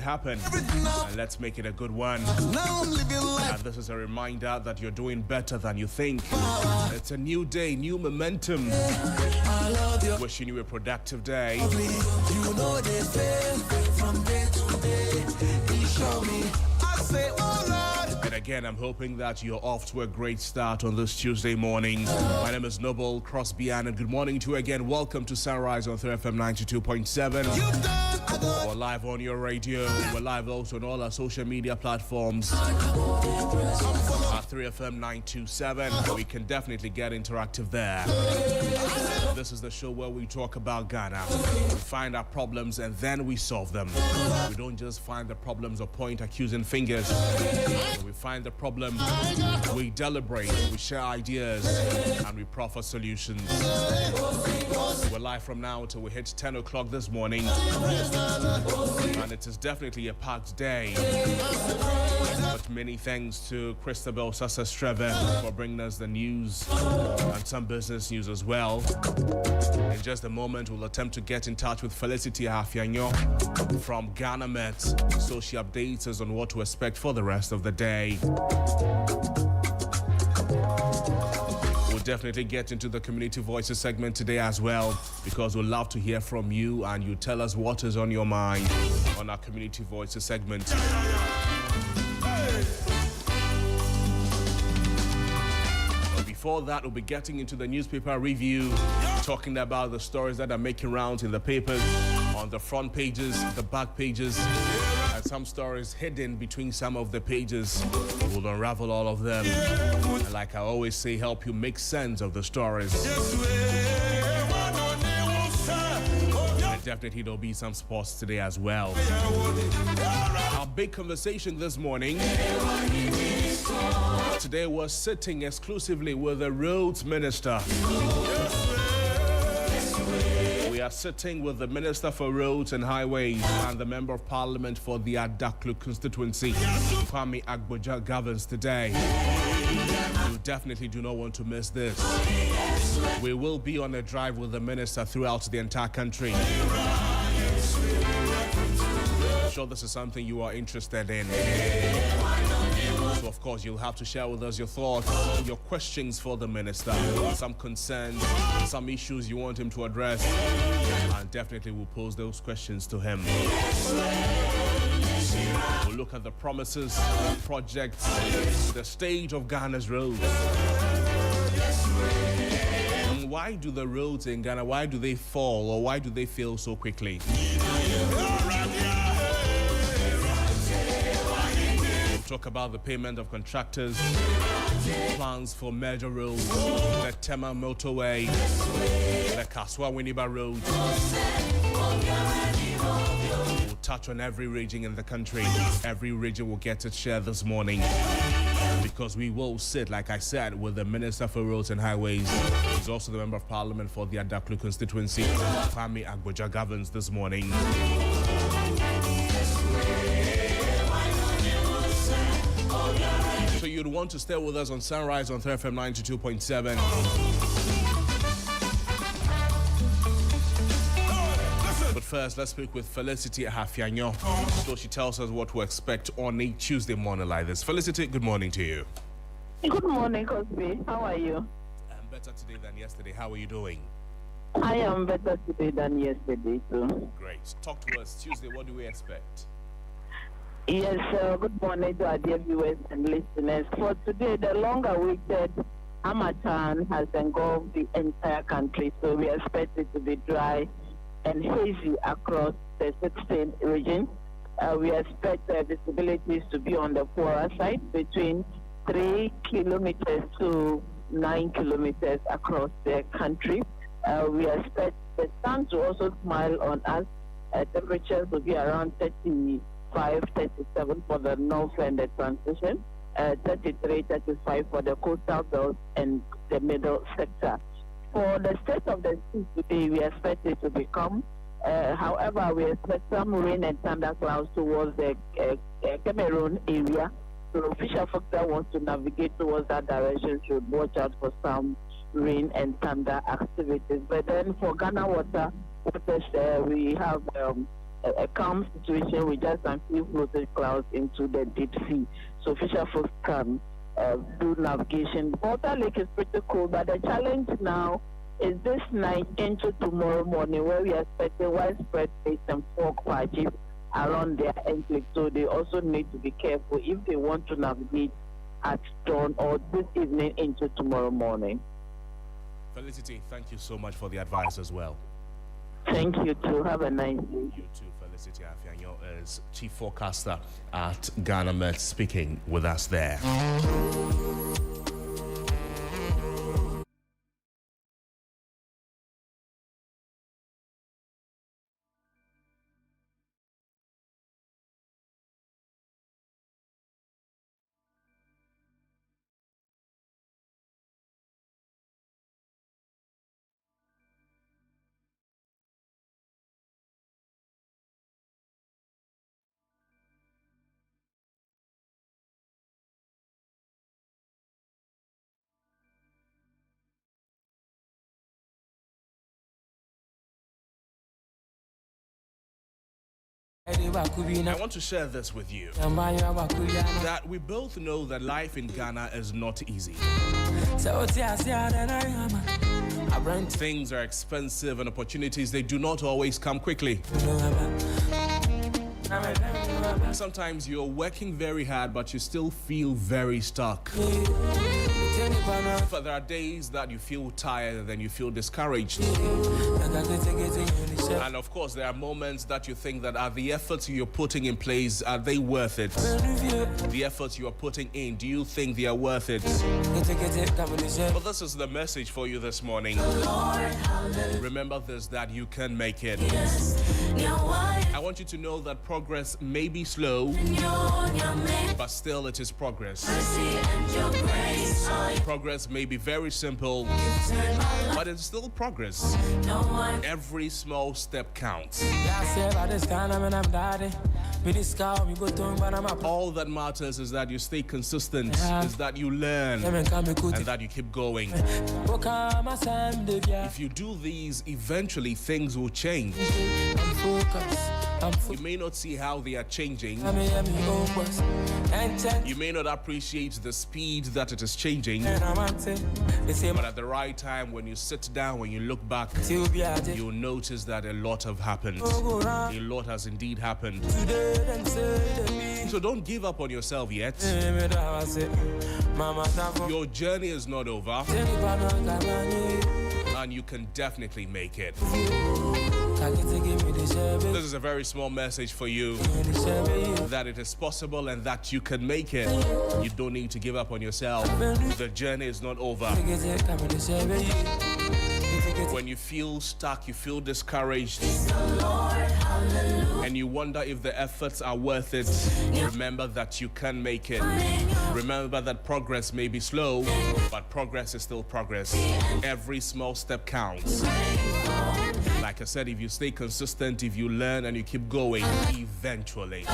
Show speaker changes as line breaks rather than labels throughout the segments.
happen, and let's make it a good one. And this is a reminder that you're doing better than you think. It's a new day, new momentum. Wishing you a productive day.
You know they fail from day to day. He show me. I say, oh Lord.
And again, I'm hoping that you're off to a great start on this Tuesday morning. My name is Noble Crosby, and good morning to you again. Welcome to Sunrise on 3FM 92.7. We're live on your radio. We're live also on all our social media platforms. At 3FM 927. We can definitely get interactive there. This is the show where we talk about Ghana. We find our problems and then we solve them. We don't just find the problems or point accusing fingers. When we find the problem, we deliberate, we share ideas, and we proffer solutions. We're live from now until we hit 10 o'clock this morning. And it is definitely a packed day. But many thanks to Christabel Sasa-Streve for bringing us the news and some business news as well. In just a moment, we'll attempt to get in touch with Felicity Afianyo from Ghana Met, so she updates us on what to expect for the rest of the day. We'll definitely get into the Community Voices segment today as well, because we'd love to hear from you and you tell us what is on your mind on our Community Voices segment. Before that, we'll be getting into the newspaper review, talking about the stories that are making rounds in the papers, on the front pages, the back pages, and some stories hidden between some of the pages. We'll unravel all of them. And like I always say, help you make sense of the stories. And definitely there'll be some sports today as well. Our big conversation this morning. Today we're sitting exclusively with the Roads Minister. We are sitting with the Minister for Roads and Highways and the Member of Parliament for the Adaklu constituency, Kwame Agboja Governs today. You definitely do not want to miss this. We will be on a drive with the Minister throughout the entire country. I'm sure this is something you are interested in. So of course you'll have to share with us your thoughts, your questions for the Minister, some concerns, some issues you want him to address, and definitely we'll pose those questions to him. We'll look at the promises, projects, the state of Ghana's roads. And why do the roads in Ghana, why do they fall, or why do they fail so quickly? Talk about the payment of contractors, plans for major roads, the Tema motorway, the Kaswa Winiba road. We'll touch on every region in the country. Every region will get its share this morning, because we will sit, like I said, with the Minister for Roads and Highways. He's also the Member of Parliament for the Adaklu constituency. Kwame Agboja Governs this morning. So you'd want to stay with us on Sunrise on 3FM 92.7. But first, let's speak with Felicity Afianyo, so she tells us what to expect on a Tuesday morning like this. Felicity, good morning to you.
Good morning, Cosby. How are you?
I'm better today than yesterday. How are you doing?
I am better today than yesterday, too.
Great. Talk to us. Tuesday, what do we expect?
Yes, good morning to our dear viewers and listeners. For today, the long-awaited Harmattan has engulfed the entire country, so we expect it to be dry and hazy across the 16 regions. We expect visibilities to be on the poorer side, between 3 kilometers to 9 kilometers across the country. We expect the sun to also smile on us. Temperatures will be around 37 for the north and the transition, 33, 35 for the coastal belt and the middle sector. For the state of the sea today, we expect it to become. However, we expect some rain and thunderclouds towards the Cameroon area. So official folks that want to navigate towards that direction should watch out for some rain and thunder activities. But then for Ghana waters, we have a calm situation with just a few floating clouds into the deep sea. So fisher folks can do navigation. Water Lake is pretty cool, but the challenge now is this night into tomorrow morning, where we are expecting widespread haze and fog patches around their enclave. So they also need to be careful if they want to navigate at dawn or this evening into tomorrow morning.
Felicity, thank you so much for the advice as well.
Thank you too. Have a nice day.
You too, Felicity Afianyo is Chief Forecaster at Ghana Met, speaking with us there. I want to share this with you, that we both know that life in Ghana is not easy. Things are expensive and opportunities, they do not always come quickly. Sometimes you're working very hard, but you still feel very stuck. But there are days that you feel tired and then you feel discouraged. And of course, there are moments that you think that are the efforts you're putting in place, are they worth it? The efforts you are putting in, do you think they are worth it? But this is the message for you this morning. Remember this, that you can make it. I want you to know that progress may be slow, but still it is progress. Progress may be very simple, but it's still progress. Every small step counts. All that matters is that you stay consistent, is that you learn, and that you keep going. If you do these, eventually things will change. You may not see how they are changing. You may not appreciate the speed that it is changing. But at the right time, when you sit down, when you look back, you'll notice that a lot have happened. A lot has indeed happened. So don't give up on yourself yet. Your journey is not over. And you can definitely make it. This is a very small message for you, that it is possible and that you can make it. You don't need to give up on yourself. The journey is not over. When you feel stuck, you feel discouraged, and you wonder if the efforts are worth it, remember that you can make it. Remember that progress may be slow, but progress is still progress. Every small step counts. Like I said, if you stay consistent, if you learn and you keep going, eventually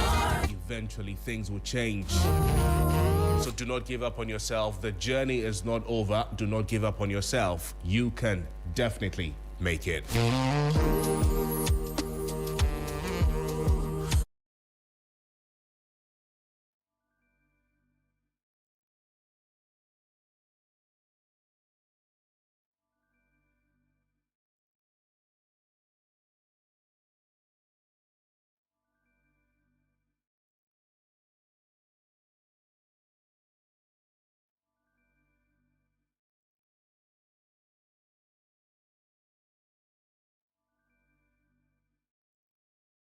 things will change. So do not give up on yourself. The journey is not over. Do not give up on yourself. You can definitely make it.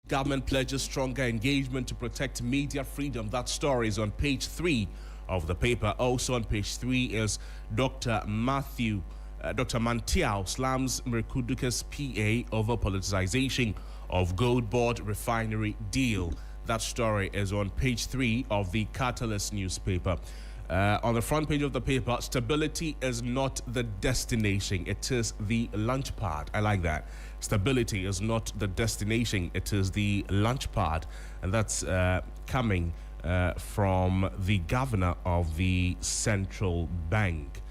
Government pledges stronger engagement to protect media freedom. That story is on page 3 of the paper. Also on page 3 is Dr. Mantiao slams Merkuduka's PA over politicization of Gold Board refinery deal. That story is on page 3 of the Catalyst newspaper. On the front page of the paper, stability is not the destination, it is the launch pad. I like that. Stability is not the destination, it is the launch pad. And that's coming from the governor of the central bank.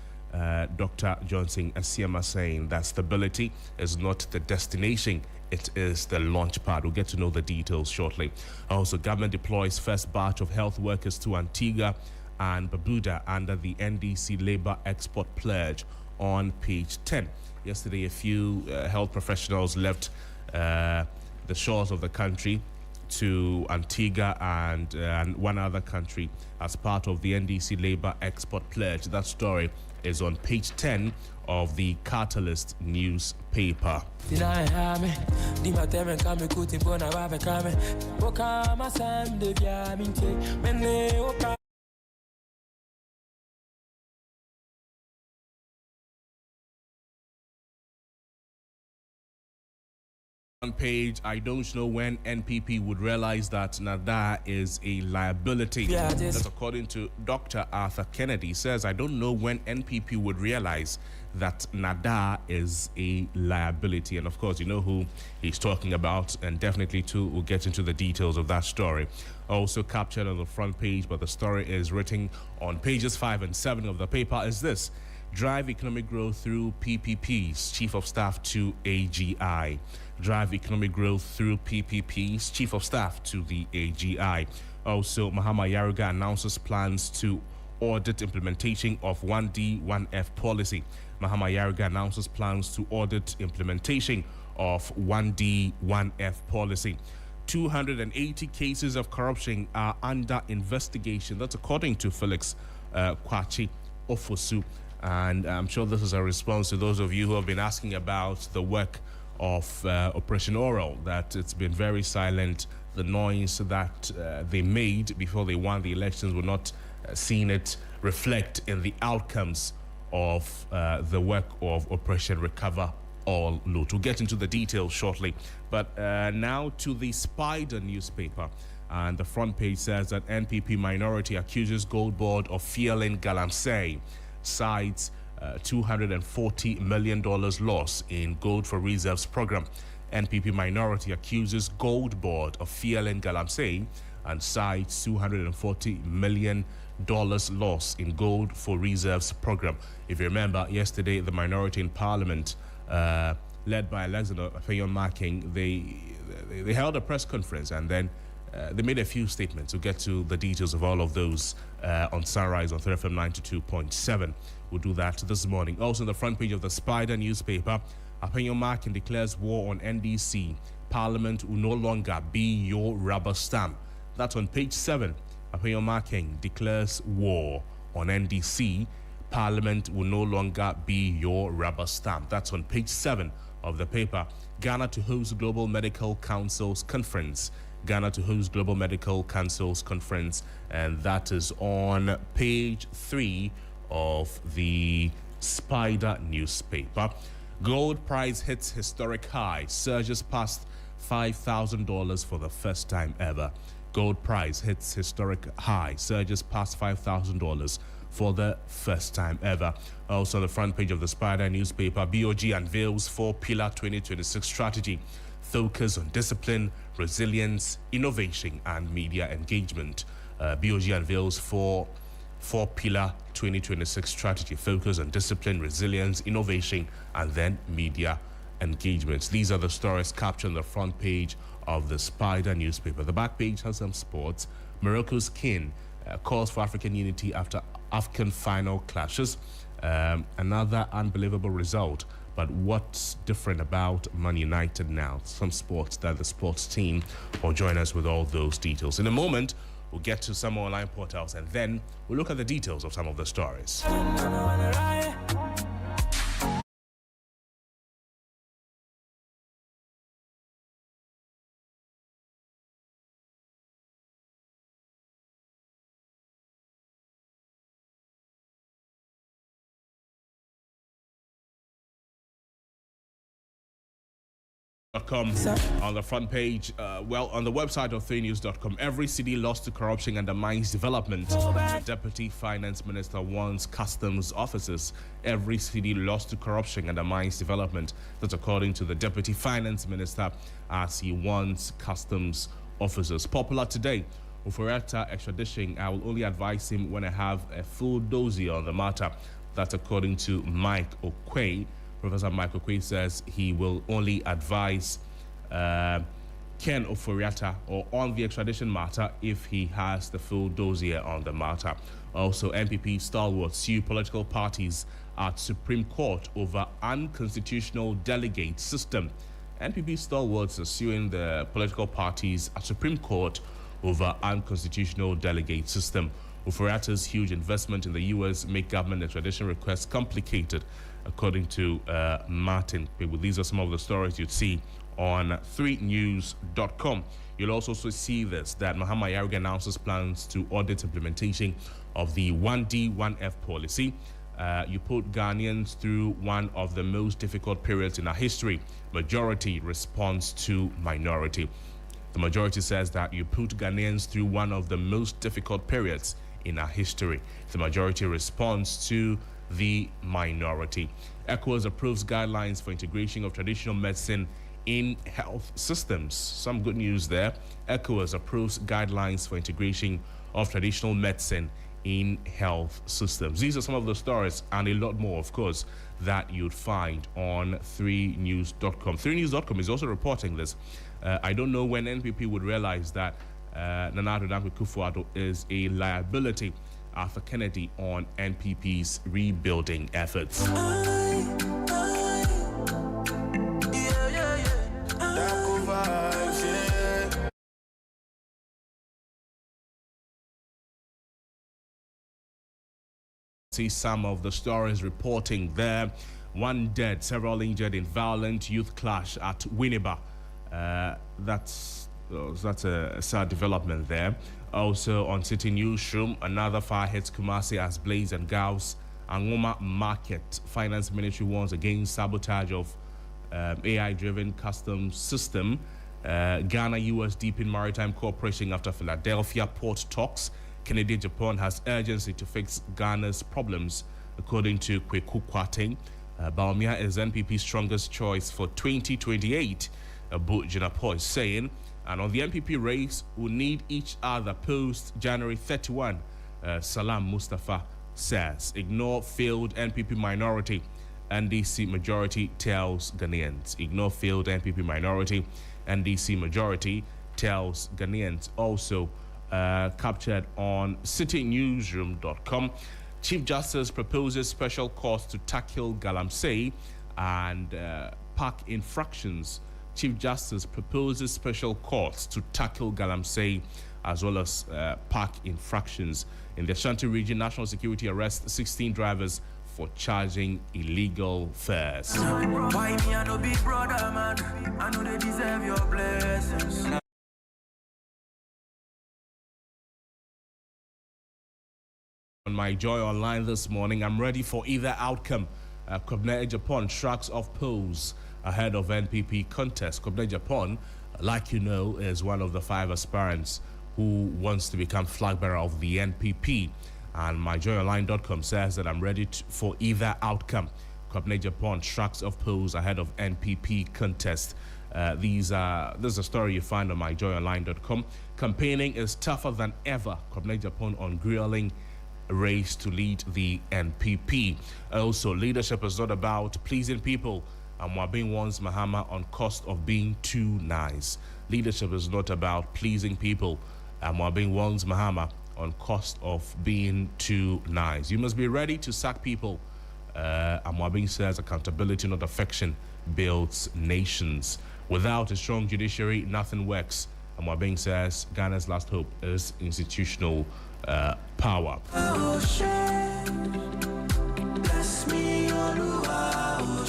Dr. Johnson Asiama, saying that stability is not the destination, it is the launch pad. We'll get to know the details shortly. Also, government deploys first batch of health workers to Antigua and Barbuda under the NDC Labour Export Pledge on page 10. Yesterday, a few health professionals left the shores of the country to Antigua and one other country as part of the NDC Labour Export Pledge. That story is on page 10 of the Catalyst newspaper. On page, I don't know when NPP would realize that NADA is a liability. That's according to Dr. Arthur Kennedy. He says, I don't know when NPP would realize that NADA is a liability. And of course, you know who he's talking about, and definitely too, we'll get into the details of that story. Also captured on the front page, but the story is written on pages 5 and 7 of the paper, is this: drive economic growth through PPPs, Chief of Staff to AGI. Drive economic growth through PPPs, Chief of Staff to the AGI. Also, Mahama Yaruga announces plans to audit implementation of 1D, 1F policy. Mahama Yaruga announces plans to audit implementation of 1D, 1F policy. 280 cases of corruption are under investigation. That's according to Felix Kwachi Ofosu. And I'm sure this is a response to those of you who have been asking about the work of Operation Oral, that it's been very silent. The noise that they made before they won the elections, we're not seeing it reflect in the outcomes of the work of Operation Recover All Loot. We'll get into the details shortly. But now to the Spider newspaper. And the front page says that NPP minority accuses Gold Board of failing Galamsey, cites $240 million loss in Gold for Reserves program. NPP minority accuses Gold Board of failing Galamsey and cites $240 million loss in Gold for Reserves program. If you remember, yesterday the minority in Parliament, led by Alexander Afenyon-Marking, they held a press conference, and then they made a few statements. We'll get to the details of all of those on Sunrise on 3FM 92.7. We'll do that this morning. Also on the front page of the Spider newspaper, Afenyon-Marking declares war on NDC. Parliament will no longer be your rubber stamp. That's on page 7. Afenyon-Marking declares war on NDC. Parliament will no longer be your rubber stamp. That's on page 7 of the paper. Ghana to host Global Medical Council's conference. Ghana to host Global Medical Council's conference, and that is on page 3 of the Spider newspaper. Gold price hits historic high, surges past $5,000 for the first time ever. Gold price hits historic high, surges past $5,000 for the first time ever. Also on the front page of the Spider newspaper, BOG unveils 4-pillar 2026 strategy. Focus on discipline, resilience, innovation, and media engagement. BOG unveils 4-pillar 2026 strategy. Focus on discipline, resilience, innovation, and then media engagement. These are the stories captured on the front page of the Spider newspaper. The back page has some sports. Morocco's king calls for African unity after African final clashes. Another unbelievable result. But what's different about Man United now? Some sports that the sports team will join us with all those details. In a moment, we'll get to some online portals, and then we'll look at the details of some of the stories. On the front page, on the website of 3news.com, every city lost to corruption undermines development. The Deputy Finance Minister warns customs officers. Every city lost to corruption undermines development. That's according to the Deputy Finance Minister as he warns customs officers. Popular today, Oforiatta extradition. I will only advise him when I have a full dossier on the matter. That's according to Mike Okwei. Professor Mike Okwei says he will only advise Ken Oforiatta or on the extradition matter if he has the full dossier on the matter. Also, NPP stalwarts sue political parties at Supreme Court over unconstitutional delegate system. NPP stalwarts are suing the political parties at Supreme Court over unconstitutional delegate system. Oforiatta's huge investment in the U.S. make government extradition requests complicated, according to Martin. These are some of the stories you'd see on 3news.com. You'll also see this, that Mahama Yariga announces plans to audit implementation of the 1D, 1F policy. You put Ghanaians through one of the most difficult periods in our history. Majority responds to minority. The majority says that you put Ghanaians through one of the most difficult periods in our history. The majority responds to the minority. ECOWAS approves guidelines for integration of traditional medicine in health systems. Some good news there. ECOWAS approves guidelines for integration of traditional medicine in health systems. These are some of the stories and a lot more, of course, that you'd find on 3news.com. 3news.com is also reporting this. I don't know when NPP would realize that Nana Addo Dankwa Akufo-Addo is a liability after Kennedy on NPP's rebuilding efforts. See some of the stories reporting there. One dead, several injured in violent youth clash at Winneba. That's a sad development there. Also on City Newsroom, another fire hits Kumasi as Blaze and Gauss. Angoma Market Finance Ministry warns against sabotage of AI-driven customs system. Ghana US deepen maritime cooperation after Philadelphia port talks. Canadian Japan has urgency to fix Ghana's problems, according to Kweku Kwateng. Bawumia is NPP's strongest choice for 2028, Abu Jinapo is saying. And on the NPP race, we need each other post January 31, Salam Mustafa says. Ignore failed NPP minority. NDC majority tells Ghanaians. Ignore failed NPP minority. NDC majority tells Ghanaians. Also captured on citynewsroom.com. Chief Justice proposes special courts to tackle galamsey and park infractions. Chief Justice proposes special courts to tackle galamsey as well as park infractions. In the Ashanti region, National Security arrests 16 drivers for charging illegal fares.
Why me a no big brother, man? I know they deserve your blessings.
On my Joy Online this morning, I'm ready for either outcome. Kobne Japan shrugs off polls ahead of NPP contest. Kobne Japan, like you know, is one of the 5 aspirants who wants to become flag bearer of the NPP. And myjoyonline.com says that I'm ready for either outcome. Kobne Japan shrugs off polls ahead of NPP contest. This is a story you find on myjoyonline.com. Campaigning is tougher than ever. Kobne Japan on grilling race to lead the NPP. Also, leadership is not about pleasing people. And Mwabing warns Mahama on cost of being too nice. Leadership is not about pleasing people. And Mwabing warns Mahama on cost of being too nice. You must be ready to sack people. Mwabing says accountability, not affection, builds nations. Without a strong judiciary, nothing works. Mwabing says Ghana's last hope is institutional power.
Bless me, Oluwa,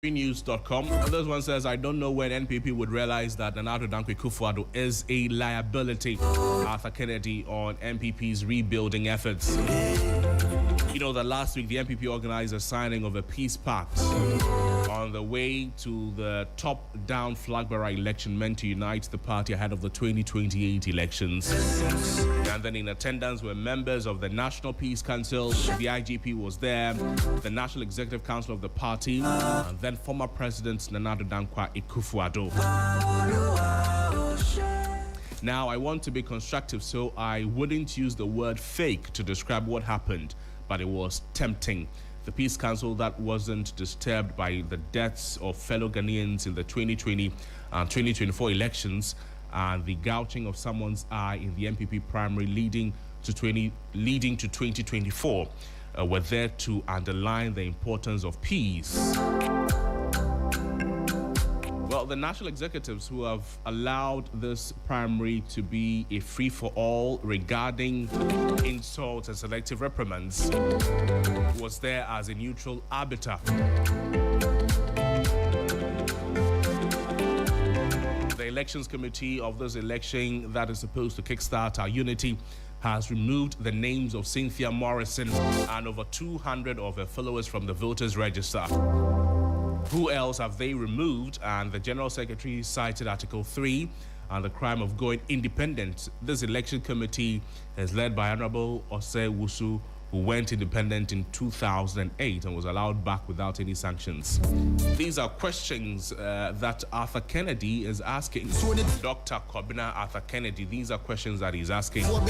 News.com. This one says, I don't know when NPP would realize that Nana Addo Dankwa Akufo-Addo is a liability. Arthur Kennedy on NPP's rebuilding efforts. You know that last week the NPP organized a signing of a peace pact on the way to the top-down flag bearer election meant to unite the party ahead of the 2028 elections. And then in attendance were members of the National Peace Council, the IGP was there, the National Executive Council of the party, and then former President Nana Addo Dankwa Akufo-Addo. Now, I want to be constructive, so I wouldn't use the word fake to describe what happened, but it was tempting. The Peace Council that wasn't disturbed by the deaths of fellow Ghanaians in the 2020 and 2024 elections and the gouging of someone's eye in the NPP primary leading to 2024 were there to underline the importance of peace. Well, the national executives who have allowed this primary to be a free-for-all regarding insults and selective reprimands was there as a neutral arbiter. The elections committee of this election that is supposed to kickstart our unity has removed the names of Cynthia Morrison and over 200 of her followers from the voters' register. Who else have they removed? And the General Secretary cited Article 3 and the crime of going independent. This election committee is led by Honorable Osei Wusu, who went independent in 2008 and was allowed back without any sanctions. These are questions that Arthur Kennedy is asking. Dr. Kobina Arthur Kennedy, these are questions that he's asking. And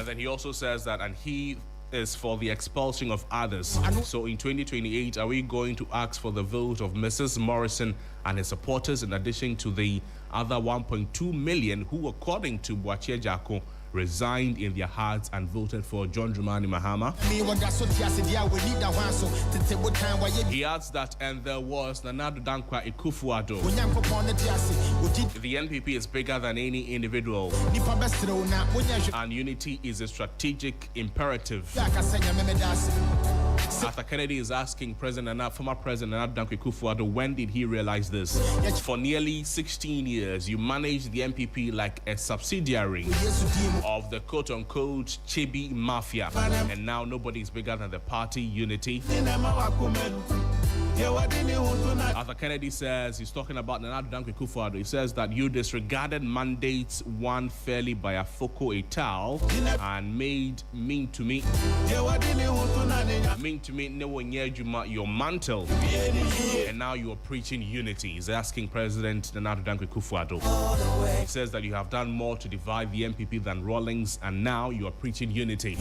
then he also says that, and he is for the expulsion of others. So in 2028, are we going to ask for the vote of Mrs. Morrison and his supporters in addition to the other 1.2 million who, according to Boakye Jako, resigned in their hearts and voted for John Dramani Mahama? He adds that, and there was Nana Addo Dankwa Akufo-Addo. The NPP is bigger than any individual, and unity is a strategic imperative. Arthur Kennedy is asking former President Nana Addo Dankwa Akufo-Addo, when did he realize this? For nearly 16 years, you managed the NPP like a subsidiary of the quote-unquote Chebi Mafia, and now nobody is bigger than the party unity. Arthur Kennedy says, he's talking about Nana Addo Dankwa Akufo-Addo. He says that you disregarded mandates won fairly by Afoko Etal and made mean to me your mantle, and now you are preaching unity. He's asking President Nana Addo Dankwa Akufo-Addo. He says that you have done more to divide the NPP than Rawlings, and now you are preaching unity.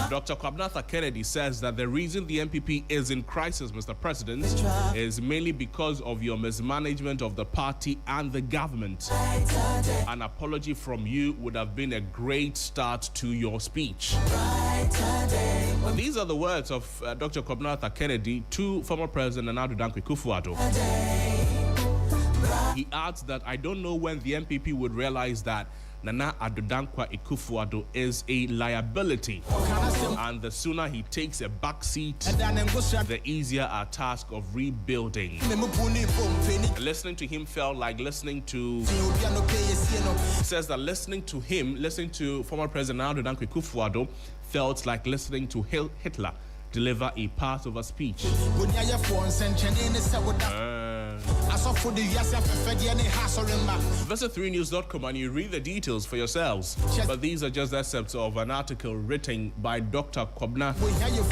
Dr. Kwabena Kennedy says that the reason the NPP is in crisis, Mr. President, is mainly because of your mismanagement of the party and the government. An apology from you would have been a great start to your speech. These are the words of Dr. Kwabena Kennedy to former President Nana Addo Dankwa Akufo-Addo. He adds that, I don't know when the NPP would realize that Nana Addo Dankwa Akufo-Addo is a liability, and the sooner he takes a back seat, the easier our task of rebuilding. Listening to him felt like listening to, he says that listening to former President Nana Addo Dankwa Akufo-Addo felt like listening to Hitler deliver a Passover speech. Visit 3news.com and you read the details for yourselves. But these are just excerpts of an article written by Dr. Kwabena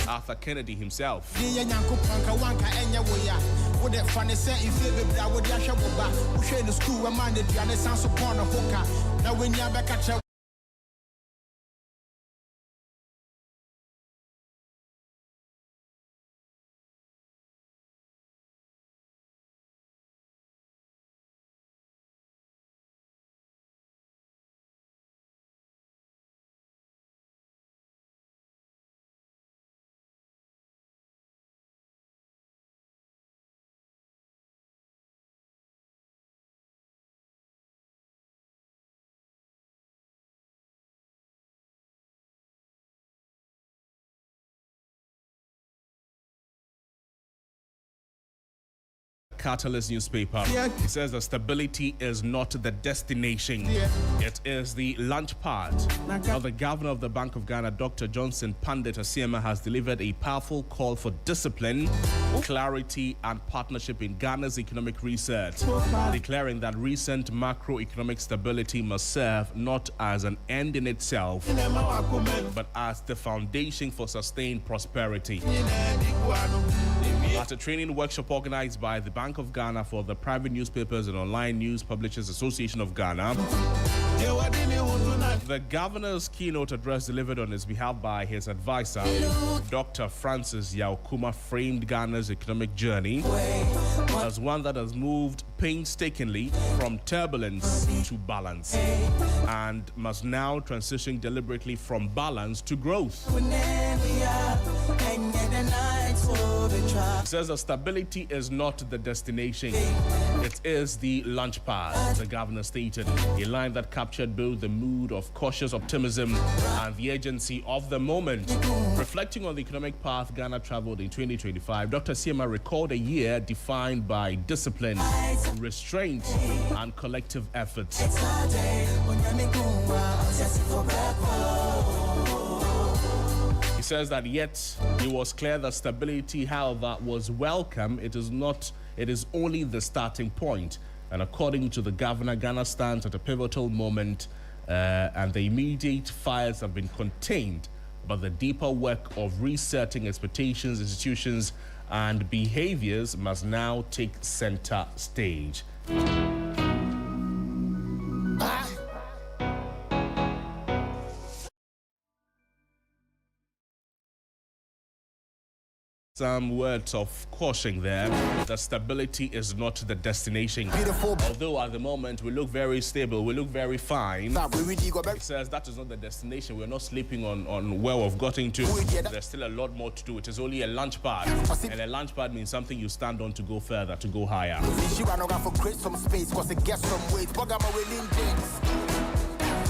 Arthur Kennedy himself. Catalyst newspaper. He says that stability is not the destination. It is the launch pad. Now, the governor of the Bank of Ghana, Dr. Johnson Pandit Asiema, has delivered a powerful call for discipline, clarity, and partnership in Ghana's economic research, declaring that recent macroeconomic stability must serve not as an end in itself, but as the foundation for sustained prosperity. At a training workshop organized by the Bank of Ghana for the Private Newspapers and Online News Publishers Association of Ghana, the governor's keynote address delivered on his behalf by his advisor, Dr. Francis Yaokuma, framed Ghana's economic journey as one that has moved painstakingly from turbulence to balance and must now transition deliberately from balance to growth. It says that stability is not the destination, it is the launch pad, the governor stated, a line that captured both the mood of cautious optimism and the urgency of the moment. Reflecting on the economic path Ghana traveled in 2025, Dr. Asiema recalled a year defined by discipline, restraint, and collective efforts. He says that yet it was clear that stability, however, was welcome. It is only the starting point. And according to the governor, Ghana stands at a pivotal moment, and the immediate fires have been contained, but the deeper work of resetting expectations, institutions, and behaviors must now take center stage. Some words of caution there. The stability is not the destination. Although at the moment we look very stable, we look very fine. It says that is not the destination. We're not sleeping on where we've gotten to. There's still a lot more to do. It is only a launch pad. And a launch pad means something you stand on to go further, to go higher.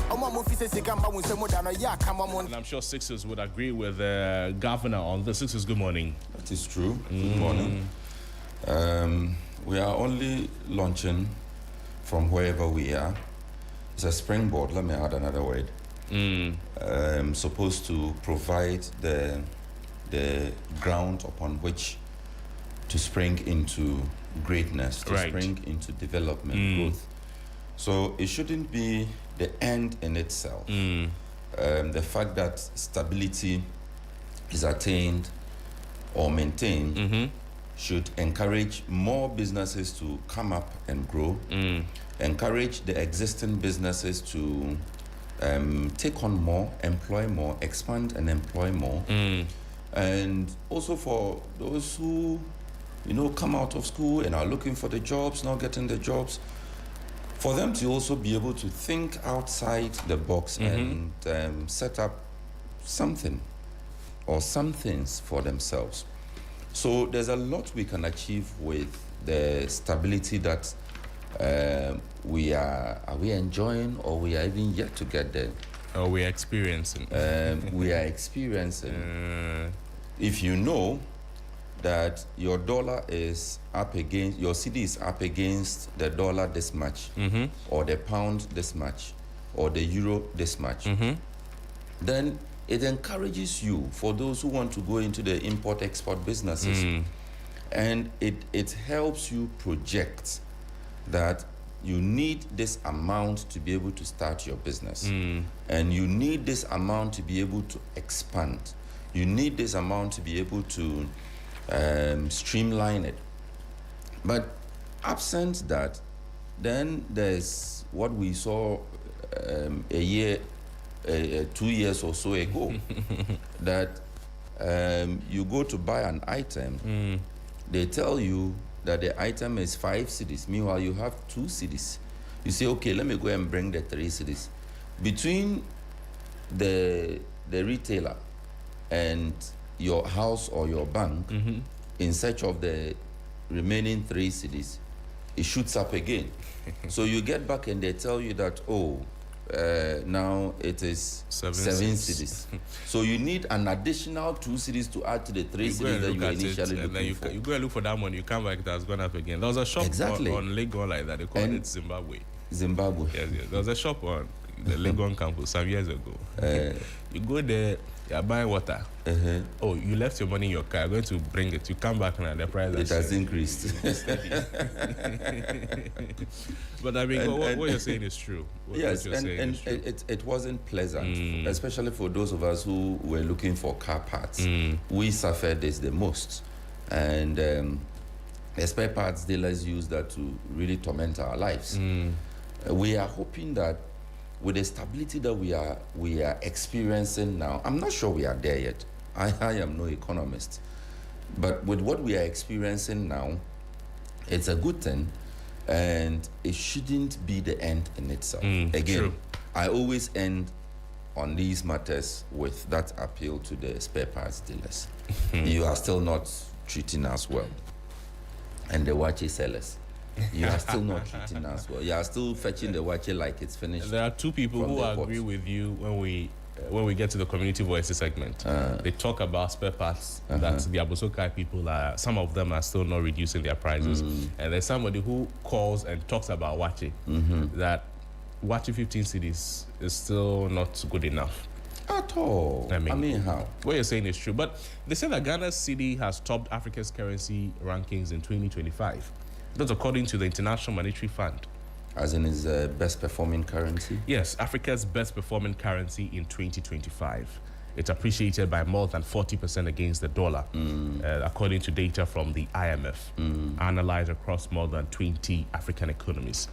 And I'm sure Sixers would agree with the governor on this. Sixers, good morning.
That is true. Good morning. We are only launching from wherever we are. It's a springboard. Let me add another word. Supposed to provide the ground upon which to spring into greatness, to spring into development, growth. So it shouldn't be the end in itself. The fact that stability is attained or maintained should encourage more businesses to come up and grow, encourage the existing businesses to take on more, employ more, expand and employ more, and also for those who come out of school and are looking for the jobs, not getting the jobs, for them to also be able to think outside the box and set up something or some things for themselves. So there's a lot we can achieve with the stability that we are we enjoying, or we are even yet to get there?
Or we are experiencing.
We are experiencing. If you know that your dollar is up against, your CD is up against the dollar this much, or the pound this much, or the euro this much, then it encourages you, for those who want to go into the import-export businesses, and it helps you project that you need this amount to be able to start your business, and you need this amount to be able to expand. You need this amount to be able to streamline it. But absent that, then there's what we saw 2 years or so ago, that you go to buy an item, they tell you that the item is 5 cedis, meanwhile you have 2 cedis. You say, okay, let me go and bring the 3 cedis. Between the retailer and your house or your bank, in search of the remaining 3 cedis, it shoots up again. So you get back and they tell you that, oh, now it is
Seven
seven
cities.
cities. So you need an additional 2 cities to add to the 3 cities that you were initially looking for.
You go and look for that money, you come back, it has gone up again. There was a shop
Exactly.
on Legon like that. They called it Zimbabwe.
Zimbabwe.
Yes. There was a shop on the Legon campus some years ago. You go there, you're buying water. Oh, you left your money in your car. You're going to bring it. You come back now, the price
has increased.
But I mean, what you're saying is true.
It wasn't pleasant, especially for those of us who were looking for car parts. We suffered this the most. And the spare parts dealers use that to really torment our lives. We are hoping that with the stability that we are experiencing now, I'm not sure we are there yet. I am no economist. But with what we are experiencing now, it's a good thing, and it shouldn't be the end in itself. Again,
true.
I always end on these matters with that appeal to the spare parts dealers. You are still not treating us well. And the watch sellers. You are still not treating us well. You are still fetching the watch like it's finished.
There are two people who agree with you when we get to the community voices segment. They talk about spare parts that the Abosokai people some of them are still not reducing their prices. And there's somebody who calls and talks about Wachi, that Wachi 15 cities is still not good enough.
At all. I mean, how?
What you're saying is true. But they say that Ghana's cedi has topped Africa's currency rankings in 2025. That's according to the International Monetary Fund.
As in its best performing currency?
Yes, Africa's best performing currency in 2025. It's appreciated by more than 40% against the dollar, according to data from the IMF, analyzed across more than 20 African economies.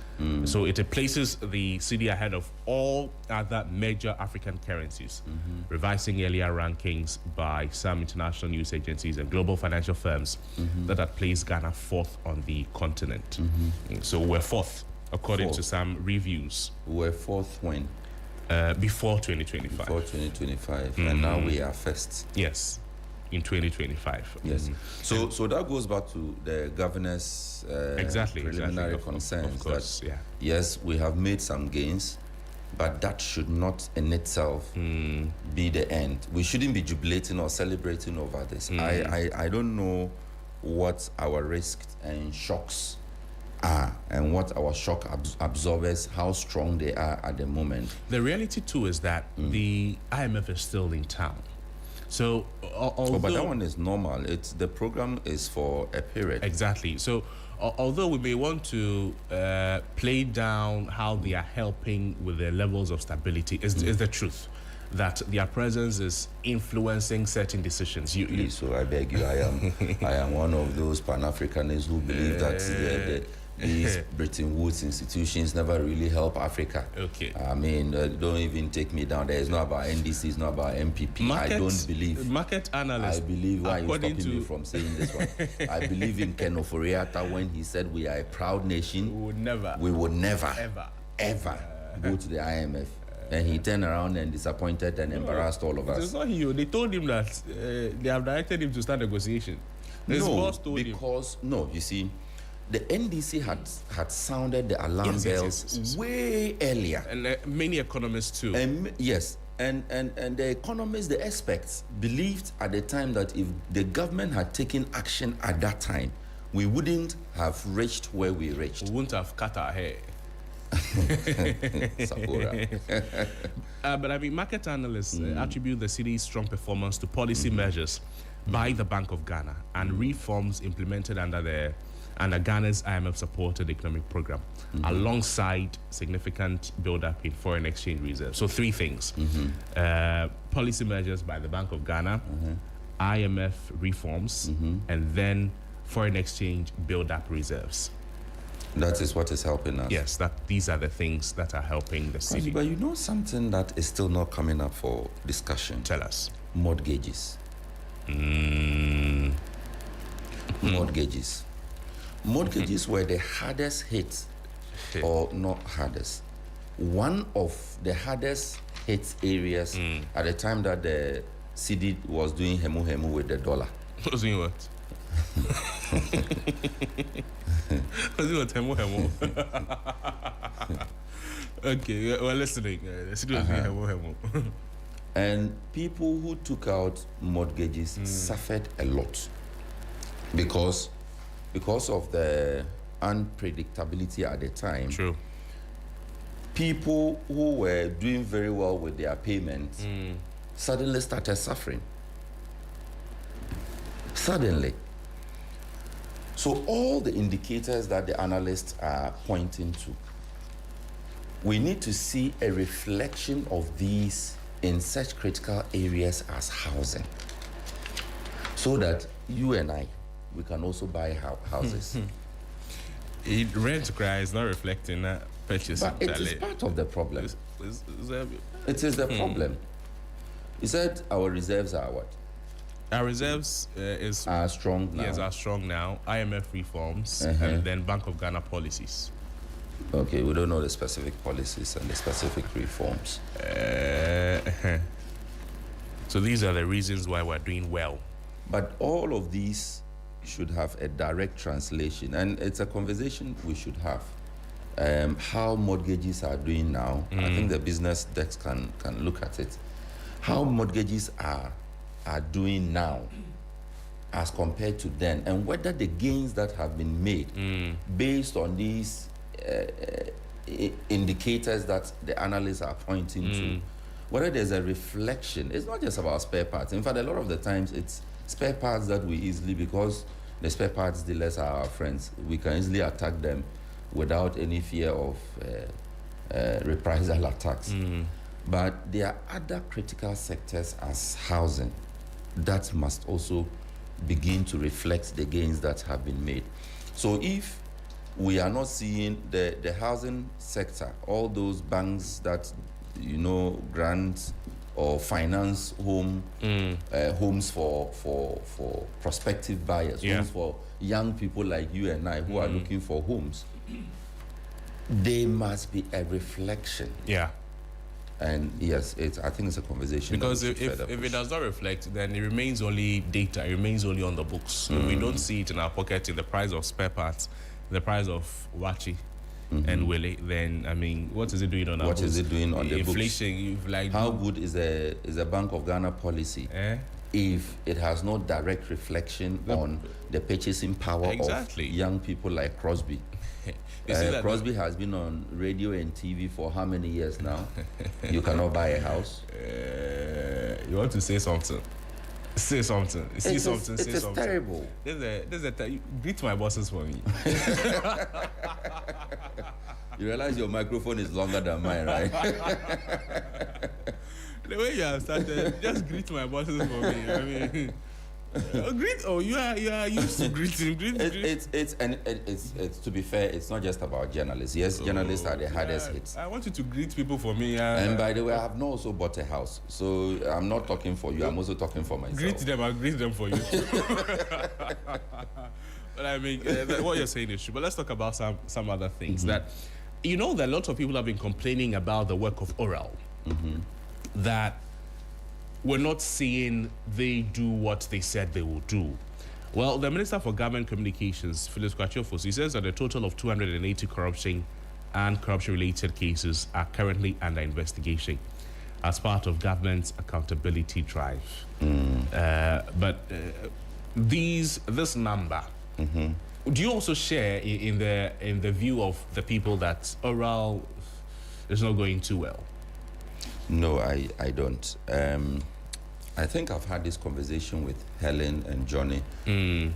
So it places the cedi ahead of all other major African currencies, revising earlier rankings by some international news agencies and global financial firms that had placed Ghana fourth on the continent. So we're fourth, according to some reviews.
We're fourth when?
Before 2025.
Before 2025, and now we are first.
Yes, in 2025.
Yes. So that goes back to the governor's preliminary concerns.
Of course,
that, yes, we have made some gains, but that should not in itself be the end. We shouldn't be jubilating or celebrating over this. I don't know what our risks and shocks are and what our shock absorbers, how strong they are at the moment.
The reality too is that the IMF is still in town. So although,
but that one is normal. The program is for a period.
Exactly. So although we may want to play down how they are helping with their levels of stability, is the truth that their presence is influencing certain decisions.
Please, so I beg you, I am one of those Pan-Africanists who believe that these Bretton Woods institutions never really help Africa.
Okay.
I mean, don't even take me down there. It's not about NDC, it's not about MPP. I don't believe.
Market analysts.
I believe, why are you stopping me from saying this one? I believe in Ken Ofori-Atta when he said we are a proud nation.
We would never,
ever go to the IMF. And he turned around and disappointed and embarrassed all of us.
It's not you. They told him that they have directed him to start negotiation. You
see, the NDC had sounded the alarm bells way earlier.
And many economists too.
And the economists, the experts, believed at the time that if the government had taken action at that time, we wouldn't have reached where we reached.
We wouldn't have cut our hair. But I mean, market analysts attribute the city's strong performance to policy measures by the Bank of Ghana and reforms implemented under Ghana's IMF-supported economic program, alongside significant build-up in foreign exchange reserves. So 3 things. Policy measures by the Bank of Ghana, IMF reforms, and then foreign exchange build-up reserves.
That is what is helping us.
Yes, these are the things that are helping the city.
But you know something that is still not coming up for discussion?
Tell us.
Mortgages. Mortgages. Mortgages were the hardest hit, or not hardest. One of the hardest hit areas at the time that the cedi was doing hemu with the dollar.
Was doing what? Was doing what? Hemu. Okay, we're listening.
And people who took out mortgages suffered a lot because of the unpredictability at the time.
True.
People who were doing very well with their payments suddenly started suffering. Suddenly. So all the indicators that the analysts are pointing to, we need to see a reflection of these in such critical areas as housing, so that you and I, we can also buy houses.
Rent cry is not reflecting that purchase.
But it is part of the problem. It is the problem. You said our reserves are what?
Our reserves
are strong now.
Yes, are strong now. IMF reforms and then Bank of Ghana policies.
Okay, we don't know the specific policies and the specific reforms.
So these are the reasons why we're doing well.
But all of these should have a direct translation, and it's a conversation we should have. How mortgages are doing now. I think the business desk can look at it. How mortgages are doing now as compared to then, and whether the gains that have been made based on these indicators that the analysts are pointing to, whether there's a reflection. It's not just about spare parts. In fact, a lot of the times it's spare parts that we easily, because the spare parts dealers are our friends, we can easily attack them without any fear of reprisal attacks. But there are other critical sectors as housing that must also begin to reflect the gains that have been made. So if we are not seeing the housing sector, all those banks that, grant or finance homes for prospective buyers, homes for young people like you and I who are looking for homes, they must be a reflection.
Yeah.
And yes, I think it's a conversation.
Because if it does not reflect, then it remains only data, it remains only on the books. We don't see it in our pocket in the price of spare parts, the price of Wachi and Willie. Then, I mean, what is it doing on our books?
What is it doing on the
inflation,
books? How good is a Bank of Ghana policy if it has no direct reflection on the purchasing power of young people like Crosby? Crosby has been on radio and TV for how many years now? You cannot buy a house.
You want to say something? Say something. Say something.
It is terrible.
Greet my bosses for me.
You realize your microphone is longer than mine, right?
The way you have started, just greet my bosses for me. I mean, greet. Oh, you are used to greeting. It's
to be fair, it's not just about journalists. Yes, journalists are the hardest hits.
I want you to greet people for me.
And by the way, I have not also bought a house, so I'm not talking for you. I'm also talking for myself.
Greet them. I'll greet them for you. But I mean, what you're saying is true. But let's talk about some other things. That that a lot of people have been complaining about the work of Oral. That we're not seeing they do what they said they will do. Well, the Minister for Government Communications, Phyllis Kwachofos, he says that a total of 280 corruption and corruption-related cases are currently under investigation as part of government's accountability drive. But this number, do you also share in the view of the people that Oral is not going too well?
No, I don't. I think I've had this conversation with Helen and Johnny in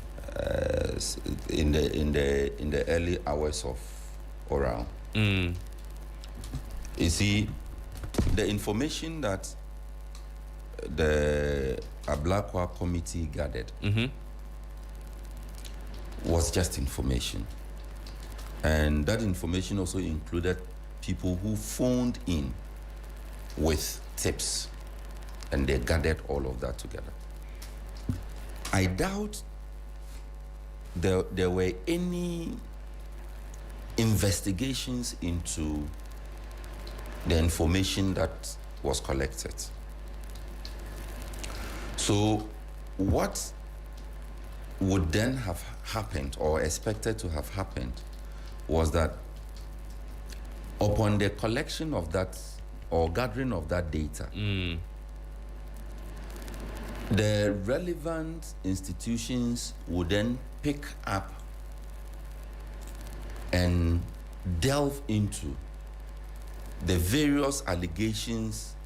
the early hours of Oral. You see, the information that the Ablakwa committee gathered was just information, and that information also included people who phoned in with tips, and they gathered all of that together. I doubt there were any investigations into the information that was collected. So what would then have happened or expected to have happened was that Upon the collection of that or gathering of that data, the relevant institutions would then pick up and delve into the various allegations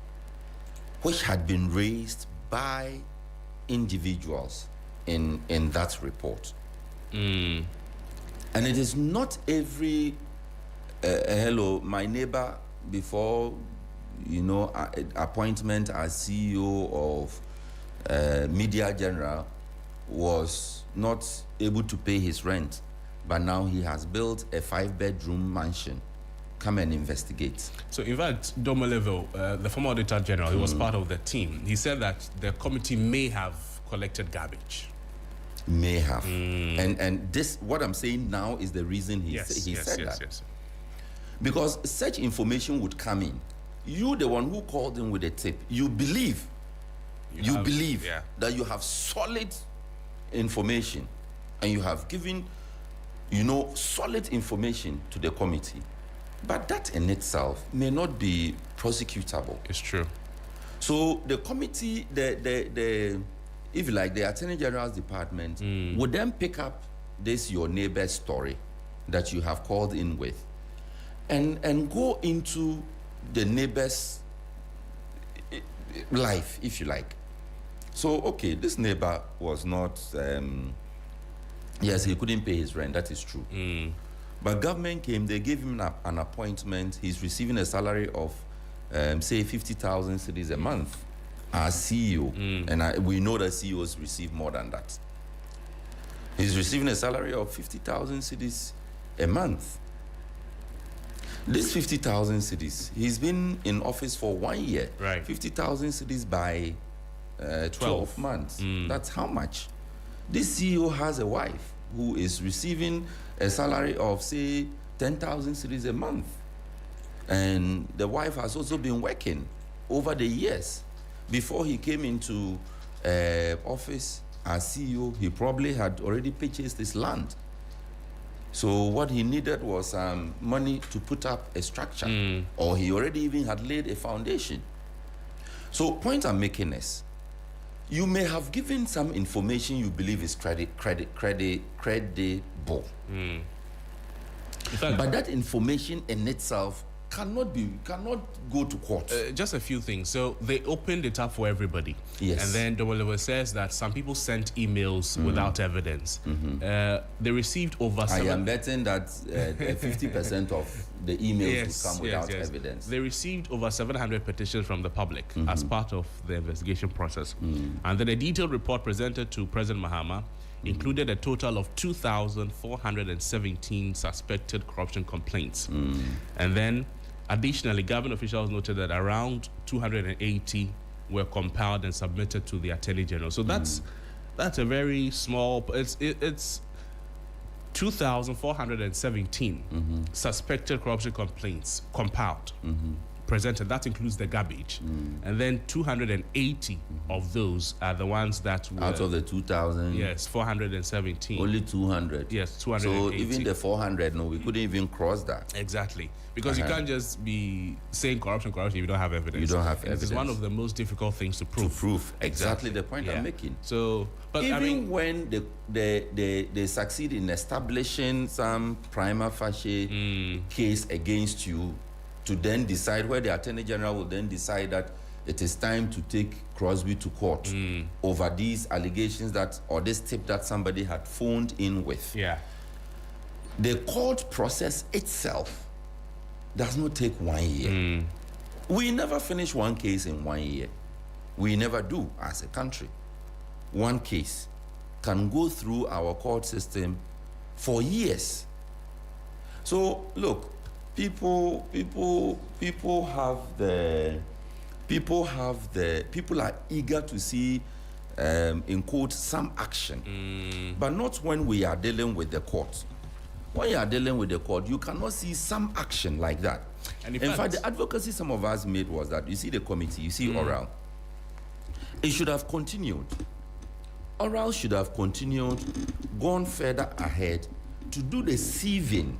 which had been raised by individuals in that report. And it is not every hello, my neighbor before appointment as CEO of Media General was not able to pay his rent, but now he has built a 5-bedroom mansion. Come and investigate. So
in fact, Domolevo, the former Auditor General, he was part of the team. He said that the committee may have collected garbage.
May have. And this, what I'm saying now, is the reason he said that. Yes. Because such information would come in. You, the one who called in with a tip, you believe that you have solid information and you have given, solid information to the committee. But that in itself may not be prosecutable.
It's true.
So the committee, the if you like, the Attorney General's department would then pick up this your neighbor's story that you have called in with and go into the neighbor's life, if you like. So, okay, this neighbor was not, yes, he couldn't pay his rent, that is true. But government came, they gave him an appointment. He's receiving a salary of, say, 50,000 cedis a month as CEO. And we know that CEOs receive more than that. He's receiving a salary of 50,000 cedis a month. This 50,000 cedis, he's been in office for 1 year.
Right.
50,000 cedis by 12 months. That's how much? This CEO has a wife who is receiving a salary of, say, 10,000 cedis a month. And the wife has also been working over the years. Before he came into office as CEO, he probably had already purchased this land. So what he needed was money to put up a structure, or he already even had laid a foundation. So point I'm making is, you may have given some information you believe is credible. But that information in itself cannot go to court.
Just a few things. So they opened it up for everybody.
Yes.
And then Domolevo says that some people sent emails without evidence. They received over...
I am betting that 50% of the emails will come without evidence.
They received over 700 petitions from the public as part of the investigation process. And then a detailed report presented to President Mahama included a total of 2,417 suspected corruption complaints. And then, additionally, government officials noted that around 280 were compiled and submitted to the Attorney General. So that's a very small... It's 2,417 suspected corruption complaints compiled, presented. That includes the garbage. And then 280 of those are the ones that were...
Out of the 2,000?
Yes, 417.
Only 200?
Yes, 280.
So even the 400, no, we couldn't even cross that.
Exactly. Because you can't just be saying corruption if you don't have evidence.
You don't have evidence.
It's one of the most difficult things to prove.
Exactly the point I'm making.
So, but
even when they succeed in establishing some prima facie case against you, to then decide, where the Attorney General will then decide that it is time to take Crosby to court over these allegations or this tip that somebody had phoned in with.
Yeah.
The court process itself does not take 1 year. We never finish one case in 1 year. We never do as a country. One case can go through our court system for years. So look, people are eager to see, in quote, some action, but not when we are dealing with the court. When you are dealing with the court, you cannot see some action like that. And in fact, the advocacy some of us made was that, you see the committee, you see Oral, it should have continued. Oral should have continued, gone further ahead to do the sieving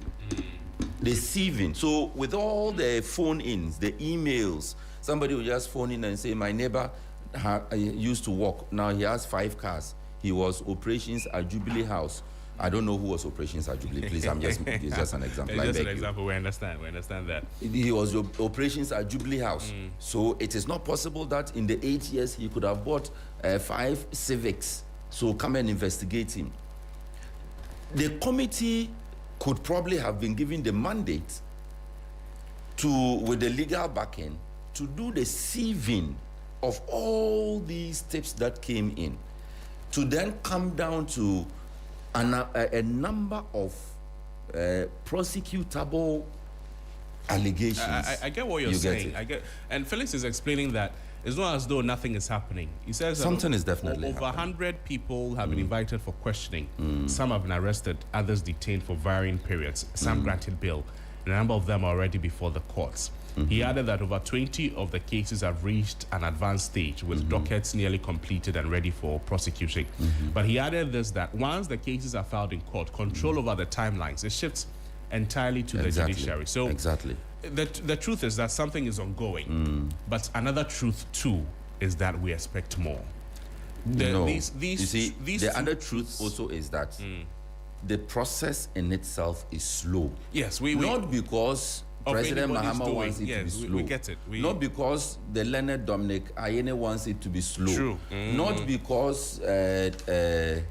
The sieving. So with all the phone-ins, the emails, somebody will just phone in and say, my neighbor used to work. Now he has 5 cars. He was operations at Jubilee House. I don't know who was operations at Jubilee. Please, it's just an example.
It's just an example. We understand that.
He was operations at Jubilee House. So it is not possible that in the 8 years he could have bought 5 Civics. So come and investigate him. The committee could probably have been given the mandate with the legal backing, to do the sieving of all these tips that came in, to then come down to a number of prosecutable allegations.
I get what you're saying. And Felix is explaining that it's not as though nothing is happening. He says
something is definitely
over
happening.
100 people have been invited for questioning. Some have been arrested, others detained for varying periods. Some granted bail. And a number of them are already before the courts. He added that over 20 of the cases have reached an advanced stage, with dockets nearly completed and ready for prosecution. But he added this, that once the cases are filed in court, control over the timelines, it shifts entirely to the judiciary. So the truth is that something is ongoing. But another truth too is that we expect more.
The other truth also is that the process in itself is slow.
Yes,
not because President Mahama wants it to be slow.
We get it.
Not because the Leonard Dominic Ayene wants it to be slow.
True.
Not because the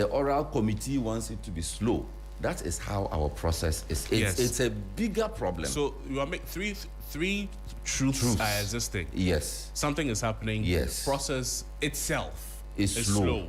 oral committee wants it to be slow. That is how our process is. It's a bigger problem.
So you are making three truths are existing.
Yes.
Something is happening.
Yes.
The process itself is
slow.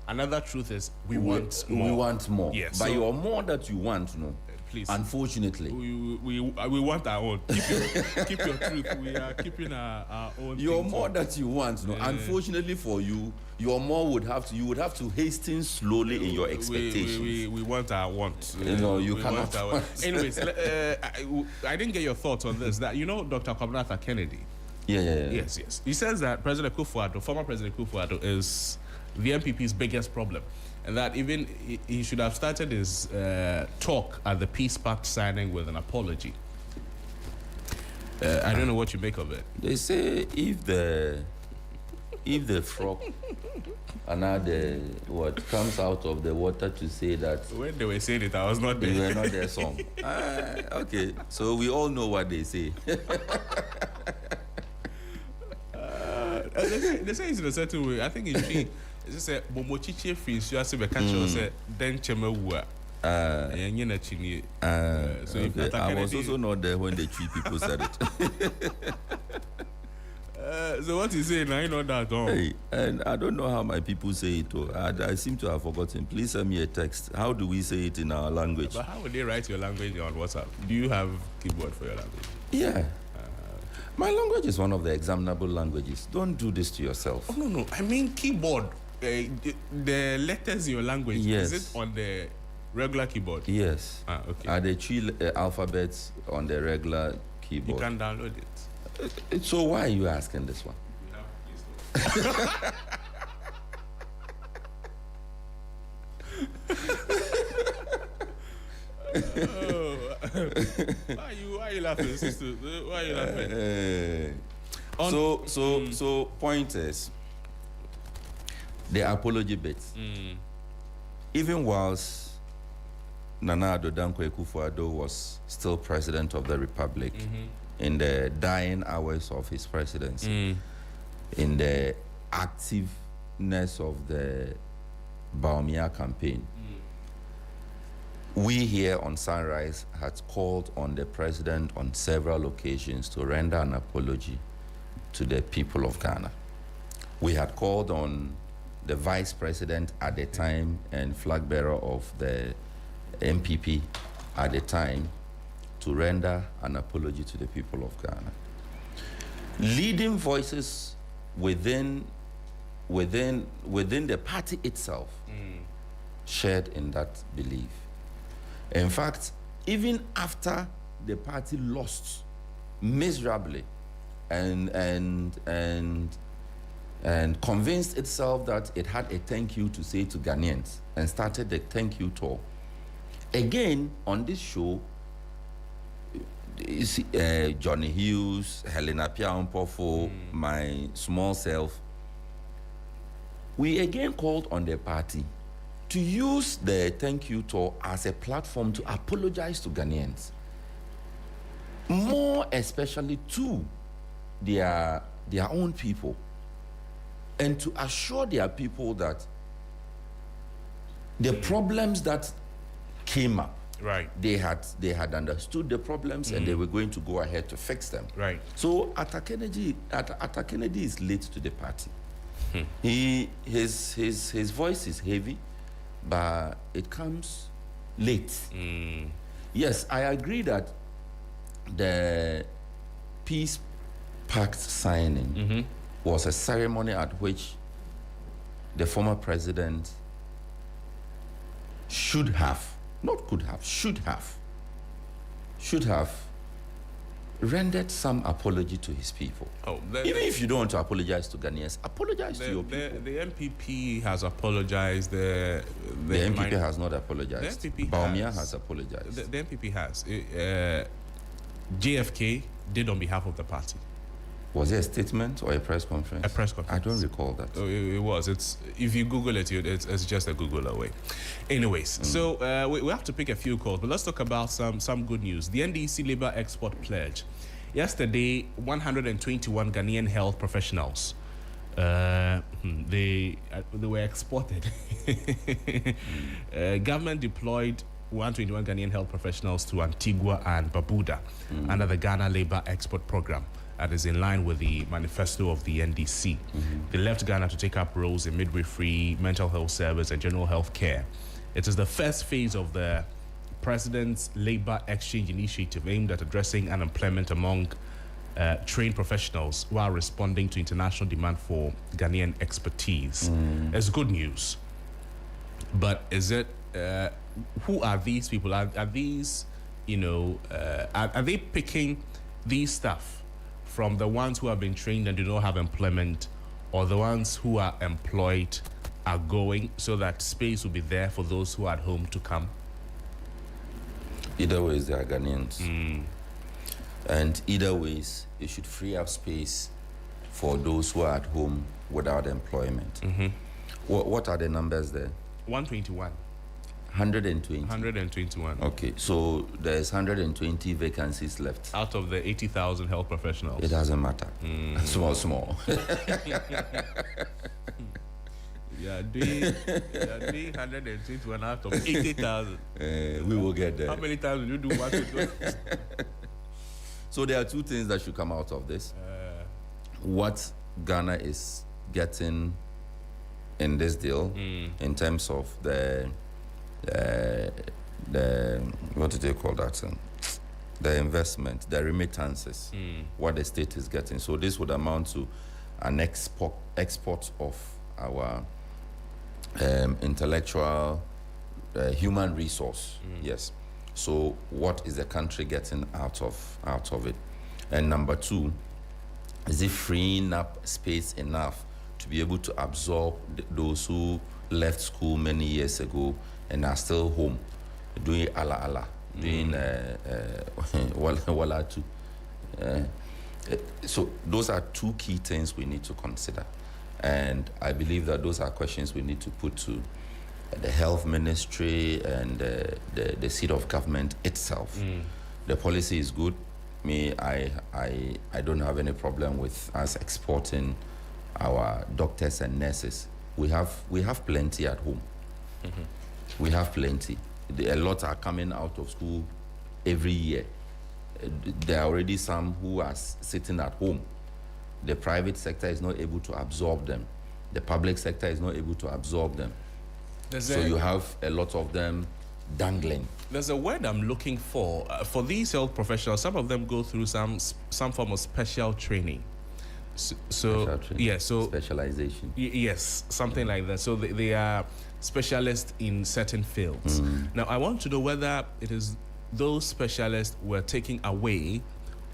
Another truth is we want more.
We want more.
Yes.
But your more that you want, no.
Please.
Unfortunately.
We want our own. Keep your truth. We are keeping our own.
Your more that you want, no. Unfortunately for you, your more you would have to hasten slowly in your expectations.
We want our want.
You cannot.
Anyways, I didn't get your thoughts on this. That Dr. Kwabena Kennedy.
Yeah.
Yes. He says that former President Akufo-Addo, is the MPP's biggest problem, and that even he should have started his talk at the Peace Pact signing with an apology. I don't know what you make of it.
They say if the frog and now what comes out of the water to say that
when they were saying it, I was not there.
You were not there, song. Okay, so we all know what they say.
They say it's in a certain way. I think it's she. It's just a momochiche free. So I say we can't say then chemewua.
So I was also not there when the three people said it.
So what you say now? You know that, don't.
Hey, and I don't know how my people say it. I seem to have forgotten. Please send me a text. How do we say it in our language?
But how would they write your language on WhatsApp? Do you have keyboard for your language?
Yeah. My language is one of the examinable languages. Don't do this to yourself.
Oh, no. I mean keyboard. The letters in your language.
Yes.
Is it on the regular keyboard?
Yes.
Okay.
Are the 3 alphabets on the regular keyboard?
You can download it.
So why are you asking this one?
Why are you laughing, sister? Why are you laughing?
So point is, the apology bit. Even whilst Nana Addo Dankwa Akufo-Addo was still president of the Republic, in the dying hours of his presidency, in the activeness of the Bawumia campaign, we here on Sunrise had called on the president on several occasions to render an apology to the people of Ghana. We had called on the vice president at the time and flag bearer of the MPP at the time to render an apology to the people of Ghana. Leading voices within the party itself shared in that belief. In fact, even after the party lost miserably and convinced itself that it had a thank you to say to Ghanaians and started the thank you tour, again on this show, Johnny Hughes, Helena Piampofo, my small self, we again called on the party to use the thank you tour as a platform to apologize to Ghanaians, more especially to their own people, and to assure their people that the problems that came up,
Right.
they had understood the problems and they were going to go ahead to fix them.
Right.
So Atta Kennedy is late to the party. His voice is heavy, but it comes late. Yes, I agree that the peace pact signing was a ceremony at which the former president should have rendered some apology to his people. Even if you don't want to apologize to Ghanaians, apologize to your people.
The MPP has apologized. The
MPP has not apologized.
The MPP
Bawumia has apologized.
The MPP has. JFK did on behalf of the party.
Was it a statement or a press conference?
A press conference.
I don't recall that.
Oh, it was. It's if you Google it, it's just a Google away. Anyways, so we have to pick a few calls, but let's talk about some good news. The NDC Labour Export Pledge. Yesterday, 121 Ghanaian health professionals. They were exported. Government deployed 121 Ghanaian health professionals to Antigua and Barbuda under the Ghana Labour Export Program. That is in line with the manifesto of the NDC. They left Ghana to take up roles in midwifery, mental health service, and general health care. It is the first phase of the President's Labour Exchange Initiative aimed at addressing unemployment among trained professionals while responding to international demand for Ghanaian expertise. It's good news. But is it, who are these people? Are these, are they picking these stuff from the ones who have been trained and do not have employment, or the ones who are employed are going so that space will be there for those who are at home to come?
Either ways, they are Ghanaians. And either ways, it should free up space for those who are at home without employment. What are the numbers there?
121.
120.
121.
Okay, so there's 120 vacancies left.
Out of the 80,000 health professionals.
It doesn't matter. Small.
Yeah, doing 121 out of 80,000.
We will get there.
How many times will you do what to do?
So there are two things that should come out of this. What Ghana is getting in this deal in terms of the what do they call that? The investment, the remittances, what the state is getting. So this would amount to an export of our intellectual human resource. Yes. So what is the country getting out of it? And number two, is it freeing up space enough to be able to absorb those who left school many years ago and are still home doing ala, doing wala too. So those are two key things we need to consider. And I believe that those are questions we need to put to the health ministry and the seat of government itself. The policy is good. I don't have any problem with us exporting our doctors and nurses. We have plenty at home. We have plenty. A lot are coming out of school every year. There are already some who are sitting at home. The private sector is not able to absorb them. The public sector is not able to absorb them. So you have a lot of them dangling.
There's a word I'm looking for these health professionals. Some of them go through some form of special training.
Specialization.
Yes, something like that. So they are specialists in certain fields. Now, I want to know whether it is those specialists were taken away,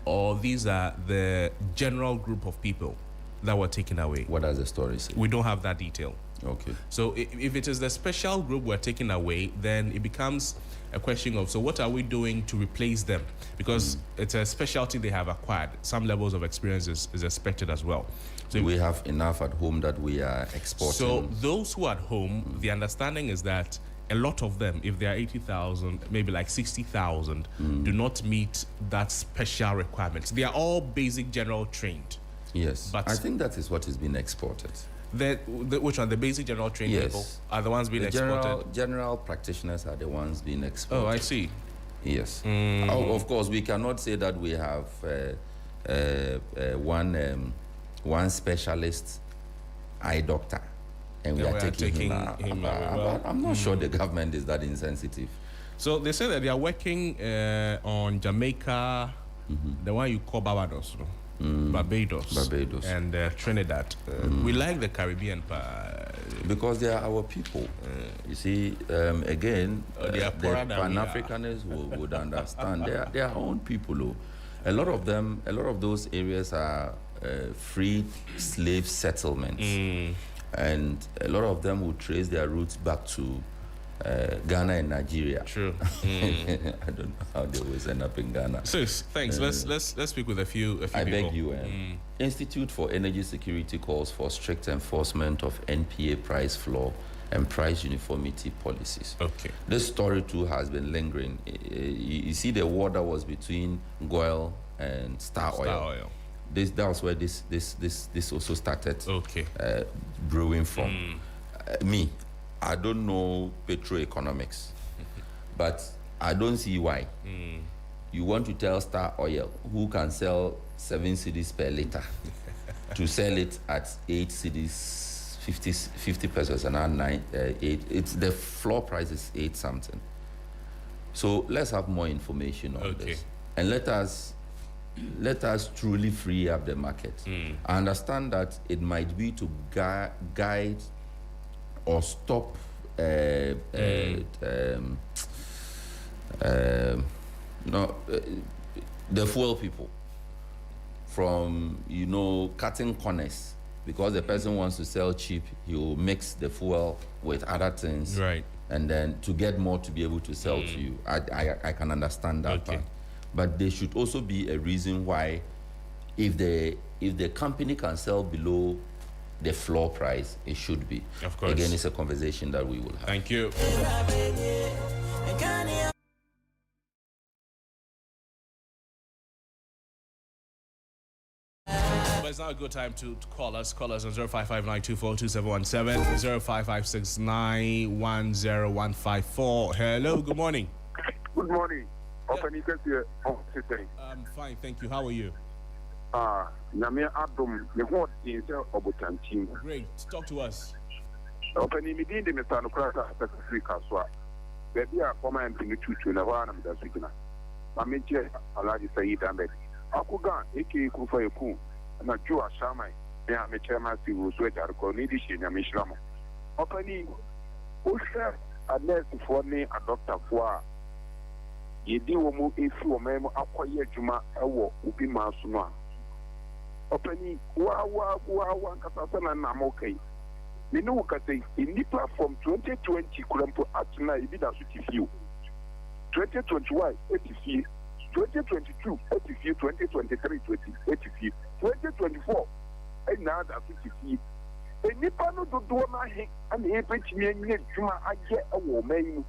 or these are the general group of people that were taken away.
What does the story say?
We don't have that detail.
Okay.
So if it is the special group we're taking away, then it becomes a question of, so what are we doing to replace them? Because it's a specialty they have acquired. Some levels of experience is expected as well. So
we have enough at home that we are exporting.
So those who are at home, the understanding is that a lot of them, if they are 80,000, maybe like 60,000, do not meet that special requirement. They are all basic general trained.
Yes, but I think that is what is being exported.
Which one? The basic general trained people are the ones being exported?
General practitioners are the ones being exported.
Oh, I see.
Yes. Of course, we cannot say that we have one specialist eye doctor and we are taking him out. I'm not sure the government is that insensitive.
So they say that they are working on Jamaica, the one you call Barbados, Barbados, and Trinidad. We like the Caribbean
because they are our people. You see, again, the Pan-Africanists would understand. They are our own people. A lot of those areas are free slave settlements, and a lot of them will trace their roots back to Ghana and Nigeria.
True.
I don't know how they always end up in Ghana.
Sis, thanks. Let's speak with a few people.
I beg you. Institute for Energy Security calls for strict enforcement of NPA price floor and price uniformity policies.
Okay.
This story too has been lingering. You see the war that was between GOIL and Star Oil. That was where this also started.
Okay.
Brewing from. I don't know petroeconomics, but I don't see why. You want to tell Star Oil, who can sell 7 cedis per liter, to sell it at 8 cedis, 50 pesos, and 8. It's the floor price is 8 something. So let's have more information on this, and let us truly free up the market. I understand that it might be to guide or stop the fuel people from cutting corners, because the person wants to sell cheap, he will mix the fuel with other things,
right,
and then to get more to be able to sell to you. I can understand that part, but there should also be a reason why, if the company can sell below the floor price, it should be.
Of course.
Again, it's a conversation that we will have.
Thank you. But it's now a good time to call us. Call us on 0559242717, 0556910154. Hello, good morning.
Good morning.
I'm fine, thank you. How are you?
Namia Abdum, the word is Obutantin.
Great. Talk to us.
Opening me in the Mr. Crata, Africa, so baby, I come and bring you to Navan, the Signa. Mamiche, Alaji Said Ahmed. Akugan, Eki Kufa Yaku, and a Jew Ashamai, they are Mechama Civil Sweat, Arconidishin, and Mishlamo. Opening, who said a nurse for me, a doctor for Yedi Womu, if you memo acquire Juma, Ubi Masuma. Opening, wa Katasana Namoke. We know in the platform 2020, Kurampo Atuna, Ibida Sutifio. 2021, 80 2022, 80 2023, 80 2024, and now that's 50. A Nipano do Dona and the Epitimian Juma, I get a woman.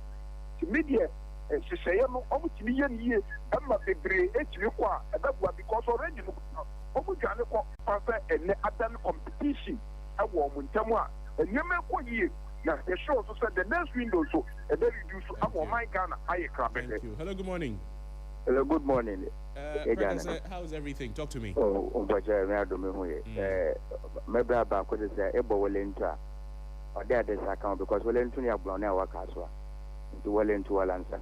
To media, and she say, I'm almost million years, I'm not a great H-Requa, and that was because already. And other competition, a woman, Tamwa, and you may call you. Now, the show also said the next window, so a very reduced my Ghana.
Thank you. Hello, good morning.
Hello, good morning.
How's everything? Talk to me.
Oh, but I don't know. Maybe about what is the Ebo Wellington or that is account because Wellington have blown our castle into Wellington answer.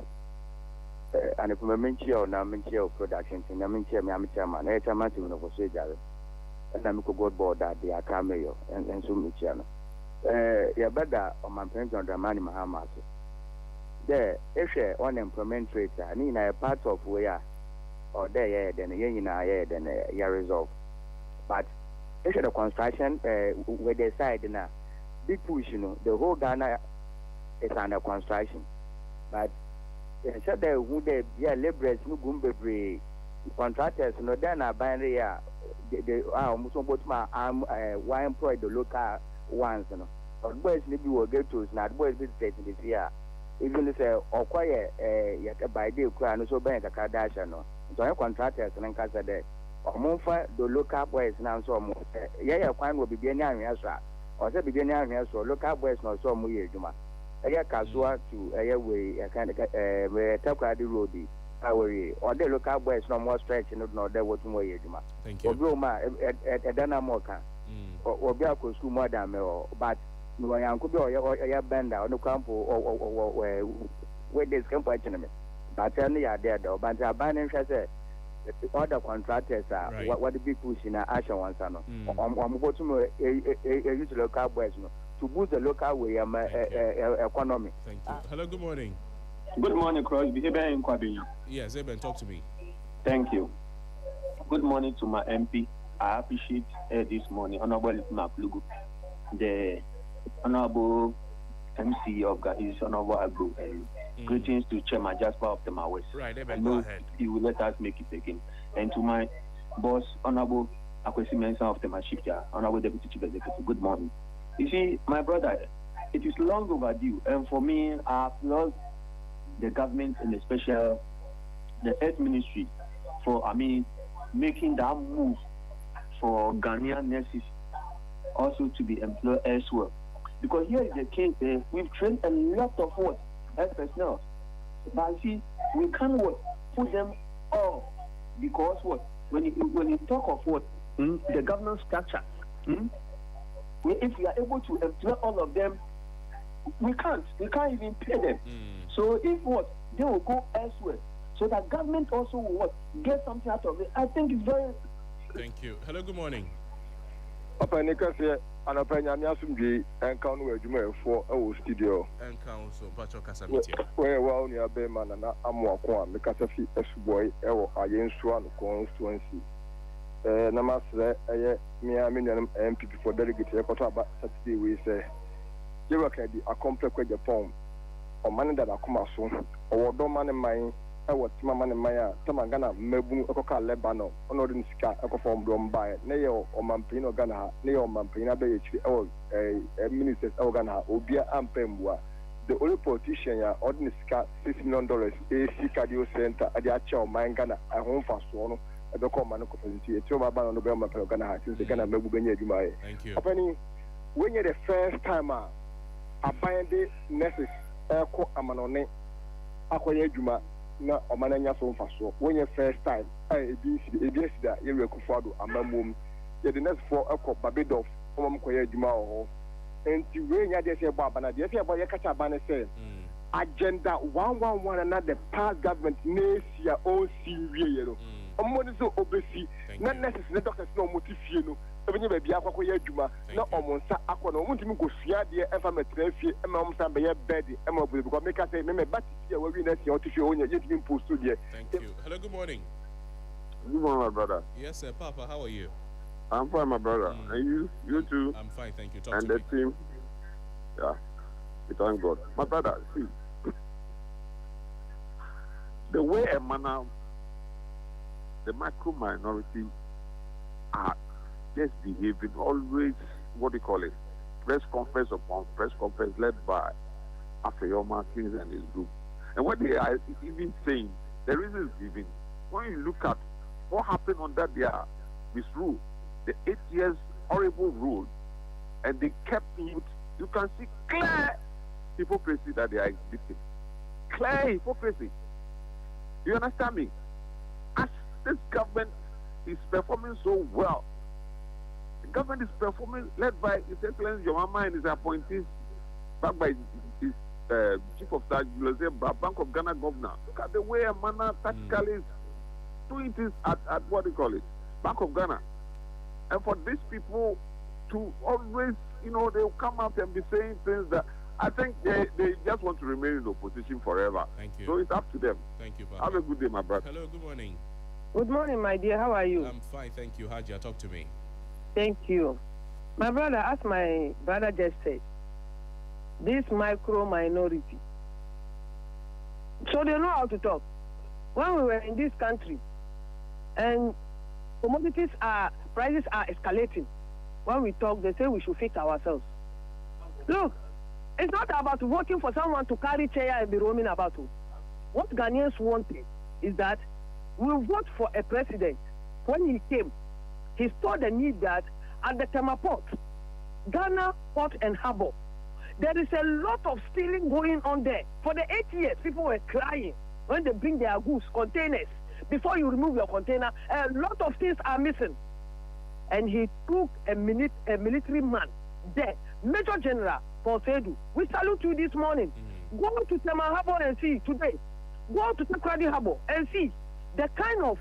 And if I mention or now mention production, I mention my chairman, I am not even of a surgery. And I'm go board that they are cameo and so much. Yeah, better on my parents on the money, Mahamas. There, if on employment rate, I mean, a part of where or there, then then resolve. But if the construction where they side now, big push, the whole Ghana is under construction. But said that who they laborers no gumbe contractors then are buying they are almost about my why employ the local ones, But boys maybe will get to not boys visit this year. Even if or quiet by day crown so bank a Kardashian. So contractors and Casa there. Or more the local boys now so more. Yeah, quite will be beginning or the beginning so local boys not so more Juma. A Kasua to a way a kind of Takradi roadie. Or the local boys no more stretching, not there was more Juma.
Thank you.
Or Broma at Dana Moka or Biako school more than but no, I could be a bender on the camp or where this camp. But only are there though, but the banning has other contractors are what the big push in Asha once. I'm going to use local boys to boost the local way economy.
Thank you. Hello, good morning.
Good morning, Crosby.
Yes, Eben, talk to me.
Thank you. Good morning to my MP. I appreciate this morning, Honorable Maklugu, the Honorable MC of his Honorable Agro. Greetings to Chairman Jasper of the Mawes.
Right, Eben, go ahead.
He will let us make it again. And to my boss, Honorable Akwesi Mensah of the Mashifta, Honorable Deputy Chief Executive, good morning. You see, my brother, it is long overdue. And for me, I applaud the government and especially the Health Ministry for, making that move for Ghanaian nurses also to be employed elsewhere. Because here is the case, we've trained a lot of health personnel. But see, we can't put them all because when you talk of the governance structure, if we are able to employ all of them, we can't even pay them. So if they will go elsewhere, so that government also will get something out of it. I think it's very.
Thank you. Hello, good morning.
Papa Nikas, and a penny and count where you for our studio.
And council, Pacho Casamitia.
Where well near Bayman and Amuakwan, because of the boy, I ain't swan constituency. Namas, me, I mean, MP for delegate, Kotaba, Saturday, we say, you work at the complex with the phone, or money that I come soon, or don't money mine. I was Mamma Maya, Tamagana, Mebu, Oka Lebano, Honorin Ska, Ecoform Bromby, Neo or Mampino Gana, Neo Mampina Bay, or a minister's organa, Obia Ampembua. The only politician, Ordinary Ska, $6 million, AC Cardio Center, at the Acha, Mangana, a home for Swan, a document capacity, a Toma Ban on the Belma Pelgana, since the Gana Mebu Jumai.
Thank you.
Happening when you're the first timer, I find the nurses, Echo Amanone, Akoya Juma. Na omananya so mfaso when your first time ebisi da ye rekufado amamum ye the next for akọ Barbados omam koye adwuma ho enti we nya de se bo abana de se bo ye kacha abana se agenda 111 na the past government nesia o si wie ye no omoni so obesi na nurses ne doctors no motifie no ebenye ba bia akọ koye adwuma na omonsa akọ na omuntimi go fia de efa metrafie ema omsa be ye bed ema obu because make say me bati ya we na tia otifie onya ye dimi post to there.
Thank you. Hello, good morning.
Good morning, my brother.
Yes, sir. Papa, how are you?
I'm fine, my brother. And you too?
I'm fine, thank you. Talk
and
to
the
me.
team? Yeah, we thank God. My brother, see, the way a manner, the micro minority are just behaving always, what do you call it? Press conference upon press conference led by Afeyoma Kings and his group. And what they are even saying, the reason is given. When you look at what happened under their misrule, the 8 years horrible rule, and they kept youth, you can see clear hypocrisy that they are exhibiting. Clear hypocrisy. You understand me? As this government is performing so well, the government is performing led by His Excellency Jomama and his appointees, backed by his Chief of Staff, Bank of Ghana governor. Look at the way a manner tactically is doing this at what do you call it? Bank of Ghana. And for these people to always, they'll come out and be saying things that I think they just want to remain in opposition forever.
Thank you.
So it's up to them.
Thank you, Papa.
Have a good day, my brother.
Hello, good morning.
Good morning, my dear. How are you?
I'm fine, thank you. Haja, talk to me.
Thank you. My brother, as my brother just said, this micro minority. So they know how to talk. When we were in this country and prices are escalating, when we talk, they say we should fix ourselves. Look, it's not about voting for someone to carry chair and be roaming about. What Ghanaians wanted is that we vote for a president. When he came, he saw the need that at the Tema Port, Ghana Port and Harbour, there is a lot of stealing going on there. For the 8 years, people were crying when they bring their goods, containers. Before you remove your container, a lot of things are missing. And he took a military man there, Major General Paul Sedu. We salute you this morning. Go to Tema Harbour and see today. Go to Takrady Harbour and see the kind of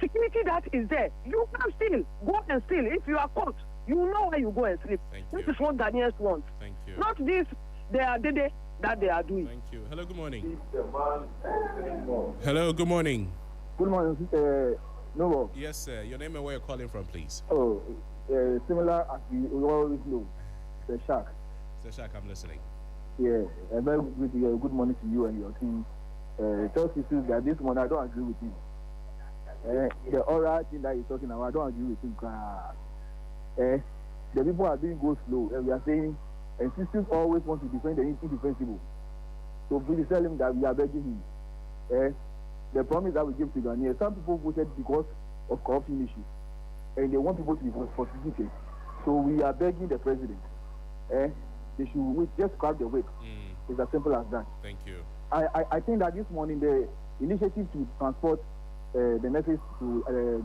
security that is there. You can steal. Go and steal. If you are caught, you know where you go and sleep. This is what Ghanaians want.
Thank you.
Not this that they are doing.
Thank you. Hello, good morning. Hello, good morning.
Good morning, no.
Yes, sir. Your name and where you're calling from, please.
Oh, similar as we always know, the Shark.
Mr. Shark, I'm listening.
Yeah, a very good morning to you and your team. Tells you that this morning I don't agree with him. The oral thing that he's talking about, I don't agree with him. The people are being go slow, and we are saying, and systems always want to defend the indefensible. So please tell him that we are begging him. The promise that we give to Ghanaians, some people voted because of corruption issues, and they want people to be prosecuted. So we are begging the president. They should just grab the weight. It's as simple as that.
Thank you.
I think that this morning the initiative to transport the nurses to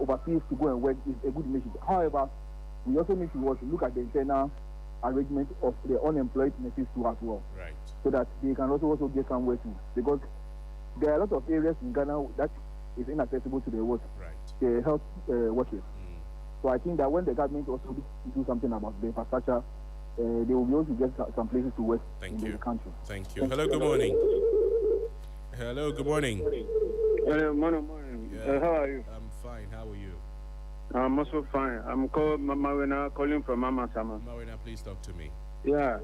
overseas to go and work is a good initiative. However, we also need to look at the internal arrangement of the unemployed nurses too as well.
Right.
So that they can also get somewhere too. Because there are a lot of areas in Ghana that is inaccessible to the health workers. So I think that when the government also do something about the infrastructure, they will be able to get some places to work in the country.
Thank you. Hello, good morning. Hello, good morning.
Hello, morning.
Yeah.
How are you?
I'm fine. How are you?
I'm also fine. I'm called Mawena, calling from Mama Sama.
Mawena, please talk to me.
Yeah.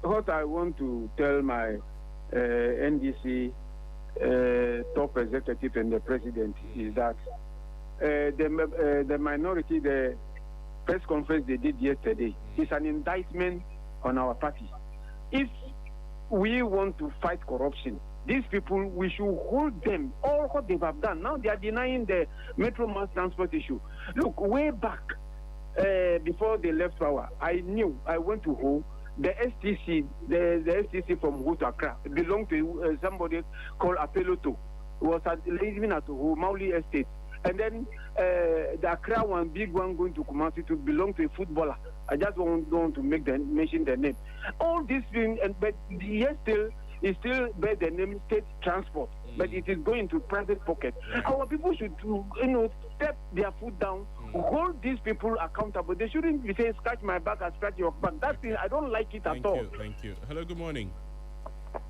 What I want to tell my NDC top executive and the president is that the minority, the press conference they did yesterday is an indictment on our party. If we want to fight corruption, these people, we should hold them, all what they have done. Now they are denying the metro mass transport issue. Look, way back, before they left power, I went to Ho, the STC, the STC from Ho to Accra, belonged to somebody called Apeloto, who was living at Ho, Mauli Estate. And then the Accra one, big one going to Kumasi to belong to a footballer. I just don't want to mention the name. All these things, but yes, it still bear the name state transport, but it is going to private pocket. Our people should, step their foot down, hold these people accountable. They shouldn't be saying, scratch my back, I scratch your back. That thing, I don't like it at all.
Thank you. Hello, good morning.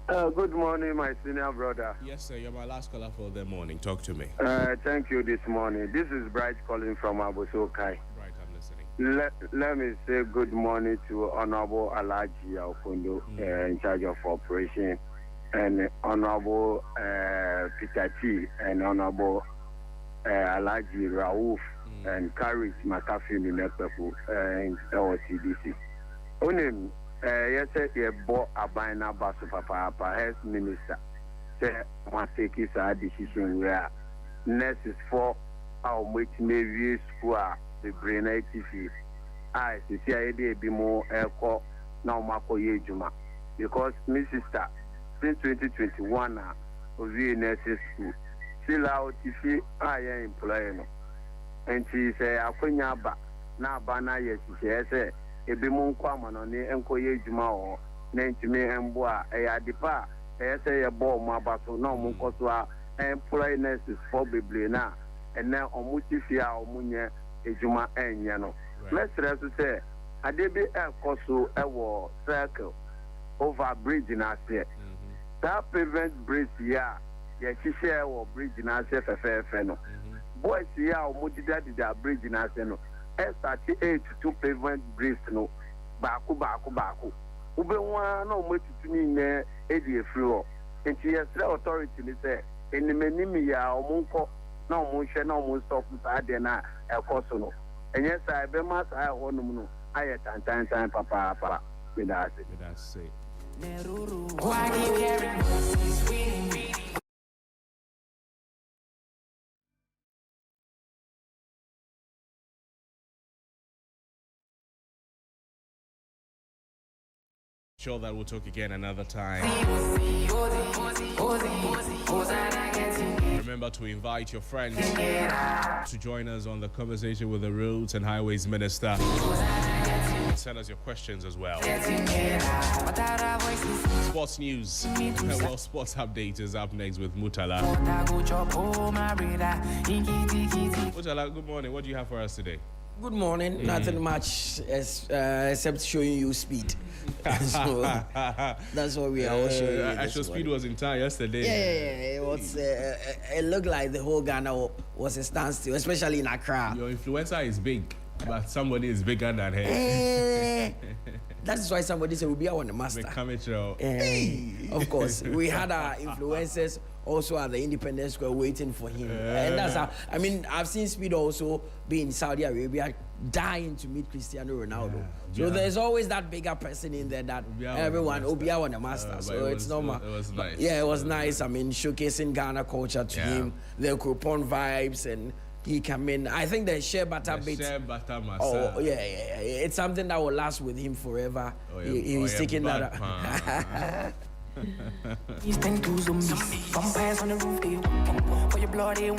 Good morning, my senior brother.
Yes, sir. You're my last caller for the morning. Talk to me.
Thank you this morning. This is Bright calling from Abosokai.
Right, I'm listening.
Let me say good morning to Honorable Alaji Okondo, in charge of operation, and Honorable Peter T, and Honorable Alaji Raouf, and Karis McAfee in Nepepu, and LCDC. Onim, yes, you bought a bina basu papa, health minister. Say, one take his decision where nurses for our which maybe school the brain TV. I see I did be more echo now Mako Yejuma because my sister since 2021 we nurses school still out if I am employee and she say akonya ba na ba na yes she say e be mo nkwa amano ni enko Yejuma o na ntimi embo a e adipa e say e bo mo abaso na mo nkoso a employee nurses for bebre na and now omutifia omunye ejuma enye no. Let's say Adebi Koso Ewo circle over bridge in Asia. That prevents bridge here. Yes, she share or bridge in Asia no. Boys here or Mudida did a bridge in Asia no. S38 to prevent bridge no.
baako ube nwa na omo tutu ni ne edi efiri ho enti yesre authority ni say enimeni ya omunko na omunhwe na omun stop sa de na ekoso no enye sa ebe ma sa ho no mu no aye tantan papa with that say
why keep carrying sweet.
Sure that we'll talk again another time. Remember to invite your friends to join us on the conversation with the Roads and Highways Minister. Send us your questions as well. Sports news. Well, sports update is up next with Mutala. Mutala, good morning. What do you have for us today?
Good morning. Nothing much except showing you speed. So that's what we are all showing you.
Actual speed was in town yesterday.
Yeah. It was. It looked like the whole Ghana was a standstill, especially in Accra.
Your influencer is big, but somebody is bigger than her.
That is why somebody said we'll be our master. Of course, we had our influencers also at the Independence Square waiting for him. And that's how, I mean, I've seen Speed also be in Saudi Arabia dying to meet Cristiano Ronaldo. So there's always that bigger person in there that everyone will be our master. So it's normal.
It was nice.
It was nice. I mean, showcasing Ghana culture to him, the coupon vibes, and he came in. I think the shea butter bit.
Shea butter massage.
Oh, yeah. It's something that will last with him forever. He's taking that up.
He's been to zombies. Vampires on the roof, they walking. For your blood, they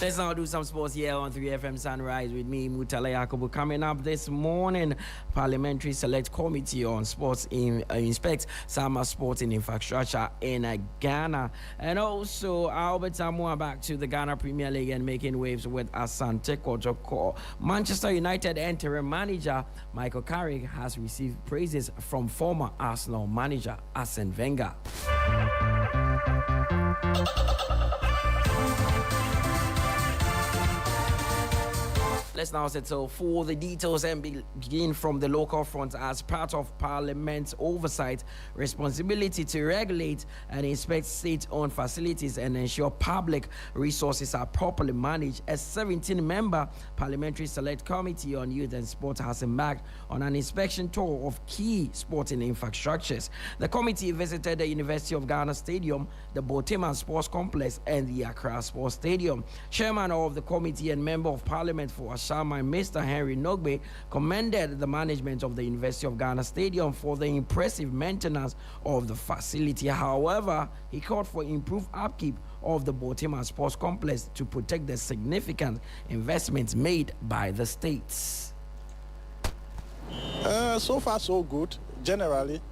Let's now do some sports here on 3FM Sunrise with me, Mutala Yakubu. Coming up this morning, Parliamentary Select Committee on Sports inspects summer sporting infrastructure in Ghana. And also, Albert Samoa back to the Ghana Premier League and making waves with Asante Kotoko. Manchester United interim manager Michael Carrick has received praises from former Arsenal manager Arsene Wenger. Let's now settle for the details and begin from the local front. As part of Parliament's oversight responsibility to regulate and inspect state-owned facilities and ensure public resources are properly managed, a 17-member Parliamentary Select Committee on Youth and Sport has embarked on an inspection tour of key sporting infrastructures. The committee visited the University of Ghana Stadium, the Boteman Sports Complex, and the Accra Sports Stadium. Chairman of the committee and Member of Parliament for Ashama, Mr. Henry Nogbe, commended the management of the University of Ghana Stadium for the impressive maintenance of the facility. However, he called for improved upkeep of the Boteman Sports Complex to protect the significant investments made by the states.
So far, so good. Generally,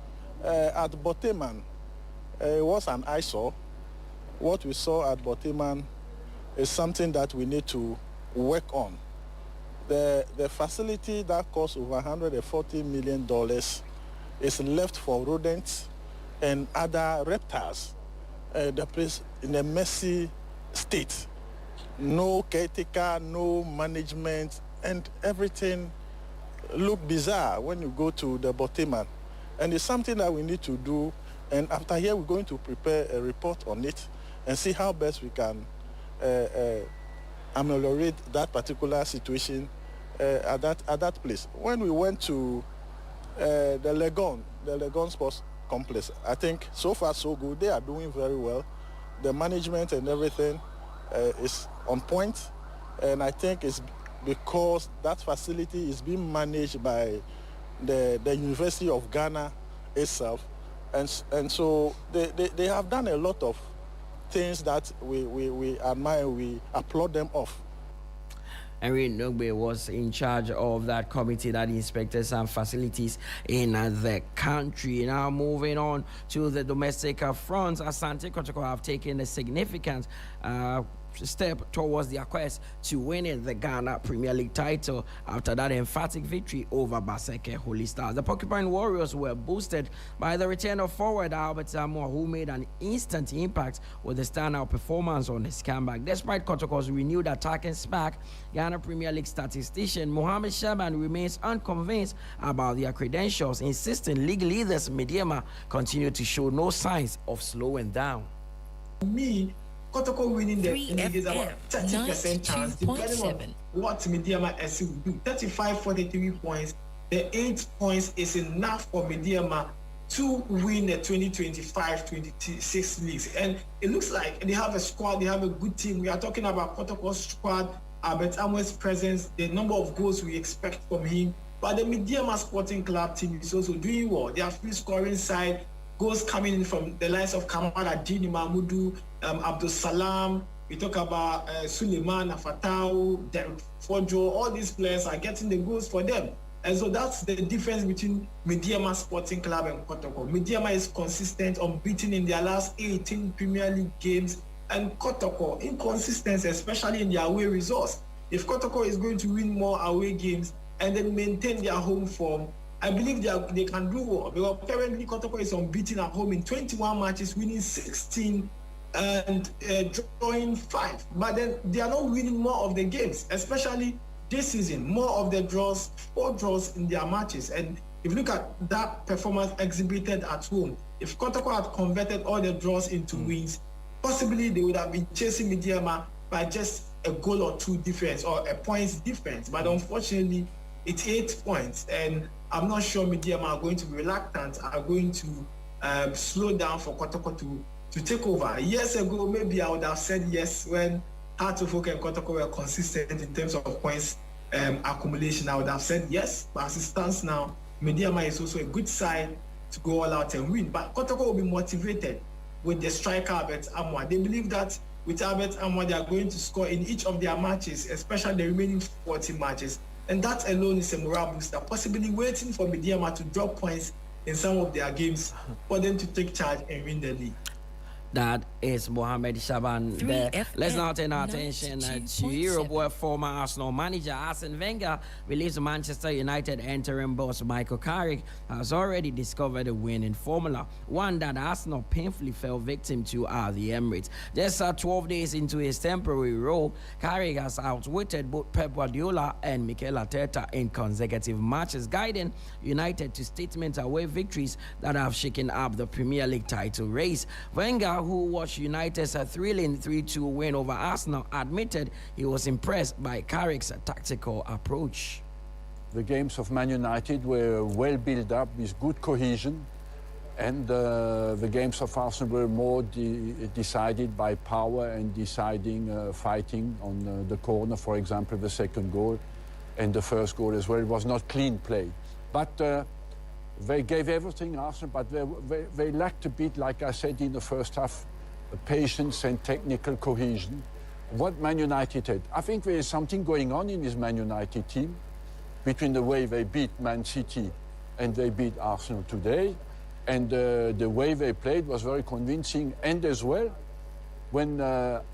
at Boteman, it was an eyesore. What we saw at Boteman is something that we need to work on. The facility that costs over $140 million is left for rodents and other reptiles. The place in a messy state. No caretaker, no management, and everything look bizarre when you go to the Boteman. And it's something that we need to do. And after here, we're going to prepare a report on it and see how best we can ameliorate that particular situation at that place. When we went to the Legon Sports Complex, I think so far so good. They are doing very well. The management and everything is on point, and I think it's because that facility is being managed by the University of Ghana itself, and so they have done a lot of things that we admire, we applaud them off.
Henry Nogbe was in charge of that committee that inspected some facilities in the country. Now moving on to the domestic front, Asante Kotoko have taken a significant step towards their quest to winning the Ghana Premier League title after that emphatic victory over Baseke Holy Stars. The Porcupine Warriors were boosted by the return of forward Albert Samoa, who made an instant impact with a standout performance on his comeback. Despite Kotoko's renewed attacking spark, Ghana Premier League statistician Mohamed Shaban remains unconvinced about their credentials, insisting league leaders Mediama continue to show no signs of slowing down.
Kotoko winning the league is about 30% chance, depending on what Mediama SC will do. 35-43 points. The 8 points is enough for Mediama to win the 2025-26 leagues. And it looks like they have a squad, they have a good team. We are talking about Kotoko's squad, Albert Amwe's presence, the number of goals we expect from him. But the Mediama Sporting Club team is also doing well. They are free scoring side. Goals coming in from the likes of Kamara Dini Mahmudu, Abdul Salam. We talk about Suleiman Afatau, Derek Fojo. All these players are getting the goals for them. And so that's the difference between Mediama Sporting Club and Kotoko. Mediama is consistent, unbeaten in their last 18 Premier League games. And Kotoko, inconsistent, especially in their away results. If Kotoko is going to win more away games and then maintain their home form, I believe they can do well, because currently Kotoko is unbeaten at home in 21 matches, winning 16 and drawing 5. But then they are not winning more of the games, especially this season. More of the draws, 4 draws in their matches. And if you look at that performance exhibited at home, if Kotoko had converted all the draws into wins, possibly they would have been chasing Mediama by just a goal or 2 difference or a points difference. But unfortunately, it's 8 points. And I'm not sure Mediama are going to be reluctant, are going to slow down for Kotoko to take over. Years ago, maybe I would have said yes when Hearts of Oak and Kotoko were consistent in terms of points accumulation. I would have said yes, but as it stands now, Mediama is also a good side to go all out and win. But Kotoko will be motivated with the striker Albert Amwa. They believe that with Albert Amwa, they are going to score in each of their matches, especially the remaining 40 matches. And that alone is a morale booster, possibly waiting for Mediama to drop points in some of their games for them to take charge and win the league.
That is Mohamed Shaban there. Let's now turn our attention to Europe, where former Arsenal manager Arsene Wenger believes Manchester United interim boss Michael Carrick has already discovered a winning formula, one that Arsenal painfully fell victim to at the Emirates. Just 12 days into his temporary role, Carrick has outwitted both Pep Guardiola and Mikel Arteta in consecutive matches, guiding United to statement away victories that have shaken up the Premier League title race. Wenger, who watched United's thrilling 3-2 win over Arsenal, admitted he was impressed by Carrick's tactical approach.
The games of Man United were well built up with good cohesion, and the games of Arsenal were more decided by power and deciding fighting on the corner, for example, the second goal, and the first goal as well. It was not clean play. But they gave everything, Arsenal, but they lacked a bit, like I said in the first half, patience and technical cohesion. What Man United had. I think there is something going on in this Man United team between the way they beat Man City and they beat Arsenal today. And the way they played was very convincing. And as well, when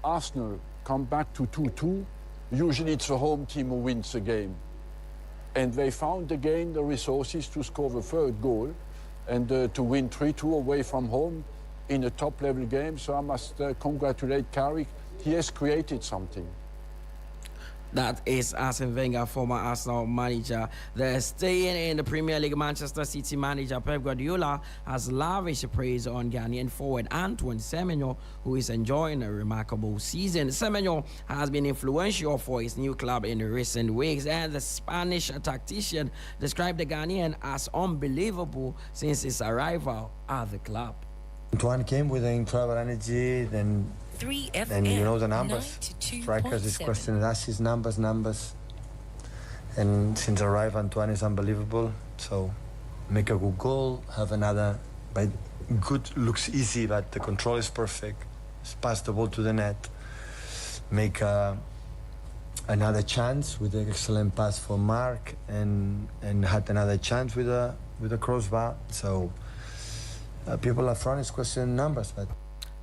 Arsenal come back to 2-2, usually it's the home team who wins the game. And they found again the resources to score the third goal and to win 3-2 away from home in a top-level game. So I must congratulate Carrick. He has created something.
That is Arsene Wenger, former Arsenal manager. They're staying in the Premier League. Manchester City manager Pep Guardiola has lavished praise on Ghanaian forward Antoine Semenyo, who is enjoying a remarkable season. Semenyo has been influential for his new club in recent weeks, and the Spanish tactician described the Ghanaian as unbelievable since his arrival at the club.
Antoine came with an incredible energy, then you know the numbers. Strikers is question assists, numbers. And since arrived, Antoine is unbelievable. So make a good goal, have another, but good looks easy, but the control is perfect. Just pass the ball to the net, make another chance with an excellent pass for Mark, and had another chance with a crossbar. So people up front is question numbers, but.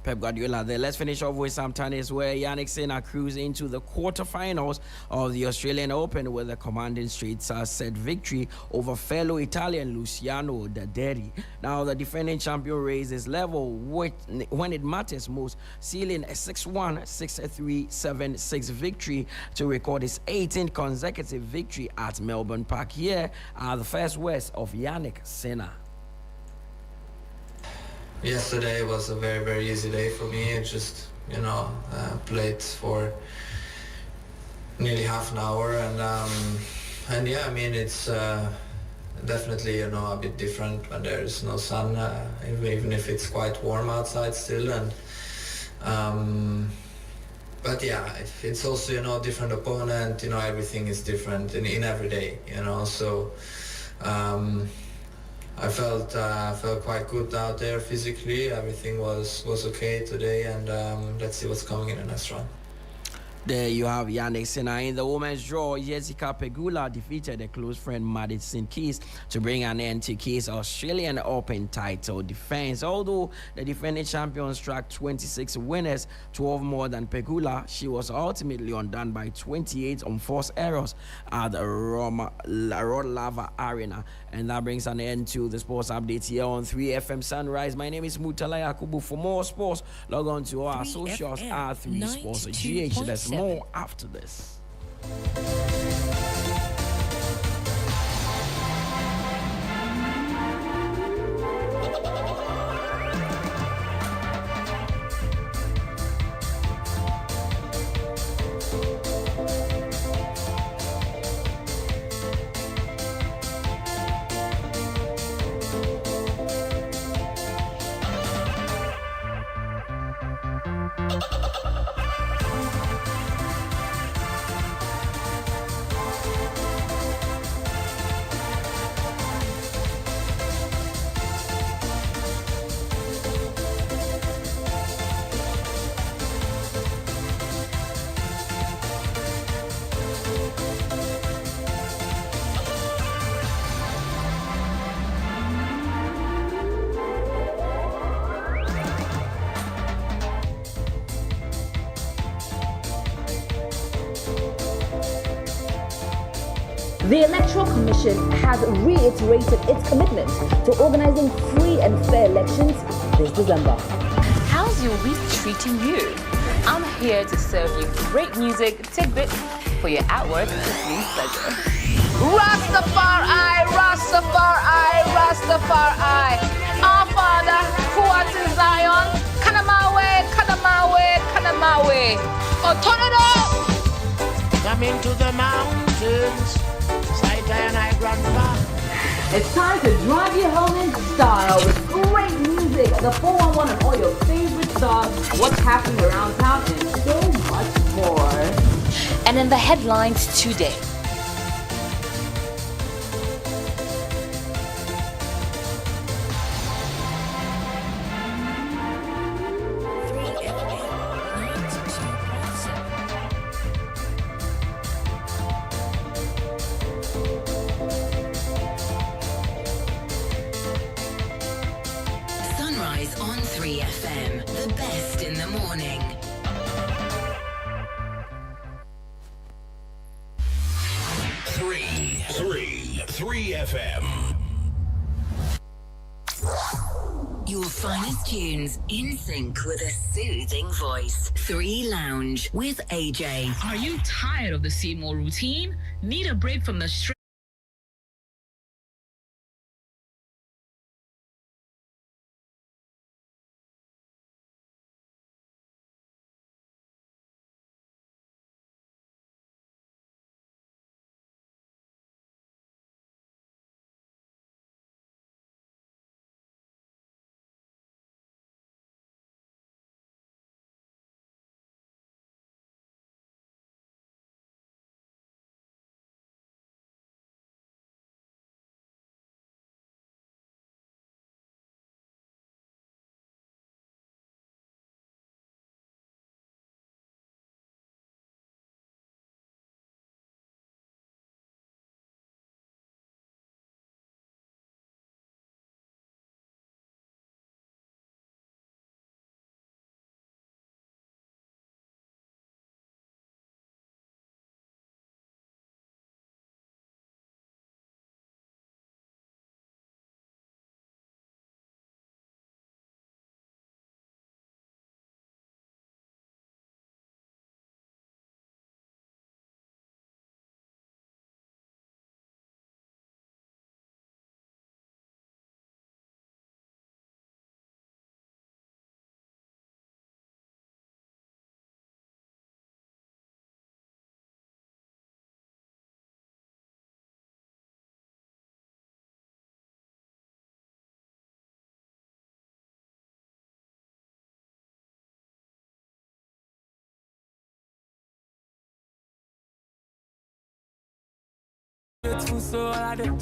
Pep Guardiola there. Let's finish off with some tennis where Jannik Sinner cruised into the quarterfinals of the Australian Open with a commanding straight set victory over fellow Italian Luciano Daderi. Now the defending champion raised his level when it matters most, sealing a 6-1, 6-3, 7-6 victory to record his 18th consecutive victory at Melbourne Park. Here are the first words of Jannik Sinner.
Yesterday was a very, very easy day for me. I just, played for nearly half an hour, and yeah, I mean, it's definitely, a bit different when there is no sun, even if it's quite warm outside still, but yeah, it's also, different opponent, everything is different in every day, so I felt quite good out there physically. Everything was okay today, and let's see what's coming in the next round.
There you have Jannik Sinner. In the women's draw, Jessica Pegula defeated her close friend Madison Keys to bring an end to Keys' Australian Open title defense. Although the defending champion struck 26 winners, 12 more than Pegula, she was ultimately undone by 28 unforced errors at the Rod Laver Arena. And that brings an end to the sports update here on 3FM Sunrise. My name is Mutala Yakubu. For more sports, log on to our socials at 3 Sports GH. There's more after this.
The Electoral Commission has reiterated its commitment to organizing free and fair elections this December.
How's your week treating you? I'm here to serve you great music tidbits for your at-work listening pleasure.
Rastafari, Rastafari, Rastafari. Our Father, who art in Zion, Kanamawe, Kanamawe, Kanamawe. Oh, turn it up!
Come into the mountains.
It's time to drive you home in style with great music, the 411 and all your favorite songs, what's happening around town, and so much more.
And in the headlines today.
3FM.
Your finest tunes in sync with a soothing voice. 3 Lounge with AJ.
Are you tired of the same old routine? Need a break from the stress?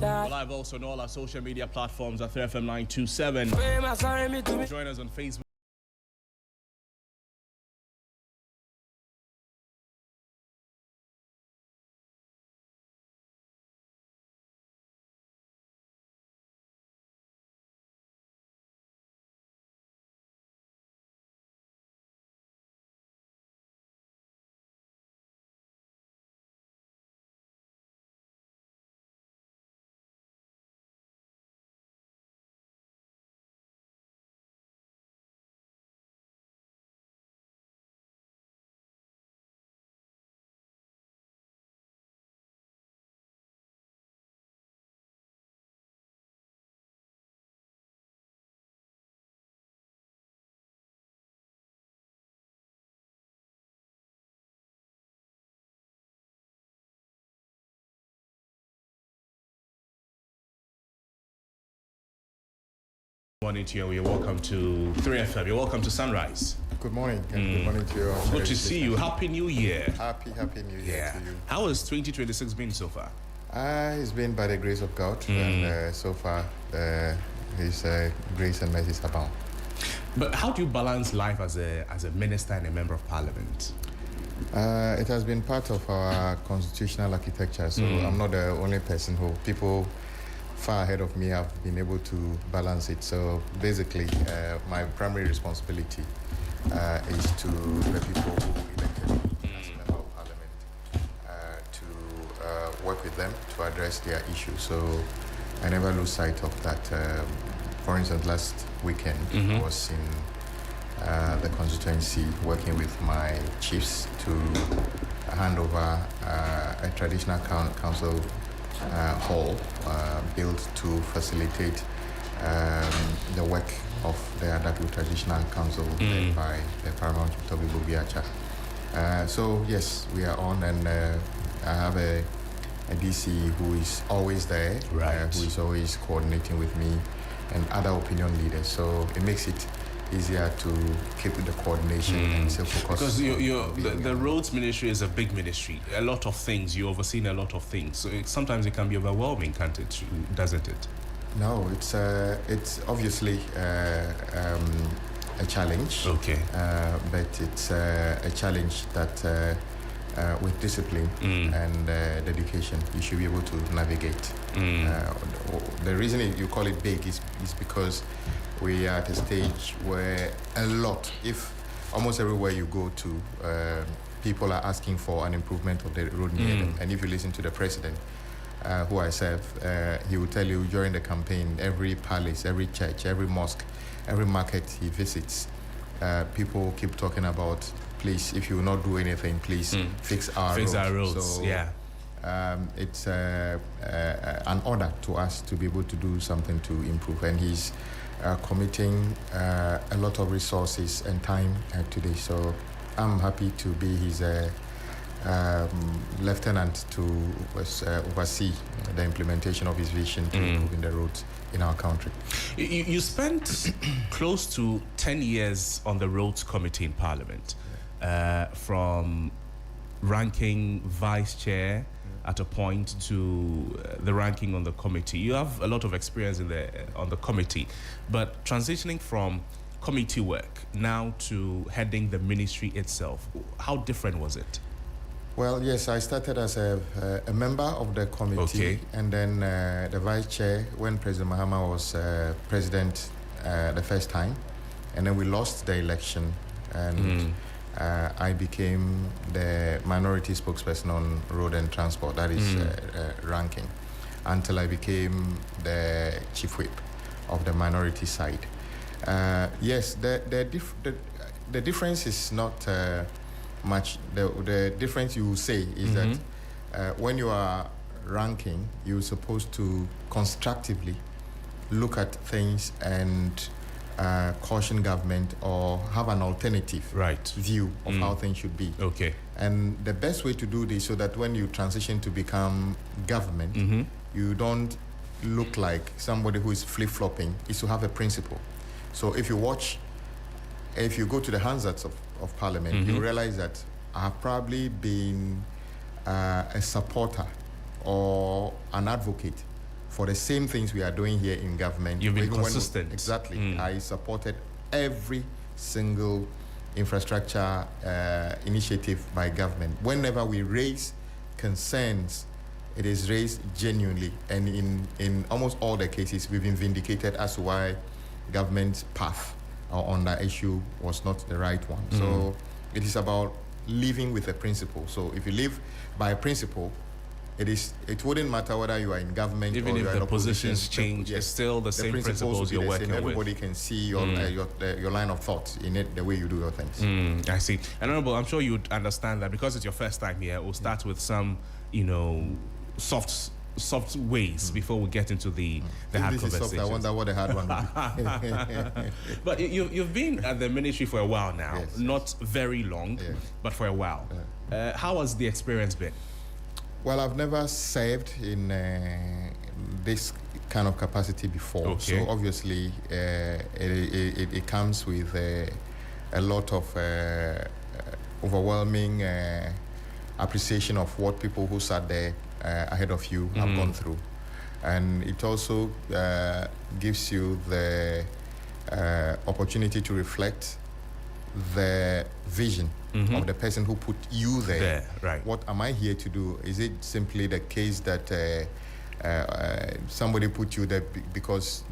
Live also on all our social media platforms at 3FM 927. Join us on Facebook. Good morning to you. You're welcome to 3FM. You're welcome to Sunrise.
Good morning. Good morning to you.
Good to see you. Happy New Year.
Happy New Year to you.
How has 2026 been so far?
It's been by the grace of God, and so far, His grace and mercy abound.
But how do you balance life as a minister and a member of parliament?
It has been part of our constitutional architecture, so I'm not the only person who people far ahead of me have been able to balance it. So basically, my primary responsibility is to the people who elected me as a member of parliament, to work with them to address their issues. So I never lose sight of that. For instance, last weekend I was in the constituency working with my chiefs to hand over a traditional council hall built to facilitate the work of the Adatu Traditional Council led by the Paramount Toby Bubiacha. So yes, we are on, and I have a DC who is always there, who is always coordinating with me and other opinion leaders. So it makes it easier to keep the coordination and still focus.
Because the roads ministry is a big ministry. A lot of things, you're overseeing a lot of things. So sometimes it can be overwhelming, can't it? Doesn't it?
No, it's obviously a challenge.
Okay.
But it's a challenge that with discipline and dedication, you should be able to navigate. The reason you call it big is because we are at a stage where if almost everywhere you go to, people are asking for an improvement of the road near them. And if you listen to the president, who I serve, he will tell you during the campaign, every palace, every church, every mosque, every market he visits, people keep talking about, please, if you will not do anything, please fix our
roads.
So,
yeah.
It's an honor to us to be able to do something to improve, and he's committing a lot of resources and time today. So I'm happy to be his lieutenant to oversee the implementation of his vision to improving the roads in our country.
You spent close to 10 years on the Roads Committee in Parliament, from ranking vice chair at a point to the ranking on the committee. You have a lot of experience on the committee, but transitioning from committee work now to heading the ministry itself, how different was it?
Well, yes, I started as a member of the committee, and then the vice chair when President Mahama was president the first time, and then we lost the election, and I became the minority spokesperson on road and transport, that is ranking, until I became the chief whip of the minority side. Yes, the difference is not much. The difference you will say is that when you are ranking, you're supposed to constructively look at things and caution government or have an alternative view of how things should be. And the best way to do this so that when you transition to become government, you don't look like somebody who is flip-flopping, is to have a principle. So if you go to the Hansards of Parliament, you realize that I have probably been a supporter or an advocate for the same things we are doing here in government.
You've been consistent.
Exactly. I supported every single infrastructure initiative by government. Whenever we raise concerns, it is raised genuinely, and in almost all the cases, we've been vindicated as to why government's path on that issue was not the right one. So it is about living with a principle. So if you live by a principle, it wouldn't matter whether you are in government
even
or
if
you are in
the
opposition.
positions change, it's still the same principles you're working with.
Everybody can see your line of thought in it, the way you do your things.
I see. And Honorable, I'm sure you'd understand that because it's your first time here, we'll start with some, soft ways before we get into the hard conversations.
I wonder what the hard one would be.
But you've been at the ministry for a while now, not very long, but for a while. How has the experience been?
Well, I've never served in this kind of capacity before. So obviously it comes with a lot of overwhelming appreciation of what people who sat there ahead of you have gone through. And it also gives you the opportunity to reflect the vision of the person who put you there. What am I here to do? Is it simply the case that somebody put you there because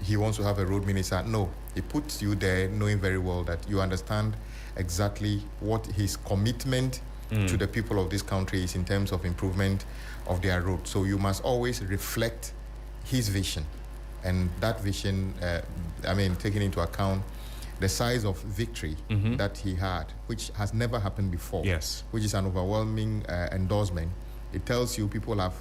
he wants to have a road minister? No, he puts you there knowing very well that you understand exactly what his commitment to the people of this country is in terms of improvement of their road. So you must always reflect his vision, and that vision, taking into account the size of victory that he had, which has never happened before, which is an overwhelming endorsement. It tells you people have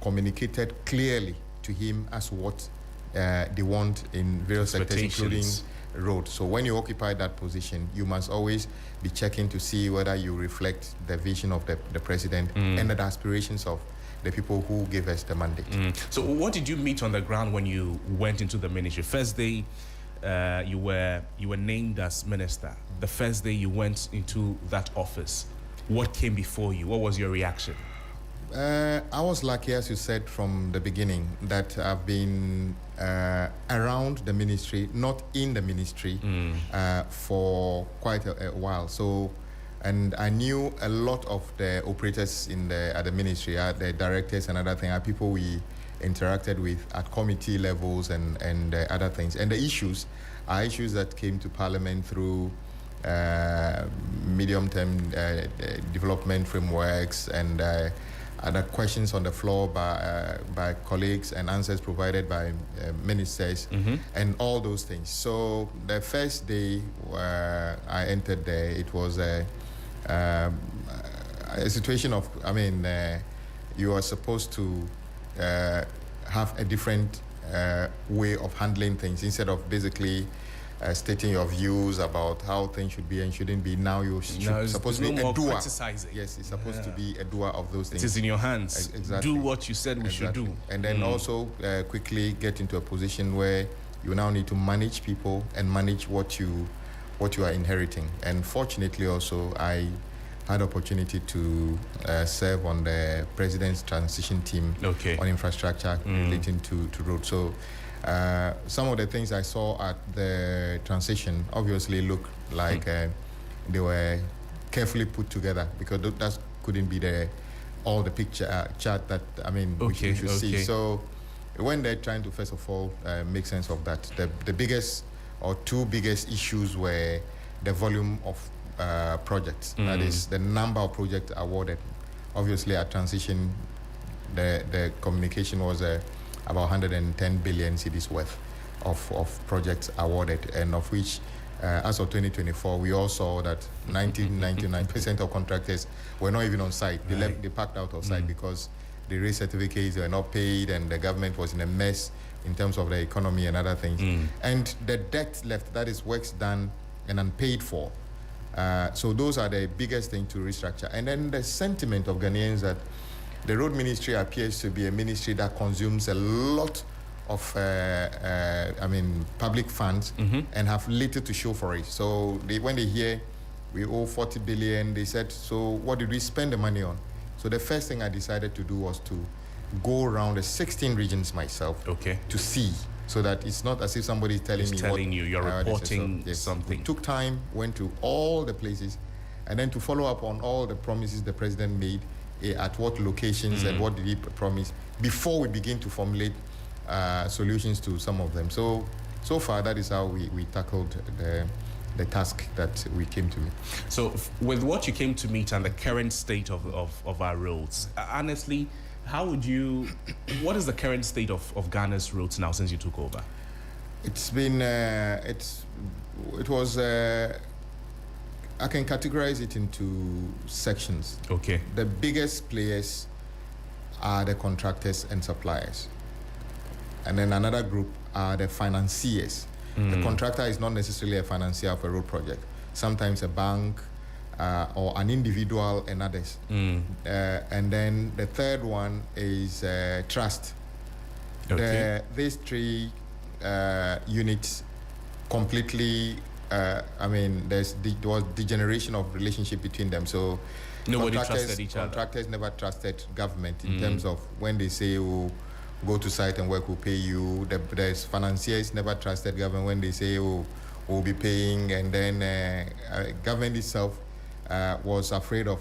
communicated clearly to him as what they want in various sectors, including road. So when you occupy that position, you must always be checking to see whether you reflect the vision of the president and the aspirations of the people who gave us the mandate.
So what did you meet on the ground when you went into the ministry? First day you were named as minister. The first day you went into that office, what came before you? What was your reaction?
I was lucky, as you said from the beginning, that I've been around the ministry, not in the ministry, for quite a while. So, and I knew a lot of the operators at the ministry, the directors and other things, people we interacted with at committee levels and other things. And the issues are issues that came to Parliament through medium-term development frameworks and other questions on the floor by colleagues and answers provided by ministers and all those things. So the first day I entered there, it was a situation of, you are supposed to have a different way of handling things instead of basically stating your views about how things should be and shouldn't be. Now you're supposed to be a doer. Yes, it's supposed to be a doer of those things.
It is in your hands.
Exactly.
Do what you said we should do.
And then also quickly get into a position where you now need to manage people and manage what you are inheriting. And fortunately also, I had opportunity to serve on the president's transition team on infrastructure relating to roads. So some of the things I saw at the transition obviously look like they were carefully put together, because that couldn't be all the picture chart that we should see. So when they're trying to first of all make sense of that, the biggest or two biggest issues were the volume of projects. That is the number of projects awarded. Obviously at transition, the communication was about 110 billion cedis worth of projects awarded, and of which as of 2024 we all saw that 99% of contractors were not even on site. They packed out of site because the raise certificates were not paid and the government was in a mess in terms of the economy and other things. And the debt left, that is works done and unpaid for. So those are the biggest thing to restructure. And then the sentiment of Ghanaians that the road ministry appears to be a ministry that consumes a lot of public funds and have little to show for it. So when they hear we owe 40 billion, they said, so what did we spend the money on? So the first thing I decided to do was to go around the 16 regions myself to see, so that it's not as if somebody is telling
you, you're reporting something.
We took time, went to all the places, and then to follow up on all the promises the president made, at what locations and what did he promise, before we begin to formulate solutions to some of them. So far, that is how we tackled the task that we came to meet.
So with what you came to meet and the current state of our roads, honestly, what is the current state of Ghana's roads now since you took over?
It's been, I can categorize it into sections. The biggest players are the contractors and suppliers. And then another group are the financiers. The contractor is not necessarily a financier of a road project. Sometimes a bank or an individual and others. And then the third one is trust. These three units completely, there was degeneration of relationship between them. So
nobody trusted each other.
Contractors never trusted government in terms of when they say, oh, go to site and work, we'll pay you. There's financiers never trusted government when they say, oh, we'll be paying. And then government itself was afraid of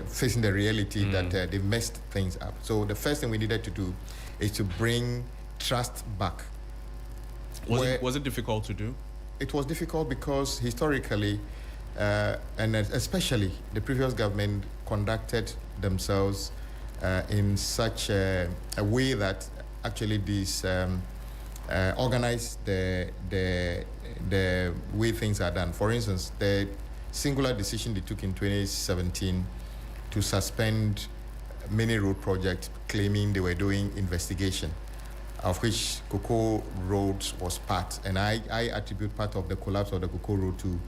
facing the reality that they messed things up. So the first thing we needed to do is to bring trust back.
Was it difficult to do?
It was difficult because historically, and especially the previous government conducted themselves in such a way that actually this organized the way things are done. For instance, the singular decision they took in 2017 to suspend many road projects, claiming they were doing investigation, of which Cocoa Road was part. And I attribute part of the collapse of the Cocoa Road to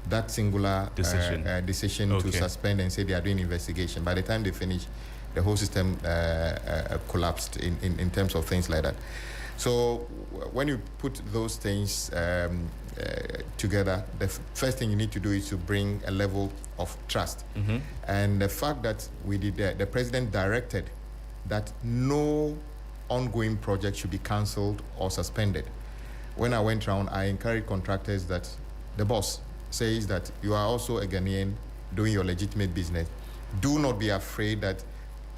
that singular decision to suspend and say they are doing investigation. By the time they finished, the whole system collapsed in terms of things like that. So when you put those things together, the first thing you need to do is to bring a level of trust. And the fact that we did that, the president directed that no ongoing project should be cancelled or suspended. When I went around, I encouraged contractors that the boss says that you are also a Ghanaian doing your legitimate business. Do not be afraid that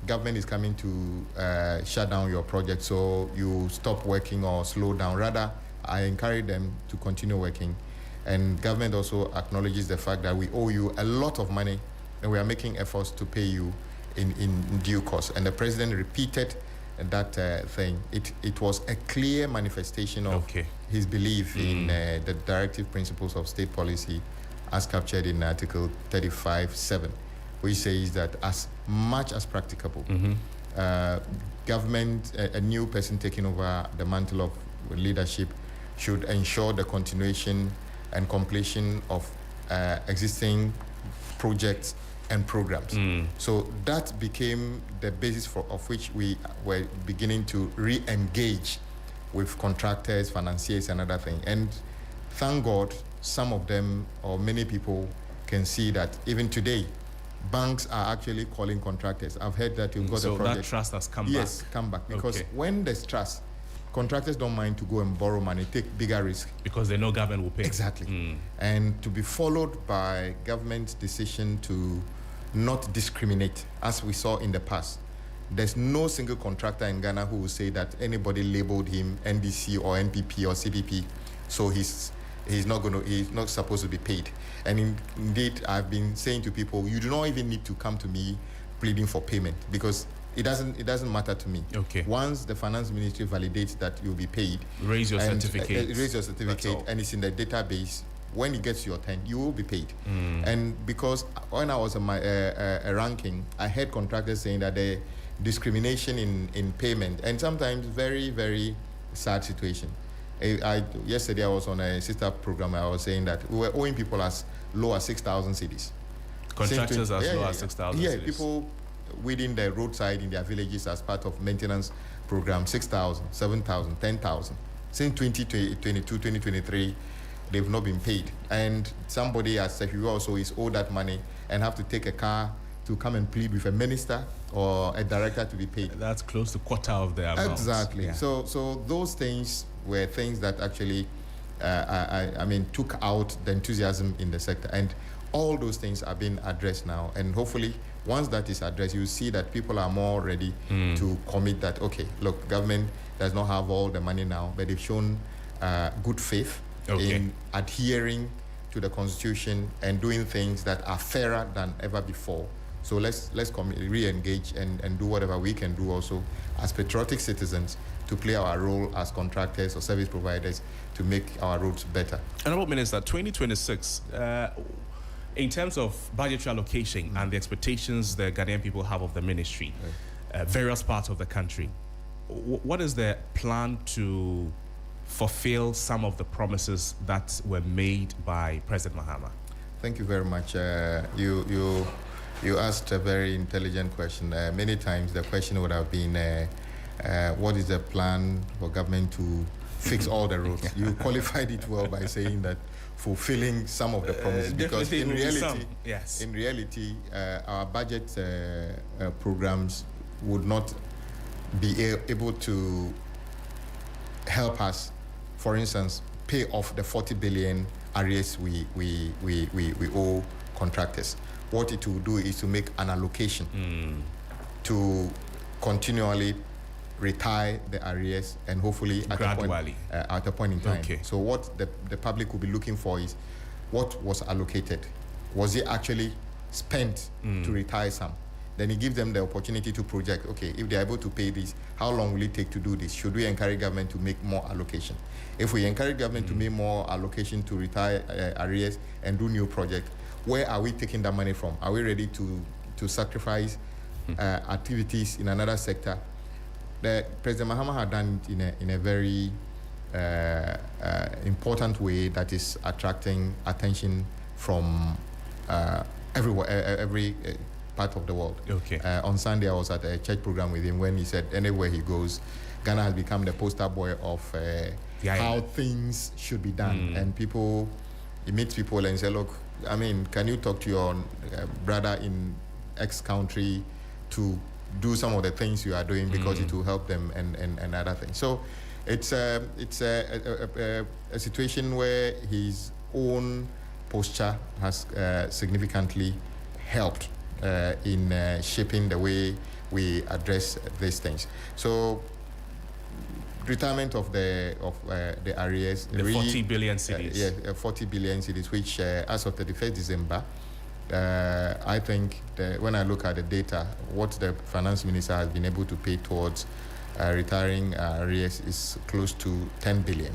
government is coming to shut down your project so you stop working or slow down. Rather, I encourage them to continue working. And government also acknowledges the fact that we owe you a lot of money and we are making efforts to pay you. in due course. And the president repeated that thing. It was a clear manifestation of his belief in the directive principles of state policy as captured in Article 35(7), which says that as much as practicable, government, a new person taking over the mantle of leadership should ensure the continuation and completion of existing projects and programs. So that became the basis of which we were beginning to re-engage with contractors, financiers, and other things. And thank God, some of them, or many people, can see that even today, banks are actually calling contractors. I've heard that you've got a project.
So that trust has come back?
Yes, come back. Because when there's trust, contractors don't mind to go and borrow money, take bigger risk.
Because they know government will pay.
Exactly. And to be followed by government's decision to not discriminate, as we saw in the past. There's no single contractor in Ghana who will say that anybody labeled him NDC or NPP or CPP, so he's not supposed to be paid. And indeed, I've been saying to people, you do not even need to come to me pleading for payment, because it doesn't matter to me. Once the finance ministry validates that you'll be paid,
raise your certificate.
Raise your certificate, and it's in the database. When it gets your turn, you will be paid. And because when I was on my ranking, I heard contractors saying that the discrimination in payment, and sometimes very, very sad situation. Yesterday I was on a sister program. I was saying that we were owing people as low as 6,000 cedis.
Contractors as low as 6,000
Yeah,
cedis.
people within the roadside in their villages as part of maintenance program, 6,000, 7,000, 10,000. Since 2022, 2023, they've not been paid. And somebody as if you also is owed that money and have to take a car to come and plead with a minister or a director to be paid.
That's close to quarter of their amount.
Exactly.
Yeah.
So those things were things that actually, took out the enthusiasm in the sector. And all those things are being addressed now. And hopefully, once that is addressed, you see that people are more ready to commit that, okay, look, government does not have all the money now, but they've shown good faith in adhering to the Constitution and doing things that are fairer than ever before. So let's re-engage and do whatever we can do also as patriotic citizens to play our role as contractors or service providers to make our roads better.
Honourable Minister, 2026, in terms of budgetary allocation and the expectations the Ghanaian people have of the ministry, various parts of the country, what is the plan to fulfill some of the promises that were made by President Mahama?
Thank you very much. You asked a very intelligent question. Many times the question would have been, what is the plan for government to fix all the roads? You qualified it well by saying that fulfilling some of the promises, because in reality, our budget programs would not be able to help us, for instance, pay off the 40 billion arrears we owe contractors. What it will do is to make an allocation to continually retire the arrears and hopefully at a point in time. So what the public will be looking for is what was allocated. Was it actually spent to retire some? Then it gives them the opportunity to project, okay, if they're able to pay this, how long will it take to do this? Should we encourage government to make more allocation? If we encourage government to make more allocation to retire arrears and do new projects, where are we taking that money from? Are we ready to sacrifice activities in another sector? President Mahama had done it in a very important way that is attracting attention from everywhere, every part of the world. On Sunday, I was at a church program with him when he said, anywhere he goes, Ghana has become the poster boy of how things should be done. And he meets people and say, look, can you talk to your brother in X country to do some of the things you are doing because it will help them and other things. So it's a situation where his own posture has significantly helped in shaping the way we address these things. So retirement of the arrears,
the 40 billion cedis.
40 billion cedis, which as of 31st December I think when I look at the data, what the finance minister has been able to pay towards retiring arrears is close to 10 billion,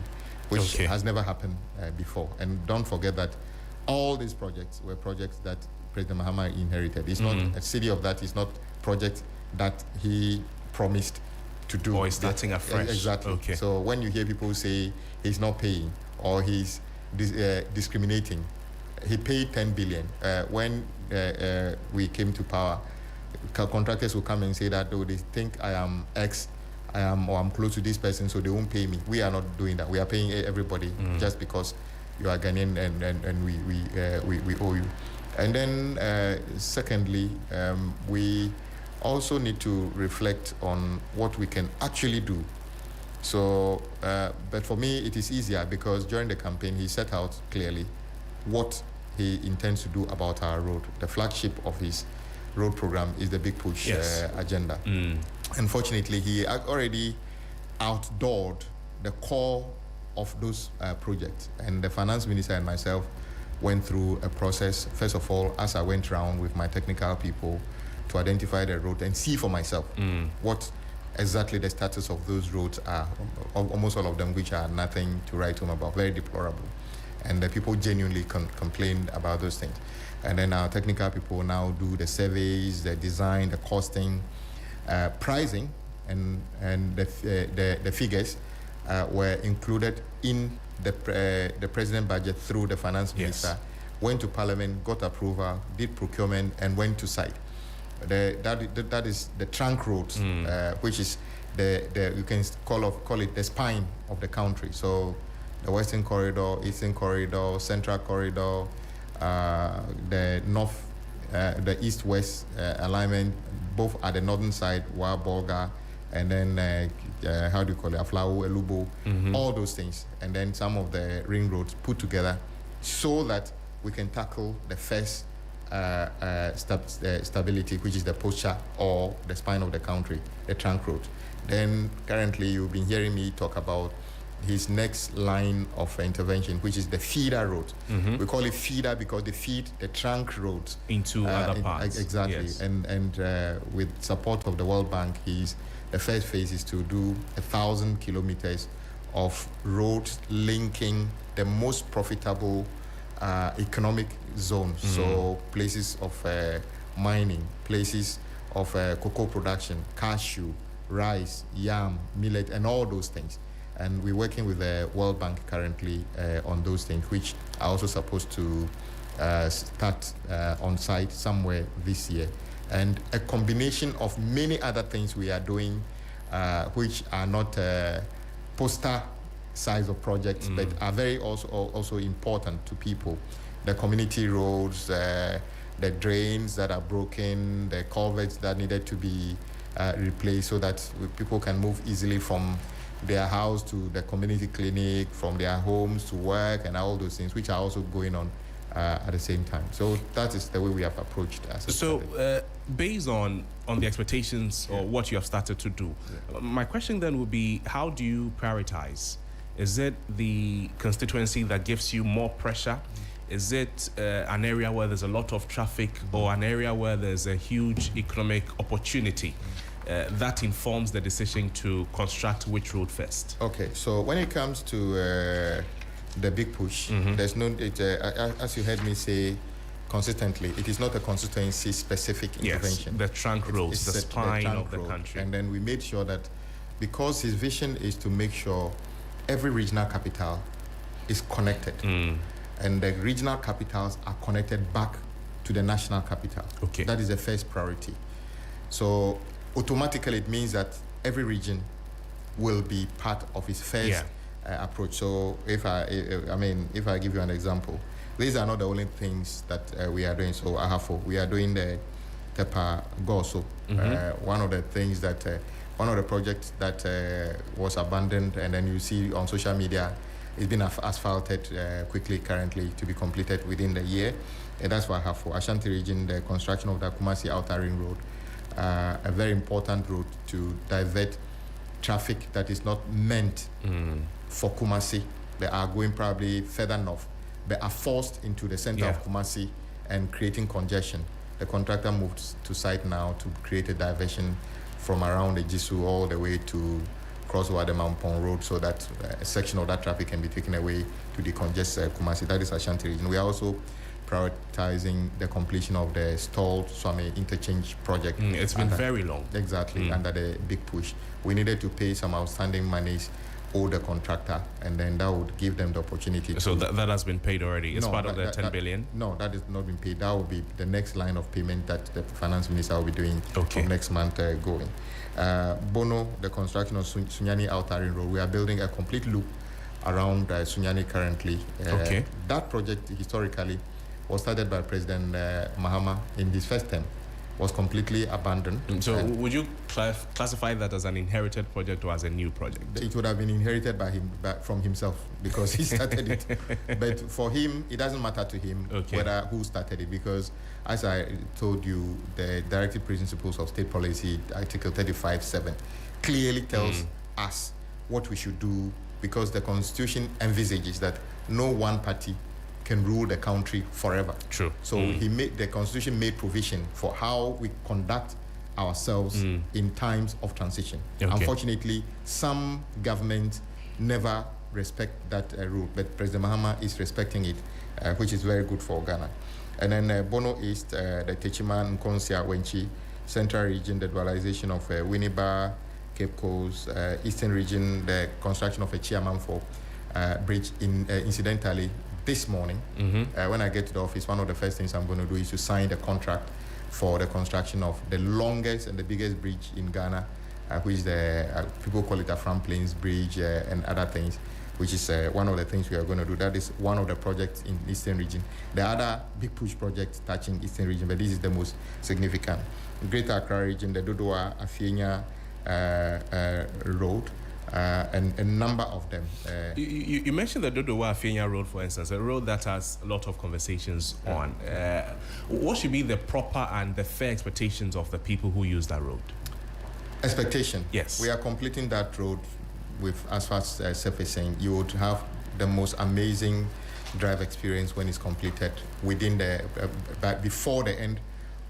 which has never happened before. And don't forget that all these projects were projects that President Mahama inherited. It's not a city of that. It's not project that he promised to do.
Or is starting afresh.
Exactly.
Okay.
So when you hear people say he's not paying or he's discriminating, he paid 10 billion. When we came to power, contractors will come and say that, oh, they think I am X, or I'm close to this person, so they won't pay me. We are not doing that. We are paying everybody just because you are Ghanaian and we owe you. And then secondly, we also need to reflect on what we can actually do. So, but for me, it is easier because during the campaign, he set out clearly what he intends to do about our road. The flagship of his road program is the Big Push agenda. Unfortunately, he already outdoored the core of those projects. And the finance minister and myself went through a process, first of all, as I went around with my technical people to identify the road and see for myself what exactly the status of those roads are, almost all of them which are nothing to write home about, very deplorable. And the people genuinely complained about those things. And then our technical people now do the surveys, the design, the costing, pricing, and the figures were included in the president budget through the finance minister, went to parliament, got approval, did procurement, and went to site. That is the trunk roads, which is you can call it the spine of the country. So the Western Corridor, Eastern Corridor, Central Corridor, the North, the East-West alignment, both at the northern side, Bolga, and then how do you call it, Aflao, Elubo, all those things, and then some of the ring roads put together so that we can tackle the first stability, which is the posture or the spine of the country, the trunk road. Then currently you've been hearing me talk about his next line of intervention, which is the feeder road. We call it feeder because they feed the trunk roads
into other parts.
Exactly.
Yes.
And with support of the World Bank, the first phase is to do 1,000 kilometers of roads linking the most profitable economic zones. So places of mining, places of cocoa production, cashew, rice, yam, millet, and all those things. And we're working with the World Bank currently on those things, which are also supposed to start on site somewhere this year. And a combination of many other things we are doing, which are not poster size of projects, but are very also important to people. The community roads, the drains that are broken, the culverts that needed to be replaced so that people can move easily from their house to the community clinic, from their homes to work, and all those things, which are also going on at the same time. So that is the way we have approached as a
So based on the expectations or what you have started to do, my question then would be, how do you prioritize? Is it the constituency that gives you more pressure? Is it an area where there's a lot of traffic or an area where there's a huge economic opportunity that informs the decision to construct which road first?
Okay, so when it comes to the Big Push, there's no, as you heard me say consistently, it is not a constituency-specific intervention.
The trunk roads, the spine of the country.
And then we made sure that because his vision is to make sure every regional capital is connected, and the regional capitals are connected back to the national capital.
Okay.
That is the first priority. So automatically it means that every region will be part of his first approach. So if I give you an example, these are not the only things that we are doing. So Ahafo, we are doing the Tepa Goso. One of the things that one of the projects that was abandoned, and then you see on social media, it's been asphalted quickly currently to be completed within the year. And that's for Ahafo. Ashanti region, the construction of the Kumasi Outer Ring Road, a very important road to divert traffic that is not meant for Kumasi. They are going probably further north. They are forced into the center of Kumasi and creating congestion. The contractor moved to site now to create a diversion from around Ejisu all the way to cross over the Mampong Road so that a section of that traffic can be taken away to decongest Kumasi. That is Ashanti region. We are also prioritizing the completion of the stalled Swami interchange project.
It's been very long.
Exactly, under the big push. We needed to pay some outstanding monies owed the contractor, and then that would give them the opportunity
So
to...
that has been paid already. It's part of the 10 billion?
No, that has not been paid. That will be the next line of payment that the finance minister will be doing from next month going. Bono, the construction of Sunyani Outer Ring Road, we are building a complete loop around Sunyani currently. That project historically was started by President Mahama in his first term, was completely abandoned.
So would you classify that as an inherited project or as a new project?
It would have been inherited by him, from himself, because he started it. But for him, it doesn't matter to him who started it, because as I told you, the directive principles of state policy, Article 35(7), clearly tells us what we should do, because the Constitution envisages that no one party can rule the country forever.
True.
So the Constitution made provision for how we conduct ourselves in times of transition. Unfortunately, some governments never respect that rule, but President Mahama is respecting it, which is very good for Ghana. And then Bono East, the Techiman, Nkonsia, Wenchi, Central Region, the dualization of Winneba, Cape Coast, Eastern Region, the construction of a Chiamanfo bridge. Incidentally, this morning, when I get to the office, one of the first things I'm going to do is to sign the contract for the construction of the longest and the biggest bridge in Ghana, which the people call it a Afram Plains Bridge and other things, which is one of the things we are going to do. That is one of the projects in Eastern Region. The other big push project touching Eastern Region, but this is the most significant. Greater Accra Region, the Dodowa Afienya Road, and a number of them.
You mentioned the Dodowa Afienya Road, for instance, a road that has a lot of conversations on. What should be the proper and the fair expectations of the people who use that road?
Expectation?
Yes.
We are completing that road with asphalt surfacing. You would have the most amazing drive experience when it's completed within before the end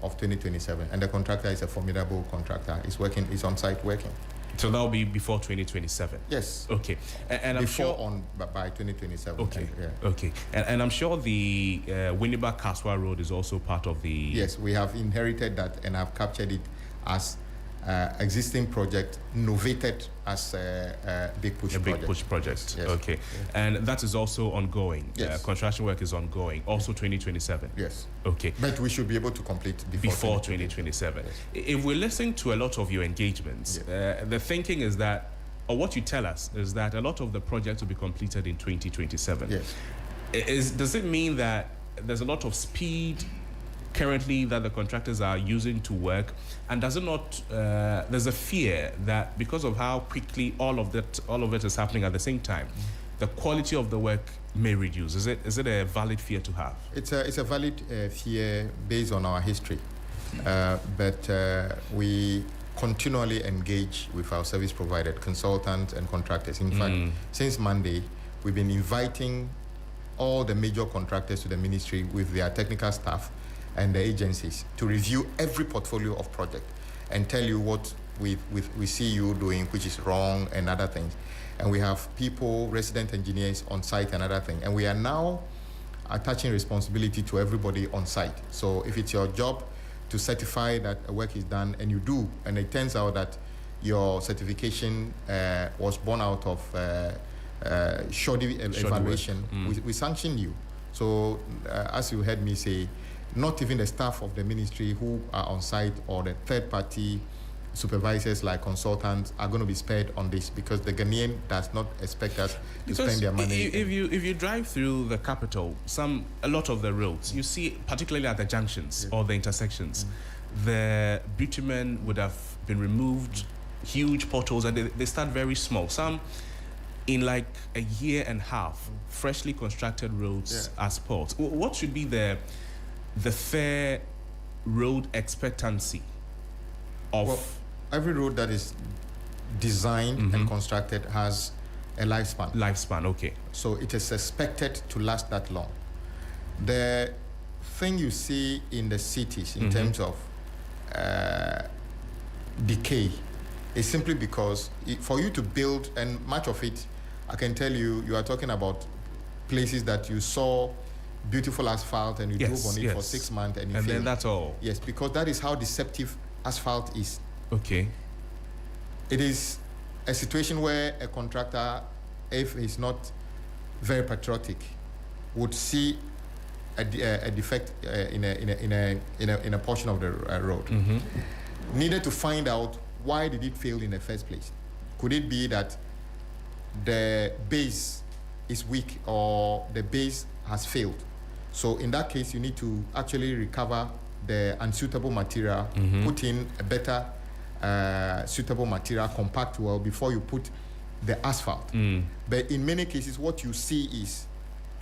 of 2027. And the contractor is a formidable contractor. It's on site working.
So that will be before 2027?
Yes.
Okay. And I'm sure
by 2027.
Okay. Okay. And I'm sure the Winneba Kaswa Road is also part of the...
Yes, we have inherited that and have captured it as existing project, novated as a big push project.
A big push project. Yes. Okay. And that is also ongoing. Yes. Construction work is ongoing. Also 2027.
Yes.
Okay.
But we should be able to complete
before 2027. Yes. If we're listening to a lot of your engagements, the thinking is that, or what you tell us is that a lot of the projects will be completed in 2027.
Yes.
Does it mean that there's a lot of speed currently that the contractors are using to work, and does it not there's a fear that because of how quickly all of it is happening at the same time, the quality of the work may reduce? Is it a valid fear to have?
It's a valid fear based on our history, but we continually engage with our service provider, consultants and contractors. In fact, since Monday, we've been inviting all the major contractors to the ministry with their technical staff and the agencies to review every portfolio of project and tell you what we see you doing, which is wrong, and other things. And we have people, resident engineers on site and other things. And we are now attaching responsibility to everybody on site. So if it's your job to certify that a work is done, and you do, and it turns out that your certification was born out of shoddy evaluation, we sanction you. So as you heard me say, not even the staff of the ministry who are on site or the third-party supervisors like consultants are going to be spared on this, because the Ghanaian does not expect us to spend their money.
If you drive through the capital, a lot of the roads, you see, particularly at the junctions or the intersections, the bitumen would have been removed, huge potholes, and they start very small. Some in like a year and a half, freshly constructed roads are spoiled. What should be the fair road expectancy of...
Well, every road that is designed and constructed has a lifespan.
Okay.
So it is expected to last that long. The thing you see in the cities in terms of decay is simply because for you to build, and much of it, I can tell you, you are talking about places that you saw beautiful asphalt and you drove on it for 6 months and you
and
failed.
then that's all.
Yes, because that is how deceptive asphalt is.
Okay.
It is a situation where a contractor, if he's not very patriotic, would see a defect in a portion of the road. Needed to find out why did it fail in the first place. Could it be that the base is weak or the base has failed? So in that case, you need to actually recover the unsuitable material, put in a better suitable material, compact well before you put the asphalt. But in many cases, what you see is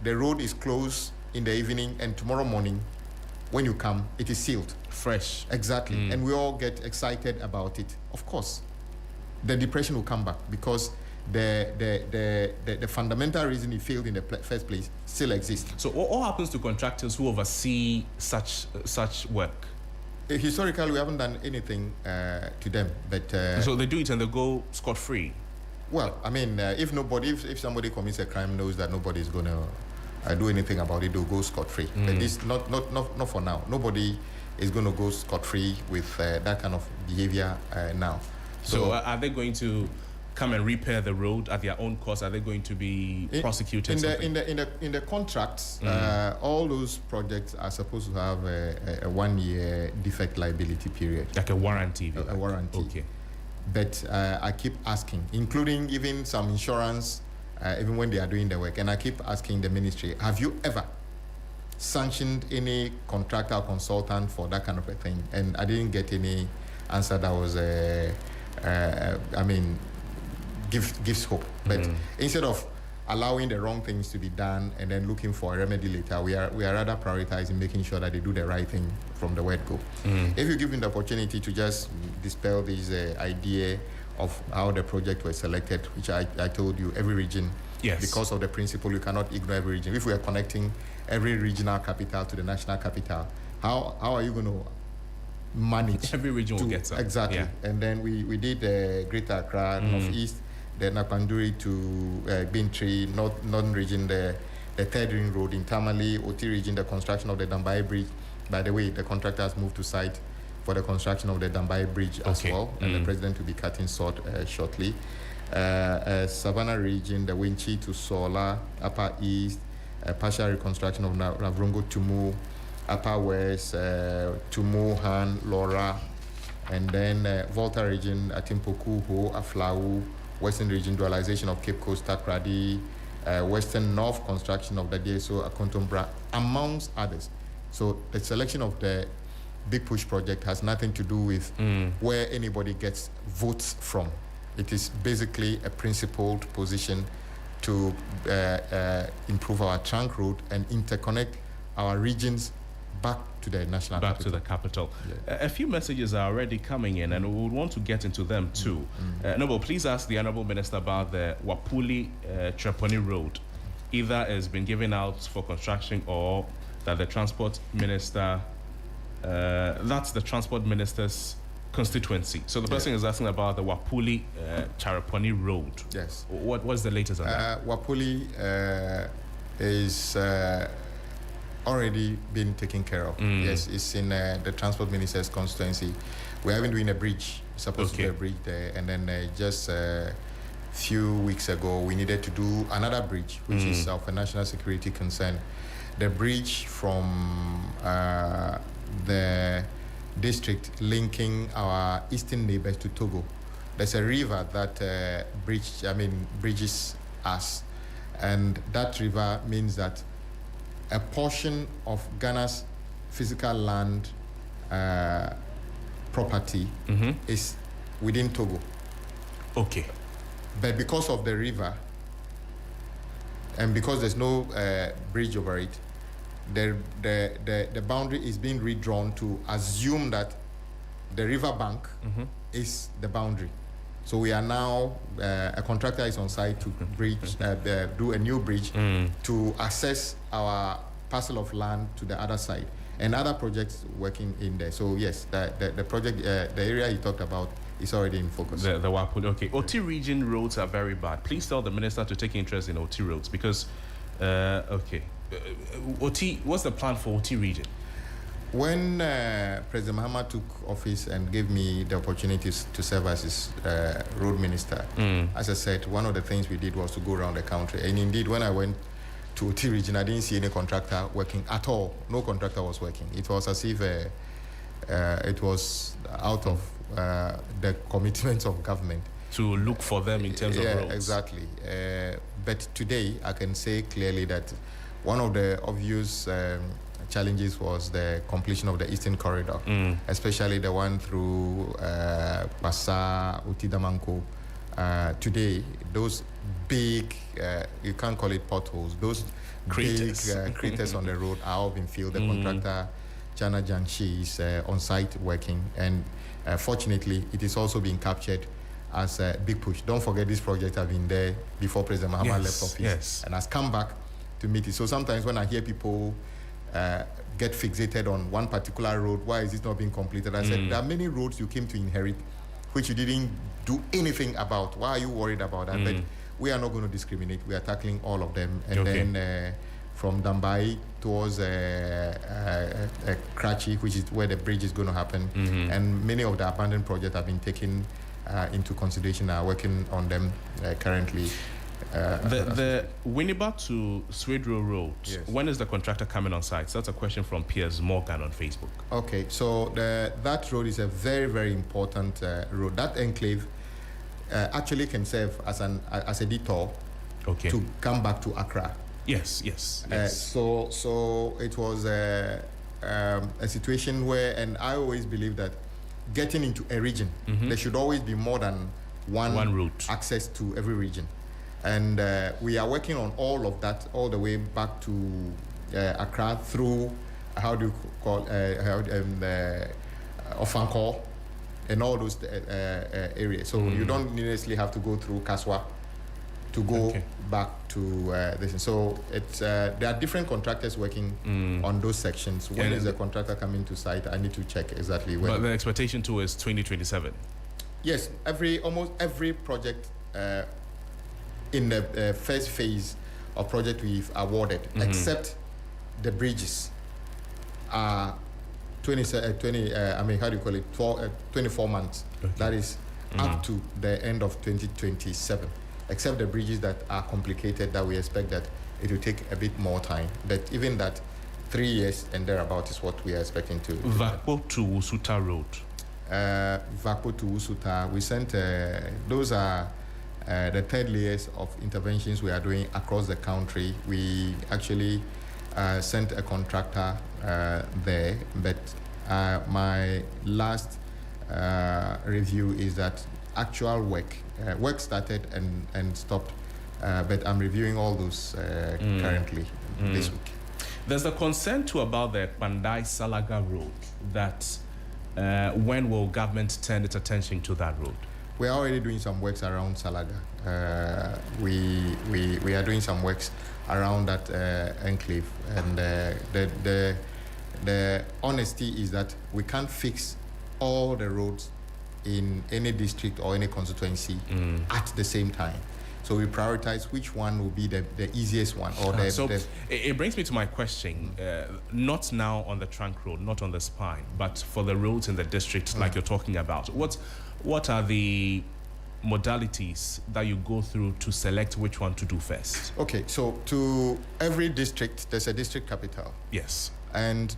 the road is closed in the evening, and tomorrow morning, when you come, it is sealed.
Fresh.
Exactly. And we all get excited about it. Of course, the depression will come back because the fundamental reason it failed in the first place still exists.
So what happens to contractors who oversee such work?
Historically, we haven't done anything to them, but
so they do it and they go scot-free.
Well, I mean, if somebody commits a crime, knows that nobody is going to do anything about it, they'll go scot-free. But this not for now. Nobody is going to go scot-free with that kind of behavior now.
So are they going to come and repair the road at their own cost? Are they going to be prosecuted?
In the contracts, all those projects are supposed to have a 1 year defect liability period,
like a warranty.
A warranty. Okay. But I keep asking, including even some insurance, even when they are doing the work, and I keep asking the ministry, have you ever sanctioned any contractor or consultant for that kind of a thing? And I didn't get any answer that was, gives hope. But instead of allowing the wrong things to be done and then looking for a remedy later, we are rather prioritizing making sure that they do the right thing from the word go. If you give me the opportunity to just dispel this idea of how the project was selected, which I told you, every region, because of the principle, you cannot ignore every region. If we are connecting every regional capital to the national capital, how are you going to manage?
Every region will get some.
Exactly.
Yeah.
And then we did Greater Accra, Northeast, then Napanduri to Bintri, Northern region, the third ring road in Tamale, Oti region, the construction of the Dambai Bridge. By the way, the contractor has moved to site for the construction of the Dambai Bridge as well, and the president will be cutting sod shortly. Savannah region, the Winchi to Sola, Upper East, partial reconstruction of Ravrongo Tumu, Upper West, Tumu, Han, Laura, and then Volta region, Atimpoku, Ho, Aflau, Western region, dualization of Cape Coast, Takradi, Western North construction of the DSO, Akontombra, amongst others. So the selection of the Big Push project has nothing to do with where anybody gets votes from. It is basically a principled position to improve our trunk road and interconnect our regions back to the national capital.
To the capital.
Yeah.
A few messages are already coming in, and we would want to get into them too. Noble, please ask the Honourable Minister about the Wapuli Treponi Road. Either has been given out for construction or that the Transport Minister, that's the Transport Minister's constituency. So the person is asking about the Wapuli Charaponi Road.
Yes.
What's the latest on that?
Wapuli is already been taken care of. Yes, it's in the Transport Minister's constituency. We haven't doing a bridge. It's supposed to be a bridge there, and then just a few weeks ago we needed to do another bridge, which is of a national security concern. The bridge from the district linking our eastern neighbors to Togo. There's a river that bridges us, and that river means that a portion of Ghana's physical land property is within Togo.
Okay.
But because of the river, and because there's no bridge over it, the boundary is being redrawn to assume that the river bank is the boundary. So we are now, a contractor is on site to bridge, do a new bridge to access our parcel of land to the other side, and other projects working in there. So yes, the project, the area you talked about is already in focus.
The WAPU, okay. OT region roads are very bad. Please tell the minister to take interest in OT roads because, OT, what's the plan for OT region?
When President Mahama took office and gave me the opportunities to serve as his road minister, as I said, one of the things we did was to go around the country. And indeed, when I went to OT region, I didn't see any contractor working at all. No contractor was working. It was as if it was out of the commitments of government.
To look for them in terms of roads.
Yeah, exactly. But today, I can say clearly that one of the obvious challenges was the completion of the Eastern Corridor, especially the one through Bassa, Utidamanko. Today, those big, you can't call it potholes, those craters, big craters on the road are all been filled. The contractor, Chana Jiangxi, is on site working, and fortunately, it is also being captured as a big push. Don't forget, this project have been there before President Mahama left office and has come back to meet it. So sometimes when I hear people get fixated on one particular road, why is it not being completed? I said, there are many roads you came to inherit which you didn't do anything about. Why are you worried about that? But we are not going to discriminate. We are tackling all of them. And then from Dambai towards Karachi, which is where the bridge is going to happen. And many of the abandoned projects have been taken into consideration, are working on them currently.
The Winneba to Swedro Road, when is the contractor coming on site? So that's a question from Piers Morgan on Facebook.
Okay, so that road is a very, very important road. That enclave actually can serve as a detour to come back to Accra.
Yes.
So it was a situation where, and I always believe that getting into a region, there should always be more than one route access to every region. And we are working on all of that, all the way back to Accra through, how do you call, Ofankor and all those areas. So you don't necessarily have to go through Kaswa to go back to this. So it's there are different contractors working on those sections. When is the contractor coming to site? I need to check exactly when.
But the expectation too is 2027.
Yes, almost every project in the first phase of project we've awarded, except the bridges, are 24 months. That is up to the end of 2027, except the bridges that are complicated, that we expect that it will take a bit more time. But even that, 3 years and thereabout is what we are expecting to.
Vakpo to Wusuta Road.
Vakpo to Wusuta, we sent, those are the third layers of interventions we are doing across the country. We actually sent a contractor there, but my last review is that actual work started and stopped, but I'm reviewing all those currently this week.
There's a concern too about the Pandai Salaga Road. That when will government turn its attention to that road?
We are already doing some works around Salaga. We are doing some works around that enclave, and the honesty is that we can't fix all the roads in any district or any constituency at the same time. So we prioritize which one will be the easiest one.
It brings me to my question, not now on the trunk road, not on the spine, but for the roads in the district like you're talking about. What are the modalities that you go through to select which one to do first?
Okay, so to every district, there's a district capital.
Yes.
And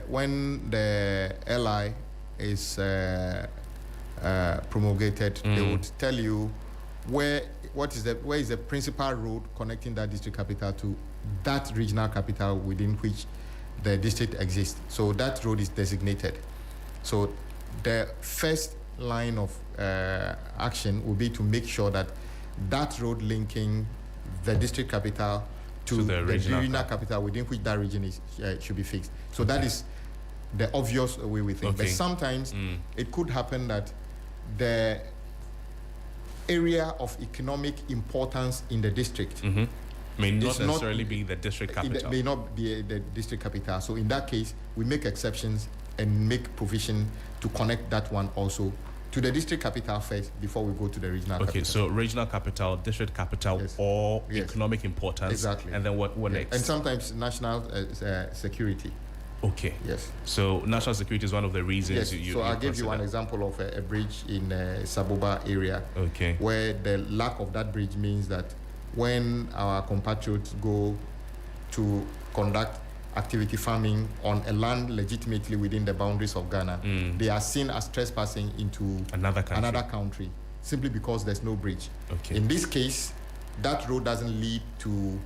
when the LI is promulgated, they would tell you where is the principal road connecting that district capital to that regional capital within which the district exists. So that road is designated. So the first line of action will be to make sure that that road linking the district capital to the regional capital within which that region is should be fixed. So that is the obvious way we think. But sometimes it could happen that the area of economic importance in the district
May not
It's
necessarily be the district capital.
It may not be the district capital. So in that case, we make exceptions and make provision to connect that one also to the district capital first before we go to the regional capital.
Okay, so regional capital, district capital, or economic importance.
Exactly.
And then what next?
And sometimes national security.
Okay.
Yes.
So national security is one of the reasons
yes. So I'll give you one example of a bridge in Saboba area.
Okay.
Where the lack of that bridge means that when our compatriots go to conduct activity farming on a land legitimately within the boundaries of Ghana, they are seen as trespassing into
another country
simply because there's no bridge.
Okay.
In this case, that road doesn't lead to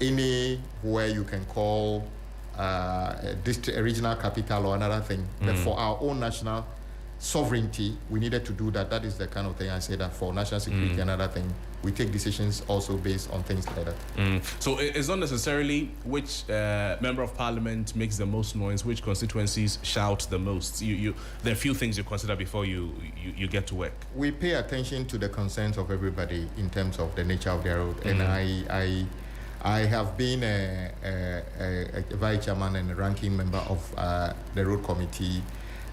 anywhere you can call a regional capital or another thing. But for our own national sovereignty, we needed to do that. That is the kind of thing I say that for national security, another thing, we take decisions also based on things like that.
So it's not necessarily which member of parliament makes the most noise, which constituencies shout the most. There are a few things you consider before you get to work.
We pay attention to the concerns of everybody in terms of the nature of their road. And I have been a vice chairman and a ranking member of the road committee,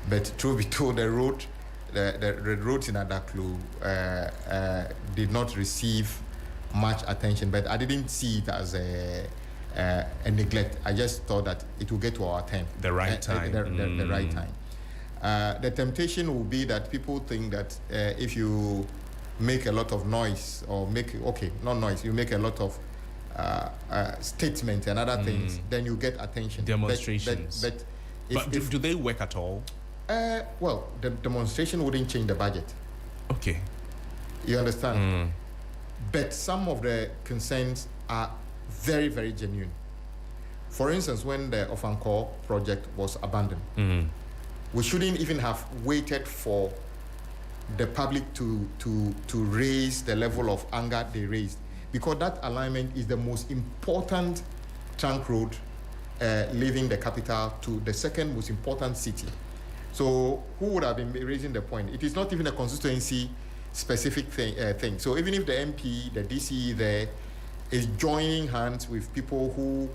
but truth be told, the roads in Adaklu did not receive much attention, but I didn't see it as a neglect. I just thought that it will get to our time.
The right time.
The right time. The temptation will be that people think that if you make a lot of noise or you make a lot of statements and other things, then you get attention.
Demonstrations. But do they work at all?
Well, the demonstration wouldn't change the budget.
Okay.
You understand? But some of the concerns are very, very genuine. For instance, when the Ofankor project was abandoned, we shouldn't even have waited for the public to raise the level of anger they raised, because that alignment is the most important trunk road leaving the capital to the second most important city. So who would have been raising the point? It is not even a constituency specific thing. So even if the MP, the DCE there is joining hands with people who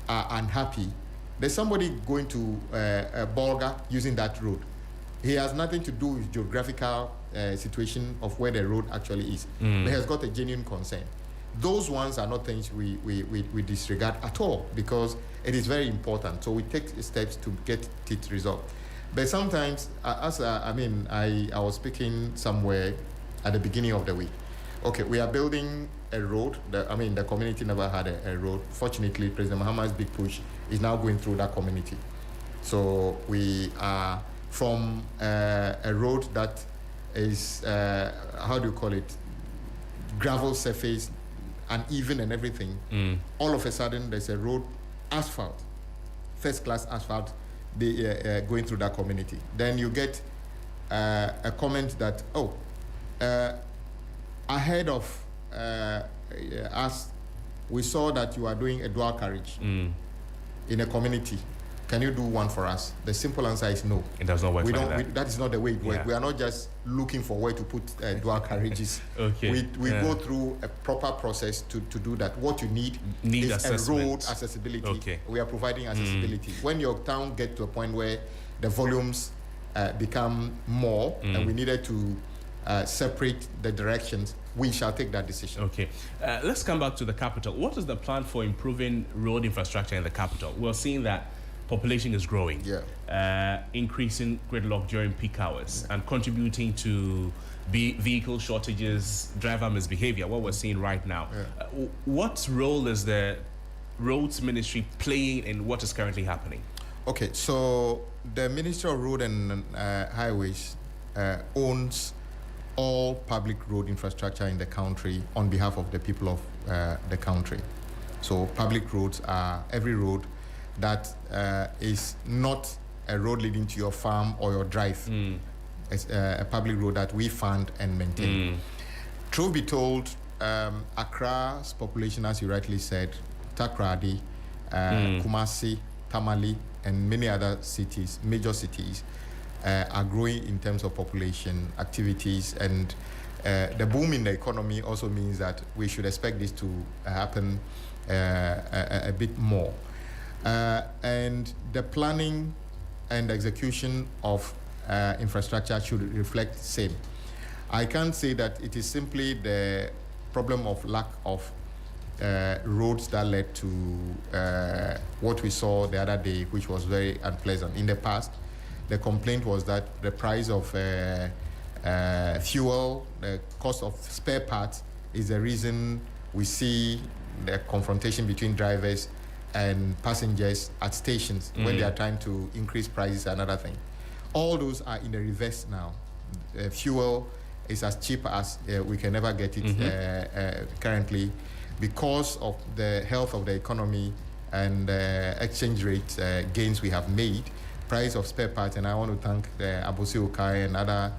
are unhappy, there's somebody going to Bolga using that road. He has nothing to do with geographical situation of where the road actually is. But he has got a genuine concern. Those ones are not things we disregard at all, because it is very important. So we take steps to get it resolved. But sometimes, I was speaking somewhere at the beginning of the week. Okay, we are building a road. The community never had a road. Fortunately, President Mahama's big push is now going through that community. So we are from a road that is, gravel surface, uneven and everything. All of a sudden, there's a road, asphalt, first-class asphalt, going through that community. Then you get a comment that, ahead of us, we saw that you are doing a dual carriage in a community. Can you do one for us? The simple answer is no.
It does not work like that.
That is not the way it works.
Yeah.
We are not just looking for where to put dual carriages.
Okay.
We go through a proper process to do that. What you need is a road accessibility.
Okay.
We are providing accessibility. When your town gets to a point where the volumes become more and we needed to separate the directions, we shall take that decision.
Okay. Let's come back to the capital. What is the plan for improving road infrastructure in the capital? We're seeing that population is growing, increasing gridlock during peak hours, and contributing to vehicle shortages, driver misbehavior, what we're seeing right now. What role is the roads ministry playing in what is currently happening?
Okay, so the Ministry of Road and Highways owns all public road infrastructure in the country on behalf of the people of the country. So public roads are every road that is not a road leading to your farm or your drive. It's a public road that we fund and maintain. Truth be told, Accra's population, as you rightly said, Takoradi, Kumasi, Tamale, and many other cities, major cities, are growing in terms of population, activities, and the boom in the economy also means that we should expect this to happen a bit more. And the planning and execution of infrastructure should reflect the same. I can't say that it is simply the problem of lack of roads that led to what we saw the other day, which was very unpleasant. In the past, the complaint was that the price of fuel, the cost of spare parts is the reason we see the confrontation between drivers and passengers at stations when they are trying to increase prices and other thing. All those are in the reverse now. Fuel is as cheap as we can ever get it currently, because of the health of the economy and exchange rate gains we have made. Price of spare parts, and I want to thank Abosi Okai and other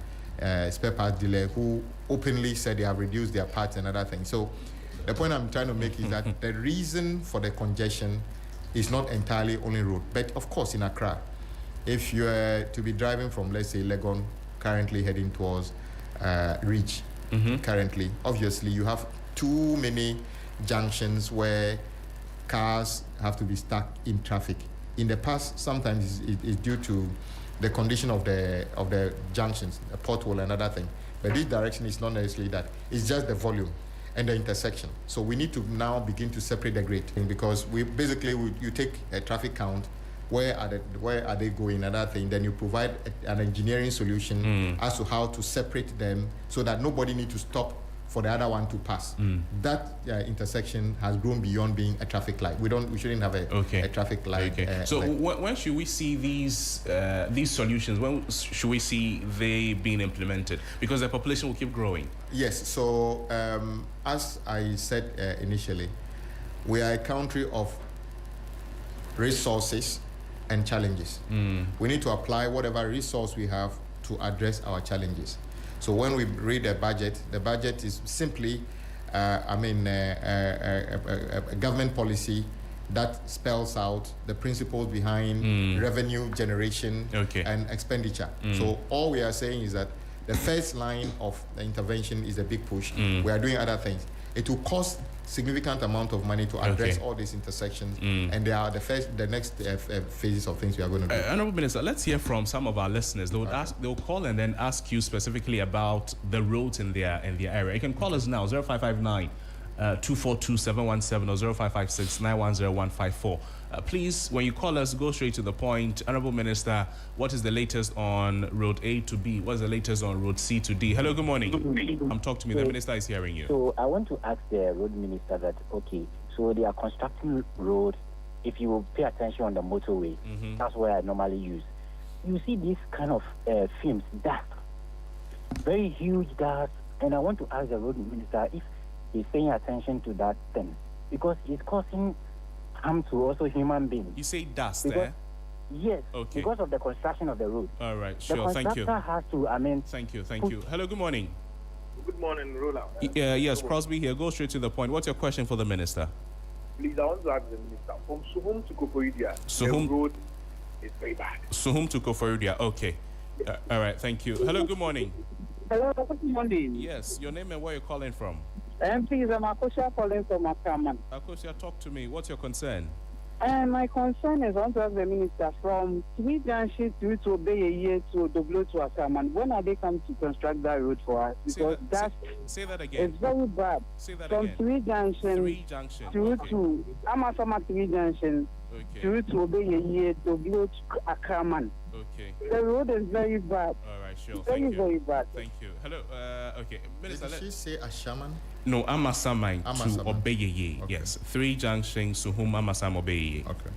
spare parts dealers who openly said they have reduced their parts and other things. So the point I'm trying to make is that the reason for the congestion is not entirely only road, but of course in Accra, if you are to be driving from, let's say, Legon, currently heading towards Reach, currently, obviously you have too many junctions where cars have to be stuck in traffic. In the past, sometimes it's due to the condition of the junctions, a pothole and other thing. But this direction is not necessarily that. It's just the volume and the intersection. So we need to now begin to separate the grade, because we basically you take a traffic count, where are they going, another thing, then you provide an engineering solution as to how to separate them so that nobody needs to stop for the other one to pass. That intersection has grown beyond being a traffic light. We shouldn't have a traffic light.
So when should we see these solutions? When should we see they being implemented? Because the population will keep growing.
Yes. So as I said initially, we are a country of resources and challenges. We need to apply whatever resource we have to address our challenges. So when we read the budget is simply, a government policy that spells out the principles behind revenue generation and expenditure. So all we are saying is that the first line of the intervention is a big push. We are doing other things. It will cost significant amount of money to address all these intersections, and they are the next phases of things we are going to do.
Honourable Minister, let's hear from some of our listeners. They'll call and then ask you specifically about the roads in their area. You can call us now, 0559 242 717 or 0556 910 154. Please, when you call us, go straight to the point. Honourable Minister, what is the latest on Road A to B? What is the latest on Road C to D? Hello, good morning. Talk to me. The Minister is hearing you.
So I want to ask the Road Minister that, okay, so they are constructing roads. If you pay attention on the motorway, that's where I normally use. You see these kind of films, dust, very huge dust, and I want to ask the Road Minister if he's paying attention to that thing, because it's causing harm to also human beings.
You say dust,
Yes, because of the construction of the road.
All right, sure, thank you.
The constructor has to,
Thank you. Hello, good morning.
Good morning, Rola.
Yes, Crosby here. Go straight to the point. What's your question for the Minister?
Please, I want to ask the Minister, from Suhum to Koforidua, the road is very bad.
Suhum to Koforidua, okay. All right, thank you. Hello, good morning.
Hello, good morning.
Yes, your name and where you're calling from?
Please, I'm Akosha calling from Akaman.
Akosha, talk to me. What's your concern?
My concern is, I want to ask the Minister, from Tweed Junction through to Obeyeye to Doblo to Akaman, when are they coming to construct that road for us? Because
say that again.
It's very bad.
Say that
from
again.
Tweed Junction through to Amasama Tweed Junction through to Obeyeye to Doblo to Akaman.
Okay.
The road is very bad.
All right, sure.
Very bad.
Thank you. Hello. Okay. Minister,
did she say Ashaman?
No, Amasamai to Obeyeye.
Okay.
Yes. 3 junctions to whom Amasam Obeyeye.
Okay.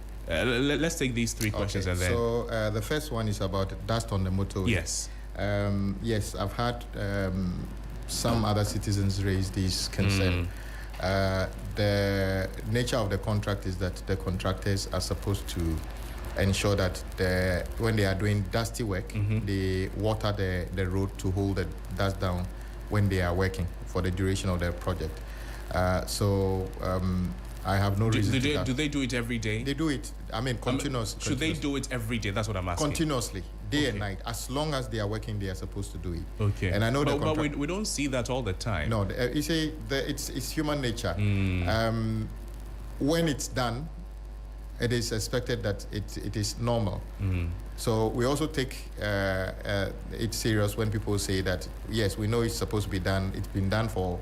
Let's take these 3 questions and then.
So the first one is about dust on the motorway.
Yes.
Yes, I've had some other citizens raise this concern. The nature of the contract is that the contractors are supposed to ensure that when they are doing dusty work, they water the road to hold the dust down when they are working for the duration of their project. I have no reason to
do they do it every day?
They do it, continuously.
Should they do it every day? That's what I'm asking.
Continuously, day and night. As long as they are working, they are supposed to do it.
Okay.
And I know
but we don't see that all the time.
No, you see, it's human nature. When it's done, it is expected that it is normal. So we also take it serious when people say that, yes, we know it's supposed to be done. It's been done for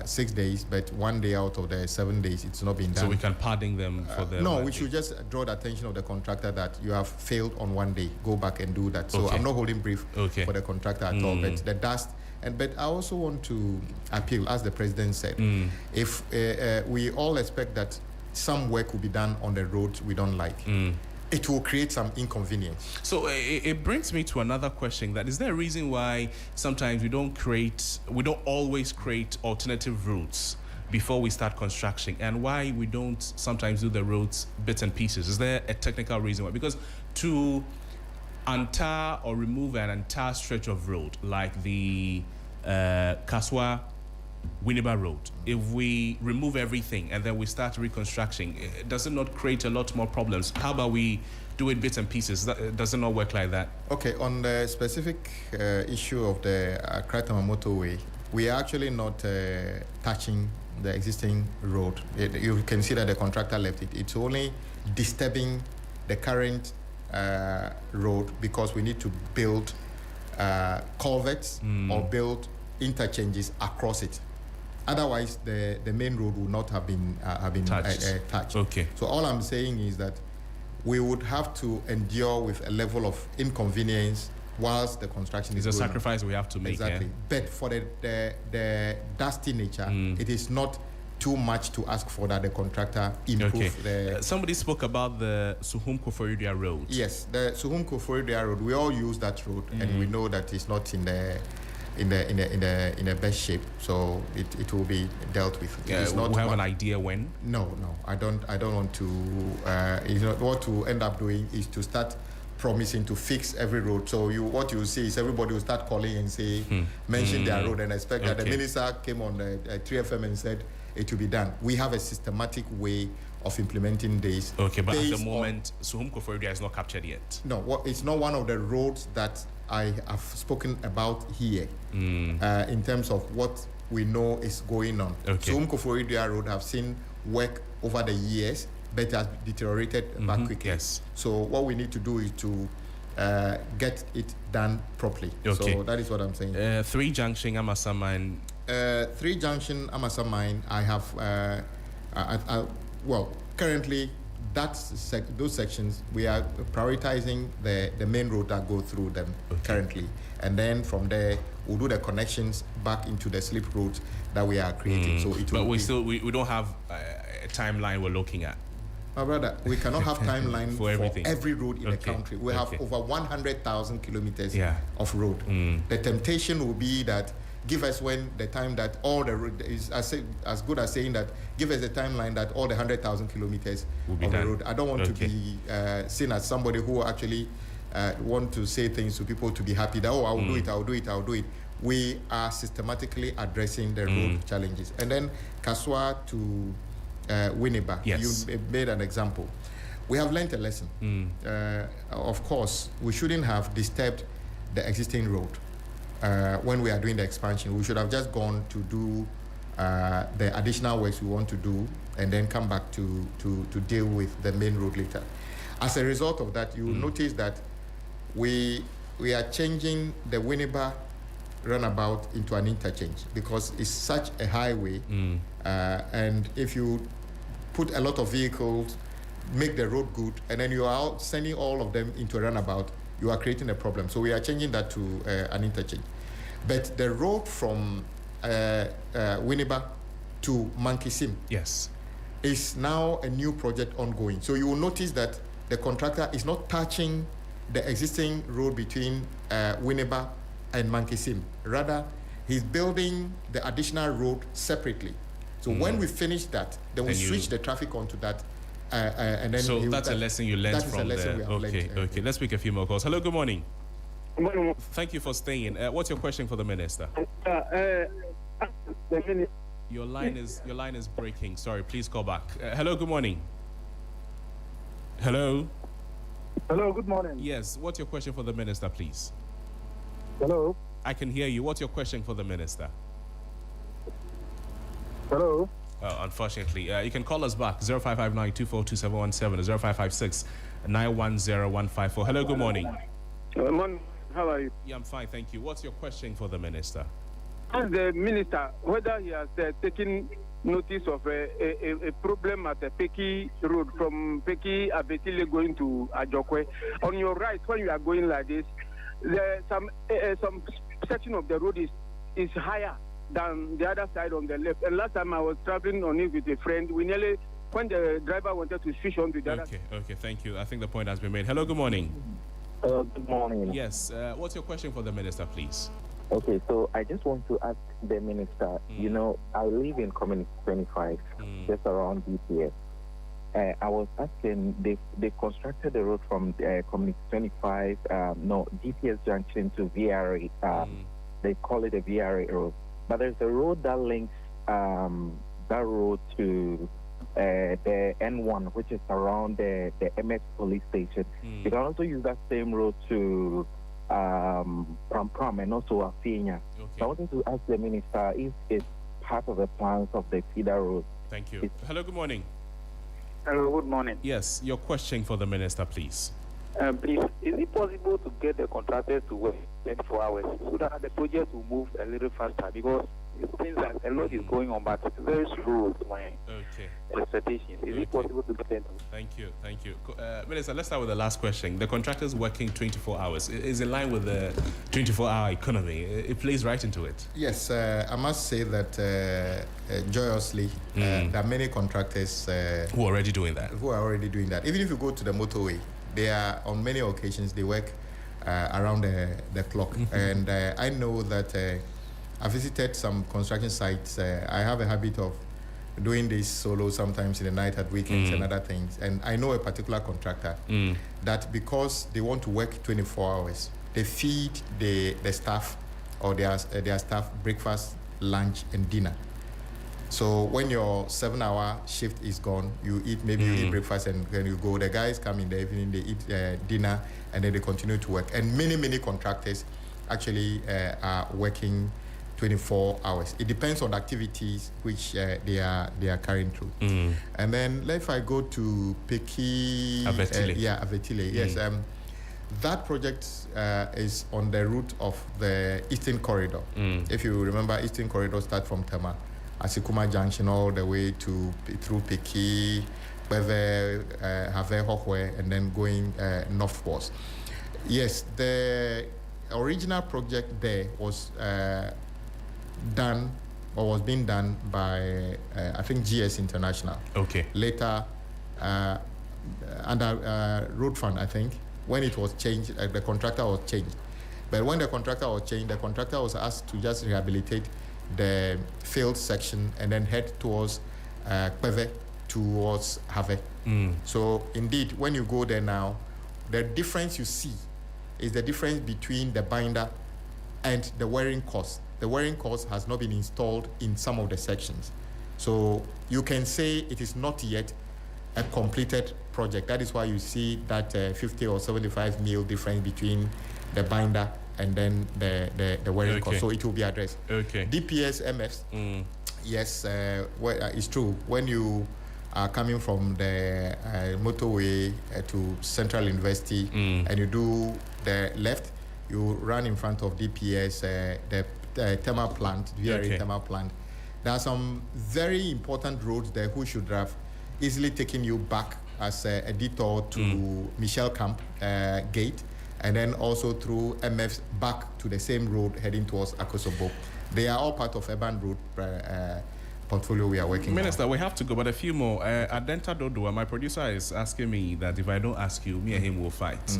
6 days, but 1 day out of the 7 days, it's not been done.
So we can pardon them for the...
No, we should just draw the attention of the contractor that you have failed on 1 day. Go back and do that. So I'm not holding brief for the contractor at all, but the dust... But I also want to appeal, as the president said, if we all expect that some work will be done on the roads we don't like, it will create some inconvenience.
So it brings me to another question: that is there a reason why sometimes we don't always create alternative routes before we start construction, and why we don't sometimes do the roads bits and pieces? Is there a technical reason why? Because to untar or remove an entire stretch of road like the Kasoa Winneba Road, if we remove everything and then we start reconstruction, does it not create a lot more problems? How about we do it bits and pieces? Does it not work like that?
Okay, on the specific issue of the Accra-Tema motorway, we are actually not touching the existing road. You can see that the contractor left it. It's only disturbing the current road because we need to build culverts or build interchanges across it. Otherwise, the main road would not have been touched.
Okay.
So all I'm saying is that we would have to endure with a level of inconvenience whilst the construction is going on.
It's a sacrifice we have to make.
Exactly.
Yeah?
But for the dusty nature, it is not too much to ask for that the contractor improve the...
Somebody spoke about the Suhum Koforidua Road.
Yes, the Suhum Koforidua Road. We all use that road, and we know that it's not in the best shape, so it will be dealt with.
Yeah, we have an idea when?
No, I don't want to. What to end up doing is to start promising to fix every road. So what you see is everybody will start calling and say, mention their road, and expect that the minister came on the 3FM and said it will be done. We have a systematic way of implementing this.
Okay, but at the moment, Suhum Koforidua is not captured yet.
No, it's not one of the roads that I have spoken about here in terms of what we know is going on.
Okay.
Suhum Koforidua Road have seen work over the years, but it has deteriorated back quickly.
Yes.
So what we need to do is to get it done properly.
Okay.
So that is what I'm saying.
3 Junction Amasa Mine.
3 Junction Amasa Mine, I have, currently those sections, we are prioritizing the main road that go through them currently. And then from there, we'll do the connections back into the slip roads that we are creating. So it will
we don't have a timeline we're looking at.
My brother, we cannot have timeline for
everything.
Every road in the country. We have over 100,000 kilometers of road.
Mm.
The temptation will be that give us when the time that all the road is as good as saying that give us a timeline that all the 100,000 kilometers of the road. I don't want to be seen as somebody who actually want to say things to people to be happy that I will do it. We are systematically addressing the road challenges. And then Kasoa to Winneba, you made an example. We have learned a lesson. Of course, we shouldn't have disturbed the existing road. When we are doing the expansion, we should have just gone to do the additional works we want to do and then come back to deal with the main road later. As a result of that, you will notice that we are changing the Winneba runabout into an interchange because it's such a highway, and if you put a lot of vehicles, make the road good, and then you are out sending all of them into a runabout, you are creating a problem. So we are changing that to an interchange. But the road from Winneba to Mankisim is now a new project ongoing. So you will notice that the contractor is not touching the existing road between Winneba and Mankisim. Rather, he's building the additional road separately. So when we finish that, then we switch the traffic onto that. And then
so that's a lesson you learned from there. Okay. Let's make a few more calls. Hello, good morning.
Good morning.
Thank you for staying. What's your question for the minister? Your line is breaking. Sorry, please call back. Hello, good morning. Hello.
Hello, good morning.
Yes, what's your question for the minister, please?
Hello.
I can hear you. What's your question for the minister?
Hello.
Unfortunately, you can call us back 0559-242-717 0556-910-154. Hello, good morning.
Good morning. How are you?
Yeah, I'm fine, thank you. What's your question for the minister?
Ask the minister whether he has taken notice of a problem at the Peki Road from Peki Abetile going to Ajokwe. On your right, when you are going like this, some section of the road is higher than the other side on the left. And last time I was traveling on it with a friend, we nearly, when the driver wanted to switch on to the other side.
Okay, thank you. I think the point has been made. Hello, good morning.
Good morning.
Yes, what's your question for the minister, please?
Okay, so I just want to ask the minister, you know, I live in Community 25, just around DPS. I was asking, they constructed the road from Community 25, DPS Junction to VRA. They call it a VRA road. But there's a road that links that road to the N1, which is around the MS police station. You can also use that same road to Pram and also Afinia. So I wanted to ask the minister if it's part of the plans of the feeder road.
Thank you. Hello, good morning.
Hello, good morning.
Yes, your question for the minister, please.
Please, is it possible to get the contractors to work 24 hours so that the project will move a little faster? Because it seems that a lot is going on, but it's very slow to my expectations. Is it possible to get them?
Thank you. Minister, let's start with the last question. The contractors working 24 hours is in line with the 24-hour economy. It plays right into it.
Yes, I must say that joyously, there are many contractors
who are already doing that.
Even if you go to the motorway, they are, on many occasions, they work around the clock. And I know that I visited some construction sites. I have a habit of doing this solo sometimes in the night at weekends and other things. And I know a particular contractor that because they want to work 24 hours, they feed the staff or their staff breakfast, lunch, and dinner. So when your 7-hour shift is gone, you eat eat breakfast and then you go. The guys come in the evening, they eat dinner, and then they continue to work. And many contractors actually are working 24 hours. It depends on the activities which they are carrying through. And then if I go to Peki Abetile, yes, that project is on the route of the Eastern Corridor. If you remember, Eastern Corridor starts from Tema, Asikuma Junction all the way through Peki, Beve, Have Hokwe, and then going northwards. Yes, the original project there was was being done by I think GS International.
Okay.
Later, under Road Fund, I think, when it was changed, the contractor was changed. But when the contractor was changed, the contractor was asked to just rehabilitate the failed section and then head towards Kweve towards Have. So indeed, when you go there now, the difference you see is the difference between the binder and the wearing course. The wearing course has not been installed in some of the sections. So you can say it is not yet a completed project. That is why you see that 50 or 75 mil difference between the binder and then the wearing course. So it will be addressed. DPS MFs, yes, it's true. When you are coming from the motorway to Central University and you do the left, you run in front of DPS, the thermal plant, VRA thermal plant. There are some very important roads there who should have easily taken you back as a detour to Michel Camp Gate, and then also through MFs back to the same road heading towards Akosobo. They are all part of urban road portfolio we are working
Minister, we have to go, but a few more. Adenta Dodua, my producer is asking me that if I don't ask you, me and him will fight.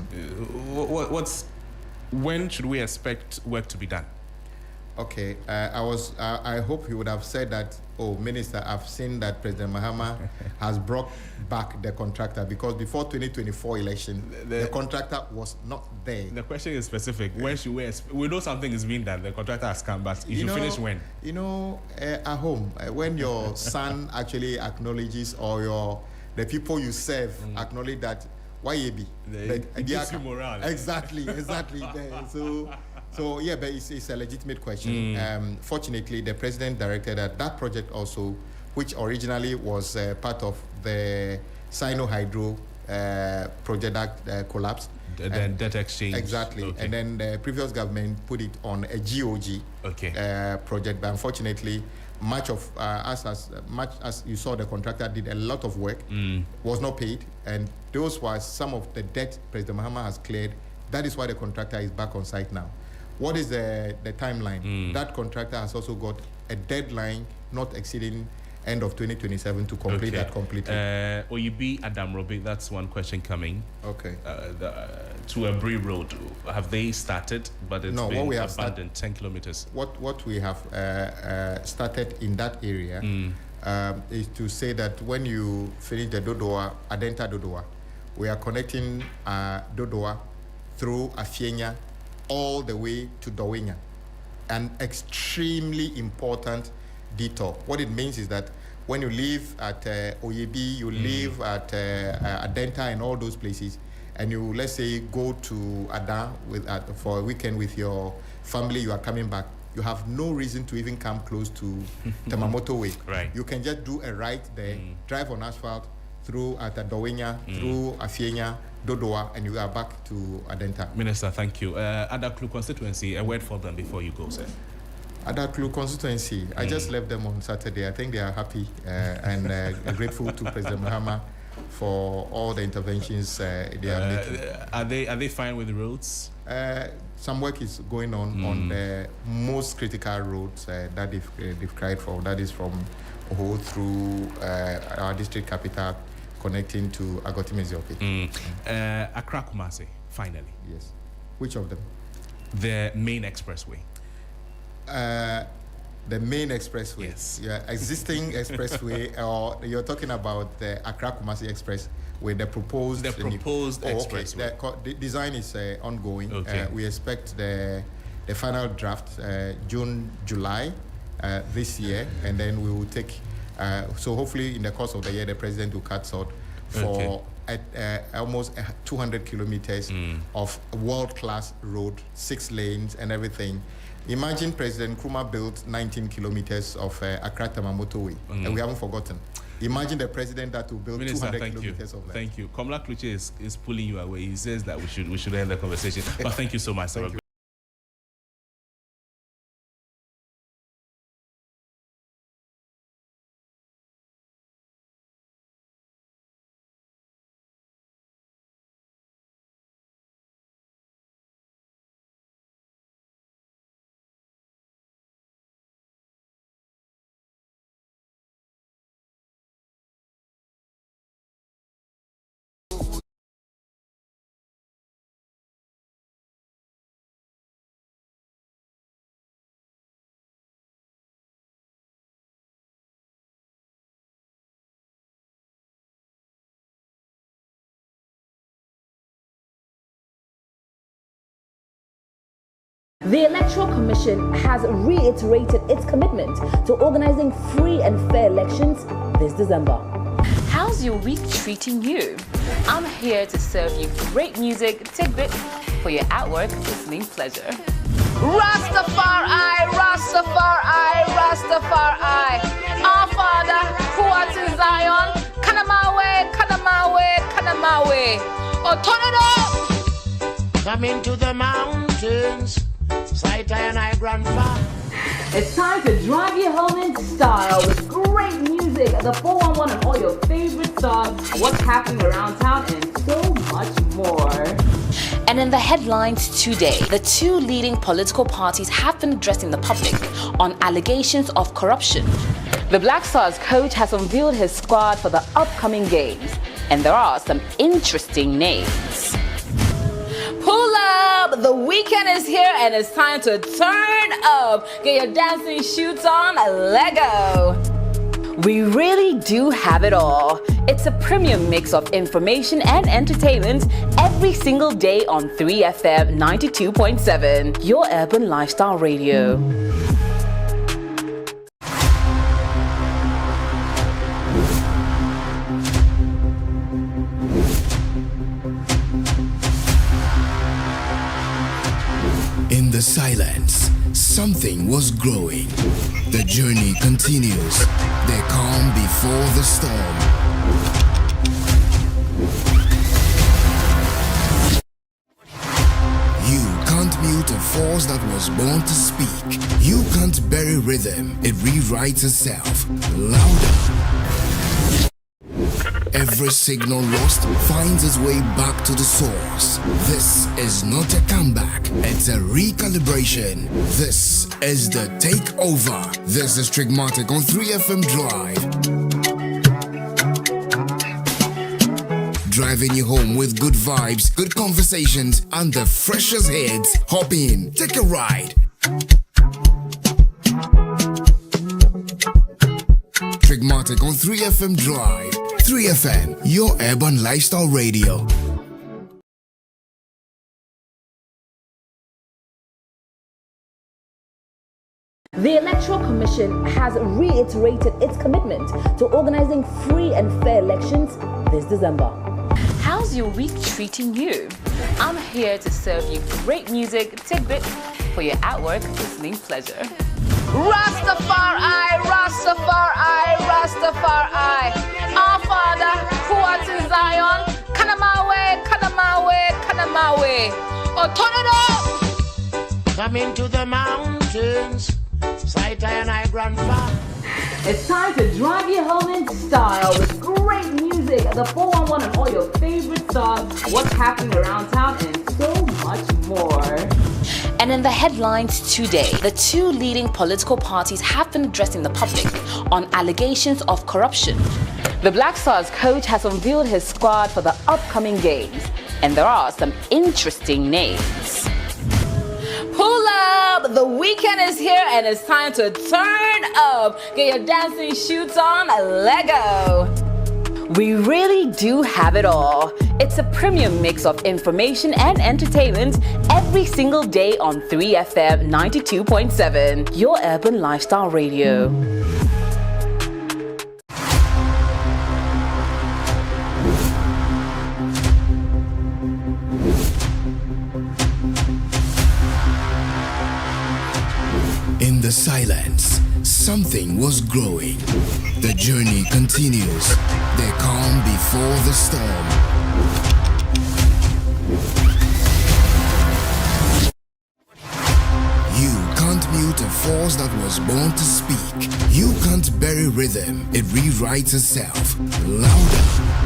When should we expect work to be done?
Okay, I hope you would have said that, Minister, I've seen that President Mahama has brought back the contractor, because before 2024 election, the contractor was not there.
The question is specific. When should we know something is being done, the contractor has come, but you should finish when?
At home, when your son actually acknowledges, or the people you serve acknowledge that YAB.
Morale.
Exactly. So yeah, but it's a legitimate question. Fortunately, the president directed that project also, which originally was part of the Sino-Hydro project that collapsed.
The debt exchange.
Exactly.
Okay.
And then the previous government put it on a GOG project. But unfortunately, much as you saw, the contractor did a lot of work, was not paid. And those were some of the debt President Mahama has cleared. That is why the contractor is back on site now. What is the timeline? That contractor has also got a deadline not exceeding end of 2027 to complete that completely.
Oyibi Adamrobi, that's one question coming.
Okay.
To a Brie Road, have they started? But it's been abandoned 10 kilometers.
What we have started in that area is to say that when you finish the Dodoa, Adenta Dodoa, we are connecting Dodoa through Afienya all the way to Dawenya. An extremely important detour. What it means is that when you live at Oyebi, you live at Adenta and all those places, and you, let's say, go to Ada for a weekend with your family, you are coming back, you have no reason to even come close to Tamamoto Way.
Right.
You can just do a right there, drive on asphalt through Dawenya, through Afienya, Dodoa, and you are back to Adenta.
Minister, thank you. Adaklu constituency, a word for them before you go, sir.
Adaklu constituency, I just left them on Saturday. I think they are happy and grateful to President Mahama for all the interventions they are making.
Are they fine with the roads?
Some work is going on the most critical roads that they've cried for. That is from Oho through our district capital, connecting to Agoti-Mezioke.
Accra Kumasi, finally.
Yes. Which of them?
The main expressway.
The main expressway.
Yes.
Yeah, existing expressway, or you're talking about the Accra Kumasi Express with the proposed
expressway.
Okay. The design is ongoing.
Okay.
We expect the final draft June, July this year, and then we will take. So hopefully, in the course of the year, the president will cut short for almost 200 kilometers of world-class road, 6 lanes and everything. Imagine President Nkrumah built 19 kilometers of Accra Tamamoto Way, and we haven't forgotten. Imagine the president that will build 200 kilometers of that.
Thank you. Komla Kluche is pulling you away. He says that we should end the conversation. But thank you so much, sir.
The Electoral Commission has reiterated its commitment to organizing free and fair elections this December.
How's your week treating you? I'm here to serve you great music tidbits for your at-work listening pleasure.
Rastafari, Rastafari, Rastafari. Our Father, who art in Zion, Kanamawe, Kanamawe, Kanamawe. Oh, turn it up!
Come into the mountains, sight and I grandpa.
It's time to drive you home in style with great music, the 411 and all your favorite songs, what's happening around town, and so much more.
And in the headlines today, the 2 leading political parties have been addressing the public on allegations of corruption. The Black Stars coach has unveiled his squad for the upcoming games, and there are some interesting names.
Pull up! The weekend is here and it's time to turn up. Get your dancing shoes on, Lego.
We really do have it all. It's a premium mix of information and entertainment every single day on 3FM 92.7, your urban lifestyle radio.
In the silence, something was growing. The journey continues. The calm before the storm. You can't mute a force that was born to speak. You can't bury rhythm. It rewrites itself. Louder. Every signal lost finds its way back to the source. This is not a comeback, it's a recalibration. This is the takeover. This is Trigmatic on 3FM Drive. Driving you home with good vibes, good conversations, and the freshest hits. Hop in, take a ride. Trigmatic on 3FM Drive. 3FM, your urban lifestyle radio.
The Electoral Commission has reiterated its commitment to organizing free and fair elections this December.
How's your week treating you? I'm here to serve you great music tidbits for your at-work listening pleasure. Rastafari, Rastafari, Rastafari. Our Father, who art in Zion, Kanamawe, Kanamawe, Kanamawe. Oh, turn it up!
Coming to the mountains, sight and I grandpa.
It's time to drive you home in style with great music, the 411 and all your favorite stars, what's happening around town, and so much more.
And in the headlines today, the two leading political parties have been addressing the public on allegations of corruption. The Black Stars coach has unveiled his squad for the upcoming games, and there are some interesting names.
Pull up! The weekend is here and it's time to turn up. Get your dancing shoes on, Lego.
We really do have it all. It's a premium mix of information and entertainment every single day on 3FM 92.7, your urban lifestyle radio.
In the silence, something was growing. The journey continues. The calm before the storm. You can't mute a force that was born to speak. You can't bury rhythm. It rewrites itself. Louder.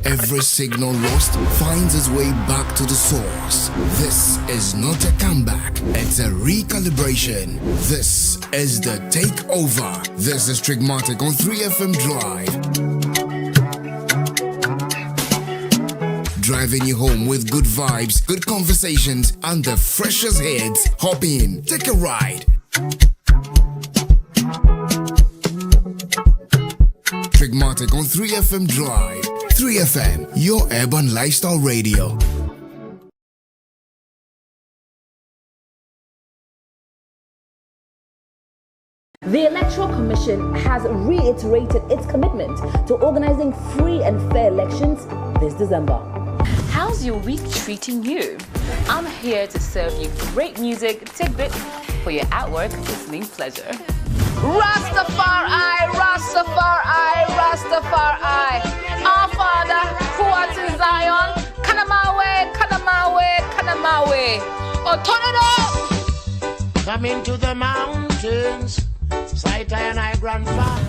Every signal lost finds its way back to the source. This is not a comeback, it's a recalibration. This is the takeover. This is Trigmatic on 3FM Drive. Driving you home with good vibes, good conversations, and the freshest hits. Hop in, take a ride. Trigmatic on 3FM Drive. 3FM, your urban lifestyle radio.
The Electoral Commission has reiterated its commitment to organizing free and fair elections this December.
How's your week treating you? I'm here to serve you great music tidbits for your at-work listening pleasure. Rastafari, Rastafari, Rastafari. Our Father, who art in Zion, Kanamawe, Kanamawe, Kanamawe. Oh, turn it up!
Coming to the mountains, sight and I grandpa.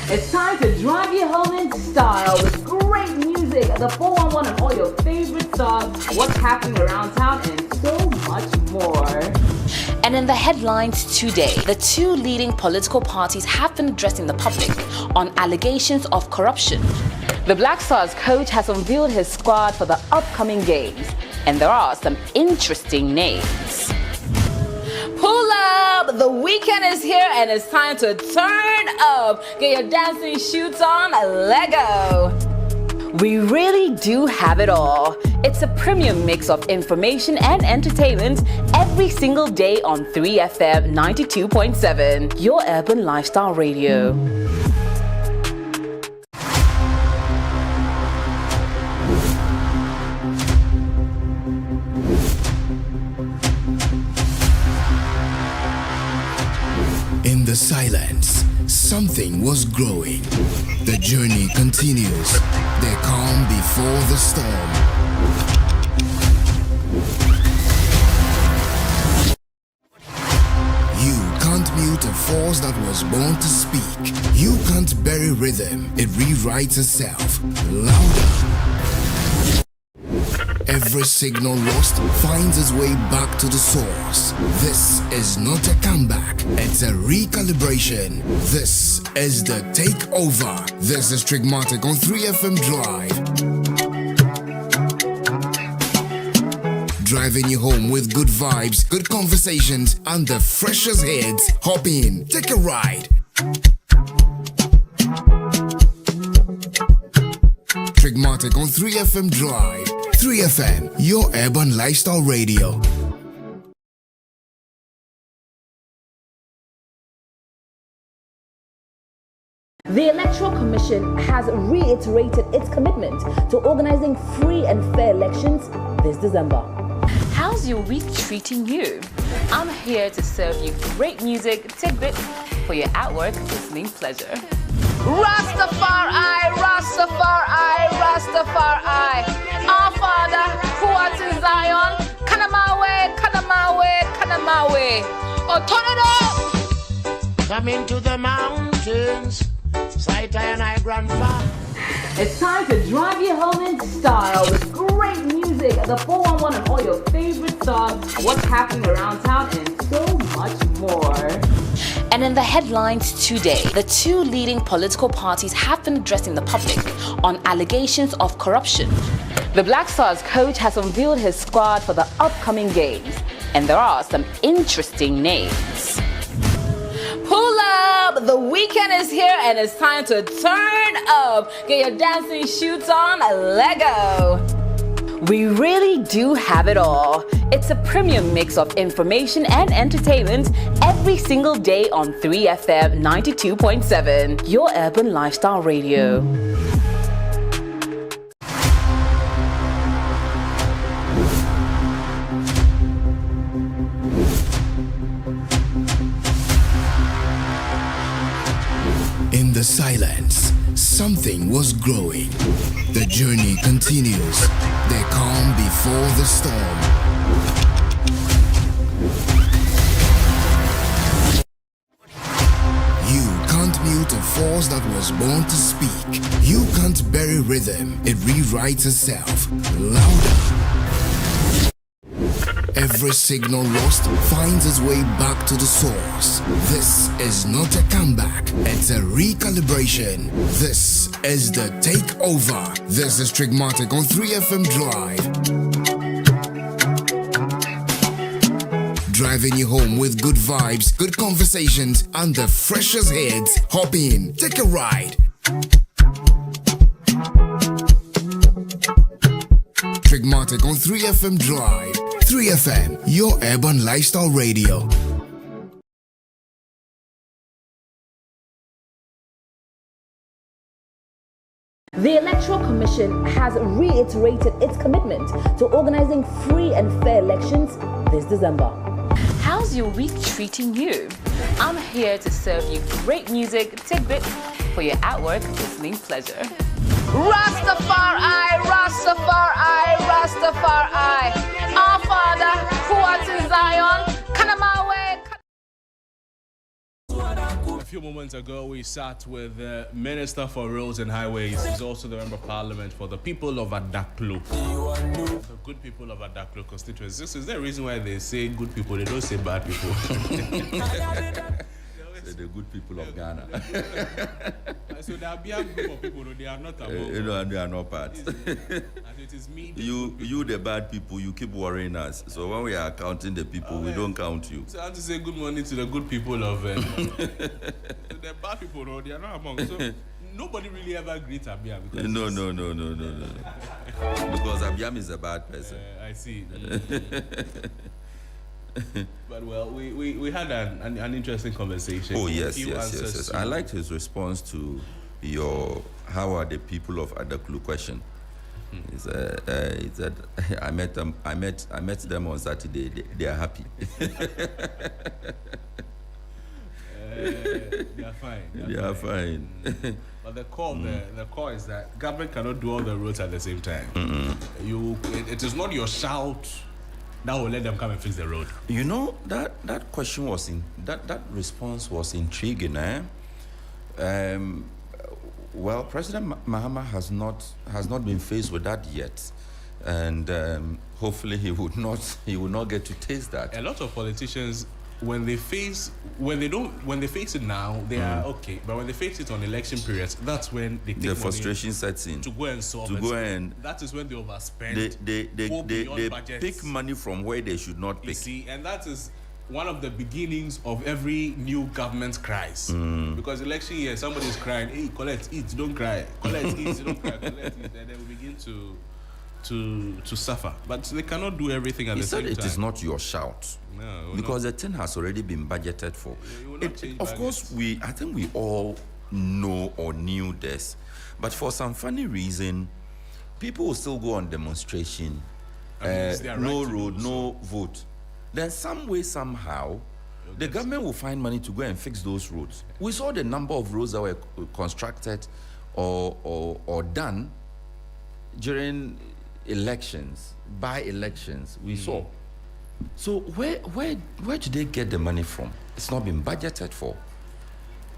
It's time to drive you home in style with great music, the 411 and all your favorite stars, what's happening around town, and so much more.
And in the headlines today, the two leading political parties have been addressing the public on allegations of corruption. The Black Stars coach has unveiled his squad for the upcoming games, and there are some interesting names.
Pull up! The weekend is here and it's time to turn up. Get your dancing shoes on, Lego.
We really do have it all. It's a premium mix of information and entertainment every single day on 3FM 92.7, your urban lifestyle radio.
the silence, something was growing. The journey continues. They calm before the storm. You can't mute a force that was born to speak. You can't bury rhythm. It rewrites itself. Louder. Every signal lost finds its way back to the source. This is not a comeback, it's a recalibration. This is the takeover. This is Trigmatic on 3FM Drive. Driving you home with good vibes, good conversations, and the freshest hits. Hop in, take a ride. Trigmatic on 3FM Drive. 3FM, your urban lifestyle radio.
The Electoral Commission has reiterated its commitment to organizing free and fair elections this December.
How's your week treating you? I'm here to serve you great music tidbits for your at-work listening pleasure.
Rastafari, Rastafari, Rastafari. Our Father, who art in Zion, Kanamawe, Kanamawe, Kanamawe. Oh, turn it up!
Come into the mountains, sight and I grandfather.
It's time to drive you home in style with great music, the 411 and all your favorite songs, what's happening around town, and so much more.
And in the headlines today, the two leading political parties have been addressing the public on allegations of corruption. The Black Stars coach has unveiled his squad for the upcoming games, and there are some interesting names.
Pull up! The weekend is here and it's time to turn up. Get your dancing shoes on, Lego.
We really do have it all. It's a premium mix of information and entertainment every single day on 3FM 92.7, your urban lifestyle radio.
In the silence, something was growing. The journey continues. They calm before the storm. You can't mute a force that was born to speak. You can't bury rhythm. It rewrites itself. Louder. Every signal lost finds its way back to the source. This is not a comeback, it's a recalibration. This is the takeover. This is Trigmatic on 3FM Drive. Driving you home with good vibes, good conversations, and the freshest hits. Hop in, take a ride. Trigmatic on 3FM Drive. 3FM, your urban lifestyle radio.
The Electoral Commission has reiterated its commitment to organizing free and fair elections this December.
How's your week treating you? I'm here to serve you great music tidbits for your at-work listening pleasure.
Rastafari, Rastafari, Rastafari. Our Father, who art in Zion, Kanamawe.
A few moments ago, we sat with the Minister for Roads and Highways. He's also the Member of Parliament for the people of Adaklu. The good people of Adaklu constituency. This is the reason why they say good people, they don't say bad people.
The good people of Ghana.
So there are a group of people, they are not among
they are not part.
It is me.
You the bad people, you keep worrying us. So when we are counting the people, we don't count you.
So I have to say good morning to the good people of the bad people, they are not among. So nobody really ever greets Abiam.
No. Because Abiam is a bad person.
I see. But well, we had an interesting conversation.
Oh yes. I liked his response to your "How are the people of Adaklu?" question. He said, "I met them on Saturday. They are happy."
They are fine.
They are fine.
But the core is that government cannot do all the roads at the same time. It is not your shout that will let them come and fix the road.
You know, that question was that response was intriguing, eh? Well, President Mahama has not been faced with that yet, and hopefully he will not get to taste that.
A lot of politicians, when they face it now, they are okay, but when they face it on election periods, that's when they take
the frustration sets in
to go and solve it.
And
that is when they overspend.
They pick money from where they should not pick.
You see, and that is one of the beginnings of every new government cries. Because election year, somebody is crying, hey, collect, eat, don't cry. Collect, eat, don't cry. Collect, eat. And then we begin to suffer. But they cannot do everything at the same time.
It is not your shout.
No,
because the thing has already been budgeted for. Of course, I think we all know or knew this. But for some funny reason, people will still go on demonstration. No road, no vote. Then some way, somehow, the government will find money to go and fix those roads. We saw the number of roads that were constructed or done during elections, by elections. We saw. So where do they get the money from? It's not been budgeted for.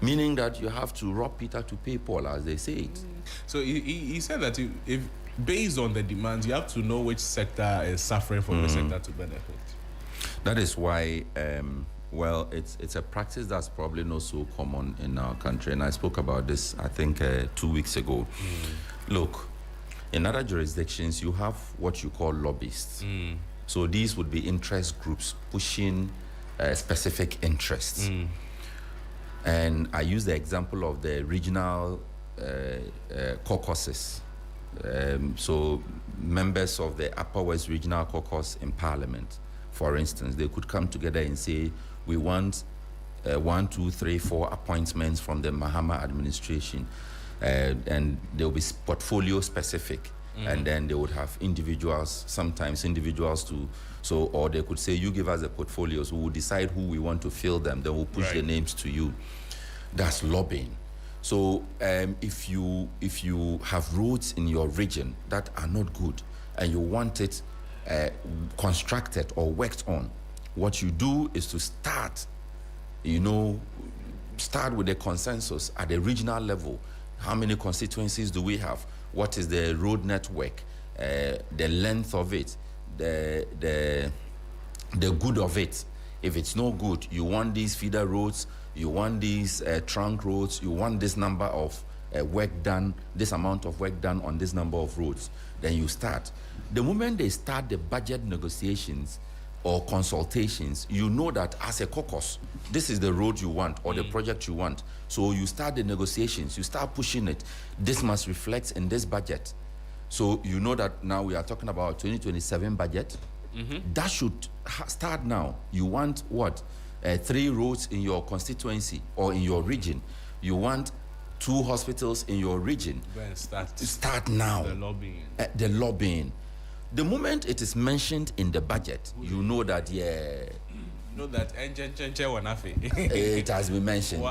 Meaning that you have to rob Peter to pay Paul, as they say it.
So he said that if based on the demands, you have to know which sector is suffering from the sector to benefit.
That is why, it's a practice that's probably not so common in our country. And I spoke about this, I think, 2 weeks ago. Look, in other jurisdictions, you have what you call lobbyists. So these would be interest groups pushing specific interests. And I use the example of the regional caucuses. So members of the Upper West Regional Caucus in Parliament, for instance, they could come together and say, we want 1, 2, 3, 4 appointments from the Mahama administration. And they'll be portfolio specific. And then they would have sometimes individuals or they could say, you give us the portfolios, we will decide who we want to fill them, then we'll push the names to you. That's lobbying. So if you have roads in your region that are not good and you want it constructed or worked on, what you do is to start with a consensus at the regional level. How many constituencies do we have? What is the road network? The length of it, the good of it. If it's no good, you want these feeder roads, you want these trunk roads, you want this number of work done, this amount of work done on this number of roads. Then you start. The moment they start the budget negotiations or consultations, you know that as a caucus, this is the road you want or the project you want. So you start the negotiations, you start pushing it. This must reflect in this budget. So you know that now we are talking about 2027 budget. That should start now. You want what? 3 roads in your constituency or in your region. You want 2 hospitals in your region. Start now. The lobbying. The moment it is mentioned in the budget, you know that, it has been mentioned.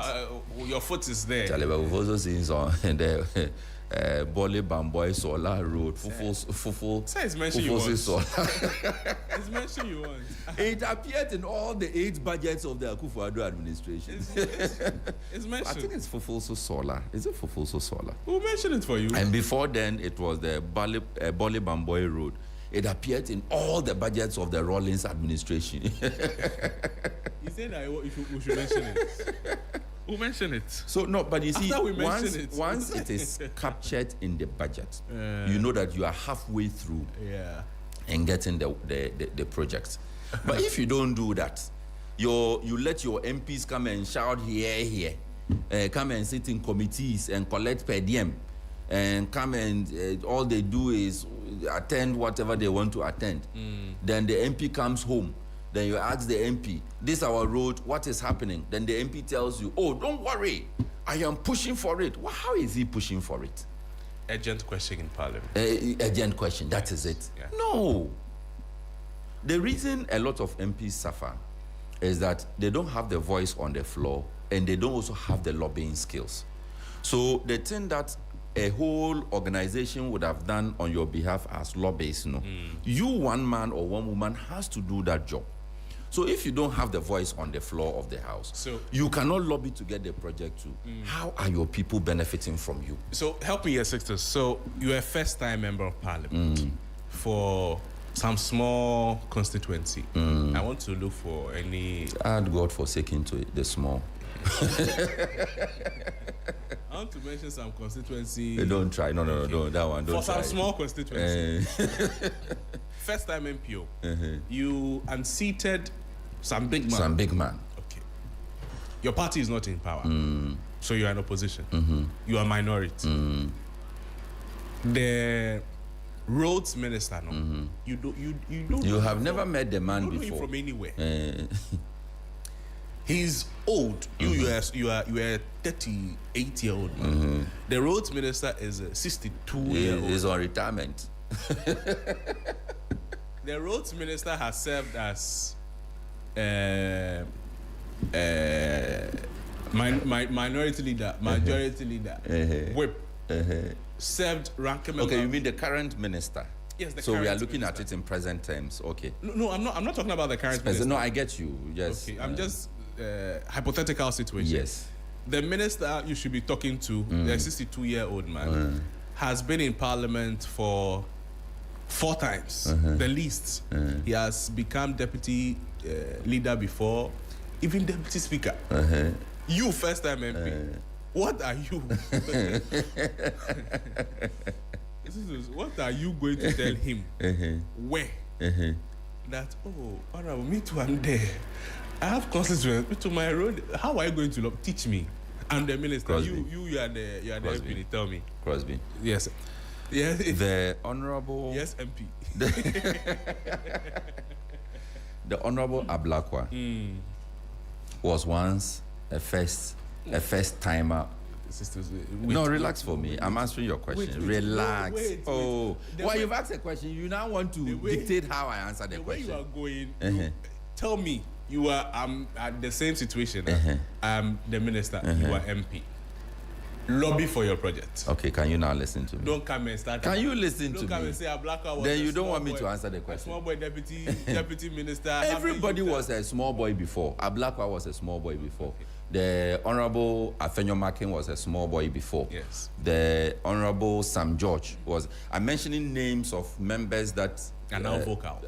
Your foot is there.
We've also seen some the Bole Bamboy Solar Road.
It's mentioned you want. It's mentioned you want.
It appeared in all the 8 budgets of the Akufo-Addo administration.
It's mentioned.
I think it's Fufuso Solar. Is it Fufuso Solar?
Who mentioned it for you?
And before then, it was the Bole Bamboy Road. It appeared in all the budgets of the Rawlings administration.
You said that we should mention it. Who mentioned it?
So no, but you see, once it is captured in the budget, you know that you are halfway through and getting the project. But if you don't do that, you let your MPs come and shout here, come and sit in committees and collect per diem, and come and all they do is attend whatever they want to attend. Then the MP comes home. Then you ask the MP, this is our road, what is happening? Then the MP tells you, oh, don't worry, I am pushing for it. Well, how is he pushing for it?
Urgent question in Parliament.
Urgent question, that is it. Yeah. No. The reason a lot of MPs suffer is that they don't have the voice on the floor, and they don't also have the lobbying skills. So the thing that a whole organization would have done on your behalf as lobbyists, you, one man or one woman, has to do that job. So if you don't have the voice on the floor of the house, so you cannot lobby to get the project through. How are your people benefiting from you?
So help me here, Sixtus. So you're a first-time member of parliament for some small constituency. I want to look for any...
Add God forsaken to it, the small.
I want to mention some constituency.
Don't try. No, don't. That one, don't
for
try.
some small constituency. First time MPO. You unseated some big man.
Some big man.
Okay. Your party is not in power. So you are in opposition. You are minority. The roads minister, no. You don't.
You have never met the man before.
You don't know him from anywhere. He's old. You are a 38-year-old man. The roads minister is a 62-year-old.
He's on retirement.
The roads minister has served as minority leader, majority leader, whip. Served ranking member.
Okay, you mean the current minister?
Yes, the
so
current
we are looking
minister.
at it in present terms. Okay.
No, I'm not talking about the current minister.
No, I get you. Yes.
Okay, I'm just hypothetical situation.
Yes.
The minister you should be talking to, the 62-year-old man, has been in parliament for 4 times, the least. He has become deputy leader before, even deputy speaker. You, first time MP. What are you? What are you going to tell him? Where? That, honorable, me too, I'm there. I have constituents to my road. How are you going to teach me? I'm the minister.
Crosby.
You are the MP. Tell me.
Crosby.
Yes. Yes.
The honorable.
Yes, MP.
The honorable Ablakwa was once a first timer. No, relax for me. I'm answering your question. Relax. Why you've asked a question? You now want to dictate how I answer the question.
The way you are going, tell me. You are at the same situation. I'm the minister. You are MP. Lobby for your project.
Okay, can you now listen to me?
Don't come and start.
Can you listen to me?
Don't come and say Ablakwa was
then you don't want me to answer the question.
Small boy deputy minister.
Everybody was a small boy before. Ablakwa was a small boy before. Okay. The Honorable Afenyo Makin was a small boy before.
Yes.
The Honorable Sam George was. I'm mentioning names of members that
are now vocal.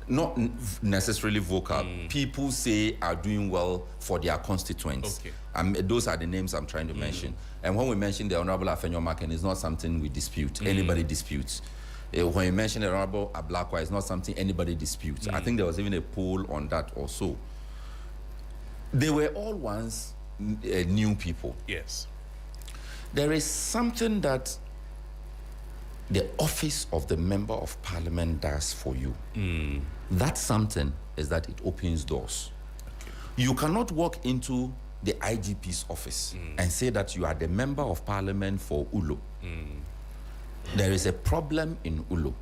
Not necessarily vocal. People say are doing well for their constituents.
Okay.
Those are the names I'm trying to mention. And when we mention the Honorable Afenyo Makin, it's not something we dispute. Anybody disputes. When you mention the Honorable Ablakwa, it's not something anybody disputes. I think there was even a poll on that also. They were all once new people.
Yes.
There is something that the office of the Member of Parliament does for you. That something is that it opens doors. Okay. You cannot walk into the IGP's office and say that you are the Member of Parliament for Ulo. There is a problem in Ulo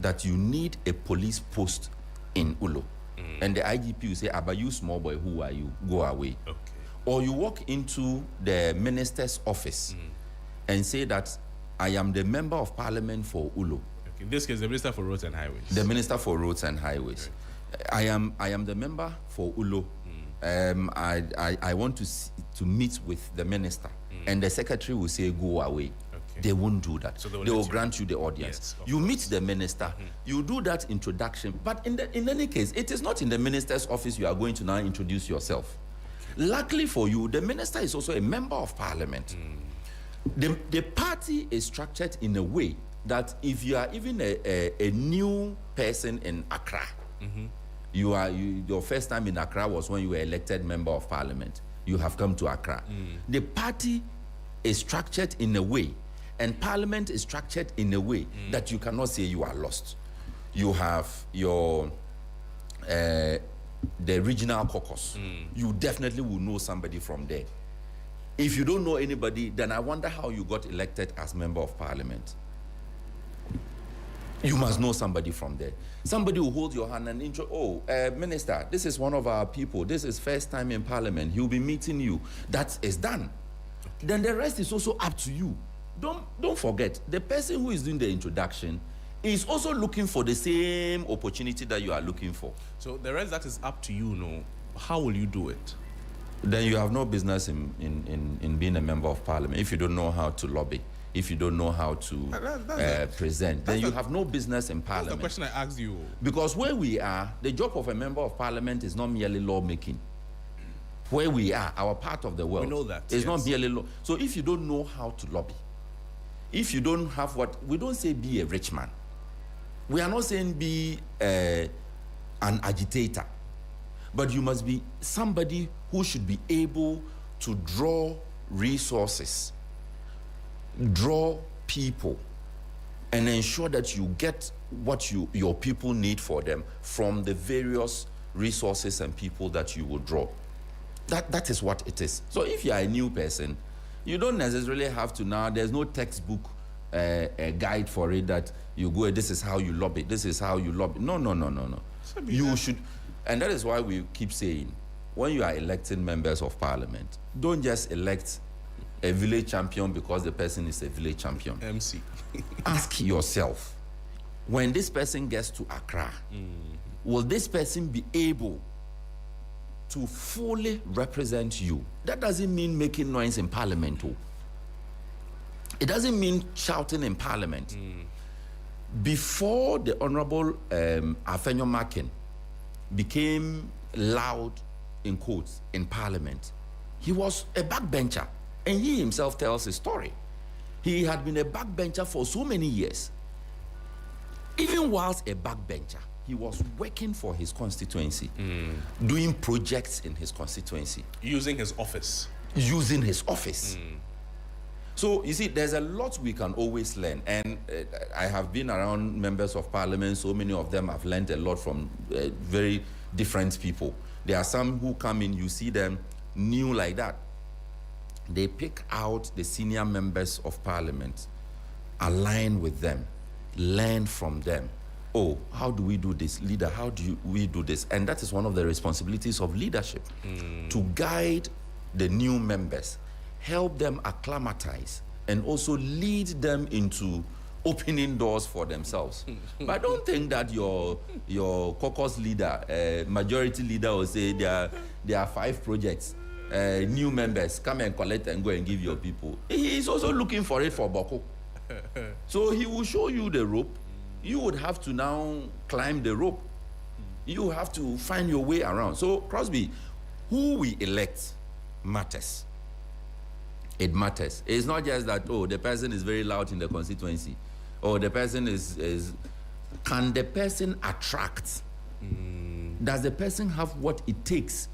that you need a police post in Ulo. And the IGP will say, Aba, you small boy, who are you? Go away.
Okay.
Or you walk into the minister's office and say that I am the Member of Parliament for Ulo.
Okay. In this case, the Minister for Roads and Highways.
The Minister for Roads and Highways. Okay. I am the member for Ulo. I want to meet with the minister. And the secretary will say, go away. Okay. They won't do that. So they will grant you the audience. Yes, you meet the minister, you do that introduction. But in any case, it is not in the minister's office you are going to now introduce yourself. Okay. Luckily for you, the minister is also a member of parliament. The party is structured in a way that if you are even a new person in Accra, your first time in Accra was when you were elected member of parliament. You have come to Accra. The party is structured in a way, and parliament is structured in a way that you cannot say you are lost. You have your the regional caucus. You definitely will know somebody from there. If you don't know anybody, then I wonder how you got elected as member of parliament. You must know somebody from there. Somebody will hold your hand and intro, Minister, this is one of our people. This is first time in Parliament. He'll be meeting you. That is done. Okay. Then the rest is also up to you. Don't forget, the person who is doing the introduction is also looking for the same opportunity that you are looking for.
So the rest that is up to you, no. How will you do it?
Then you have no business in being a member of Parliament if you don't know how to lobby. If you don't know how to present, then you have no business in Parliament.
That's the question I asked you.
Because where we are, the job of a member of Parliament is not merely lawmaking. Where we are, our part of the world,
we know that,
is not merely law. So if you don't know how to lobby, if you don't have we don't say be a rich man. We are not saying be an agitator. But you must be somebody who should be able to draw resources, draw people, and ensure that you get what your people need for them from the various resources and people that you will draw. That is what it is. So if you are a new person, you don't necessarily have to now, there's no textbook a guide for it that you go, this is how you lobby, this is how you lobby. No. You should, and that is why we keep saying, when you are electing members of Parliament, don't just elect a village champion because the person is a village champion.
MC.
Ask yourself, when this person gets to Accra, will this person be able to fully represent you? That doesn't mean making noise in Parliament. It doesn't mean shouting in Parliament. Before the Honorable Afenyo Makin became loud in quotes in Parliament, he was a backbencher, and he himself tells his story. He had been a backbencher for so many years. Even whilst a backbencher, he was working for his constituency, doing projects in his constituency.
Using his office.
So, you see, there's a lot we can always learn. And I have been around members of Parliament. So many of them have learned a lot from very different people. There are some who come in, you see them new like that. They pick out the senior members of Parliament, align with them, learn from them. Oh, how do we do this? Leader, how do we do this? And that is one of the responsibilities of leadership, to guide the new members, help them acclimatize, and also lead them into opening doors for themselves. But don't think that your caucus leader, majority leader will say there are 5 projects, new members, come and collect and go and give your people. He is also looking for it for Boko. So he will show you the rope. You would have to now climb the rope. You have to find your way around. So, Crosby, who we elect matters. It matters. It's not just that, the person is very loud in the constituency, or the person is can the person attract? Does the person have what it takes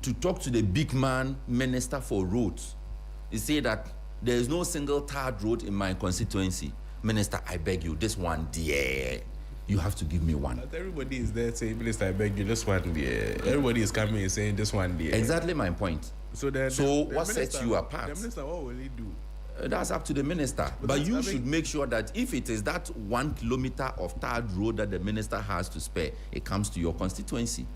to talk to the big man minister for roads? You say that there is no single tarred road in my constituency. Minister, I beg you, this one, dear, you have to give me one.
But everybody is there saying, Minister, I beg you, this one, dear. Everybody is coming and saying, this one, dear.
Exactly my point.
So
what sets you apart?
The minister, what will he do?
That's up to the minister. But you should make sure that if it is that 1 kilometer of tarred road that the minister has to spare, it comes to your constituency.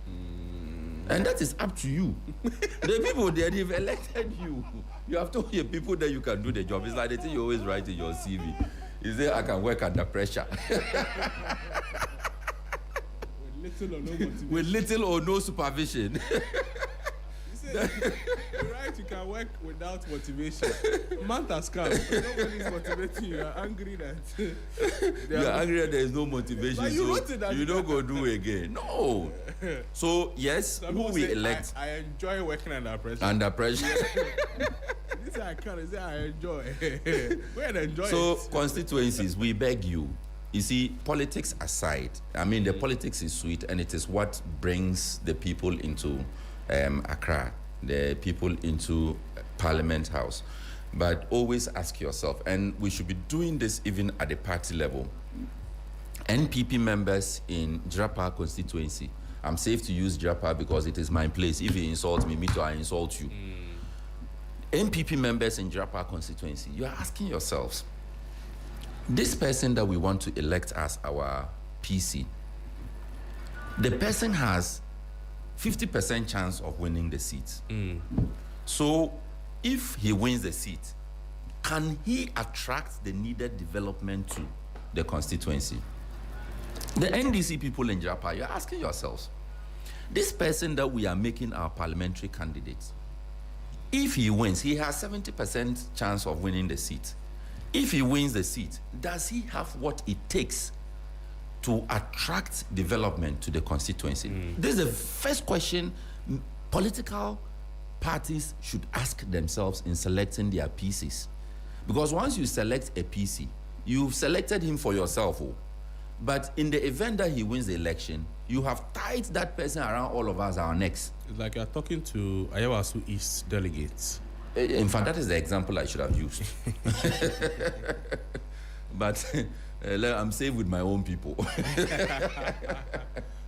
And that is up to you. The people there, they've elected you. You have told your people that you can do the job. It's like the thing you always write in your CV. You say, I can work under pressure. With little or no supervision.
You're right, you can work without motivation. Month has come. Nobody is motivating you. You're angry that
you're angry that there is no motivation.
But
you don't go do again. No. So yes, who we elect?
I enjoy working under pressure.
Under pressure.
This I can't say I enjoy. Where enjoy
so
it.
Constituencies, we beg you. You see, politics aside, I mean the politics is sweet and it is what brings the people into Accra, the people into Parliament House. But always ask yourself, and we should be doing this even at the party level. NPP members in Jirapa constituency, I'm safe to use Jirapa because it is my place. If you insult me too, I insult you. NPP members in Jirapa constituency, you are asking yourselves, This person that we want to elect as our PC, the person has 50% chance of winning the seat. So if he wins the seat, can he attract the needed development to the constituency? The NDC people in Japan, you're asking yourselves, this person that we are making our parliamentary candidate, if he wins, he has 70% chance of winning the seat. If he wins the seat, does he have what it takes to attract development to the constituency? This is the first question political parties should ask themselves in selecting their PCs. Because once you select a PC, you've selected him for yourself. But in the event that he wins the election, you have tied that person around all of us, our necks.
It's like you're talking to Ayawasu East delegates.
In fact, that is the example I should have used. But I'm safe with my own people.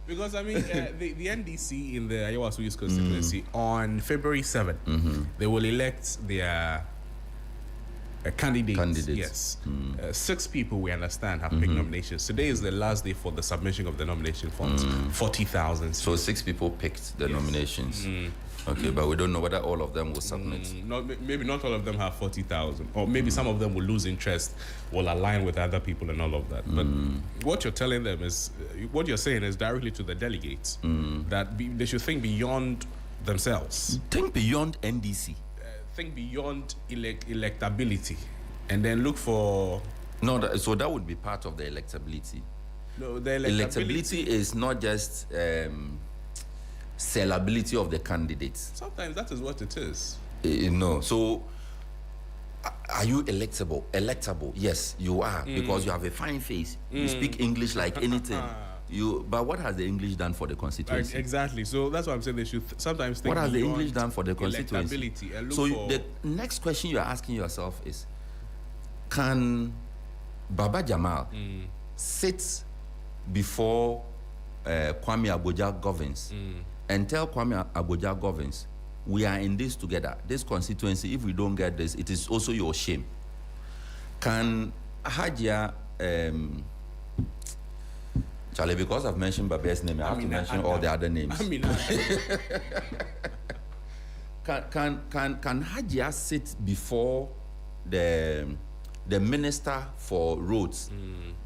Because, I mean, the NDC in the Ayawasu East constituency on February 7th, they will elect their candidates. Yes. 6 people, we understand, have picked nominations. Today is the last day for the submission of the nomination forms. 40,000.
So 6 people picked the nominations. Okay, but we don't know whether all of them will submit.
Maybe not all of them have 40,000, or maybe some of them will lose interest, will align with other people and all of that. But what you're telling them is, what you're saying is directly to the delegates, that they should think beyond themselves.
Think beyond NDC.
Think beyond electability, and then look for...
No, so that would be part of the electability.
No, the
electability is not just... sellability of the candidates.
Sometimes that is what it is.
No. So, are you electable? Electable? Yes, you are, because you have a fine face. You speak English like anything. But what has the English done for the constituency?
Exactly. So that's why I'm saying they should sometimes think.
What has the English done for the constituency? So
the
next question you are asking yourself is, can Baba Jamal sit before Kwame Agbodja governs and tell Kwame Agbodja governs, we are in this together. This constituency, if we don't get this, it is also your shame. Can Hajia, Charlie, because I've mentioned Baba's name, I have to mention all the other names. Can Hajia sit before the minister for roads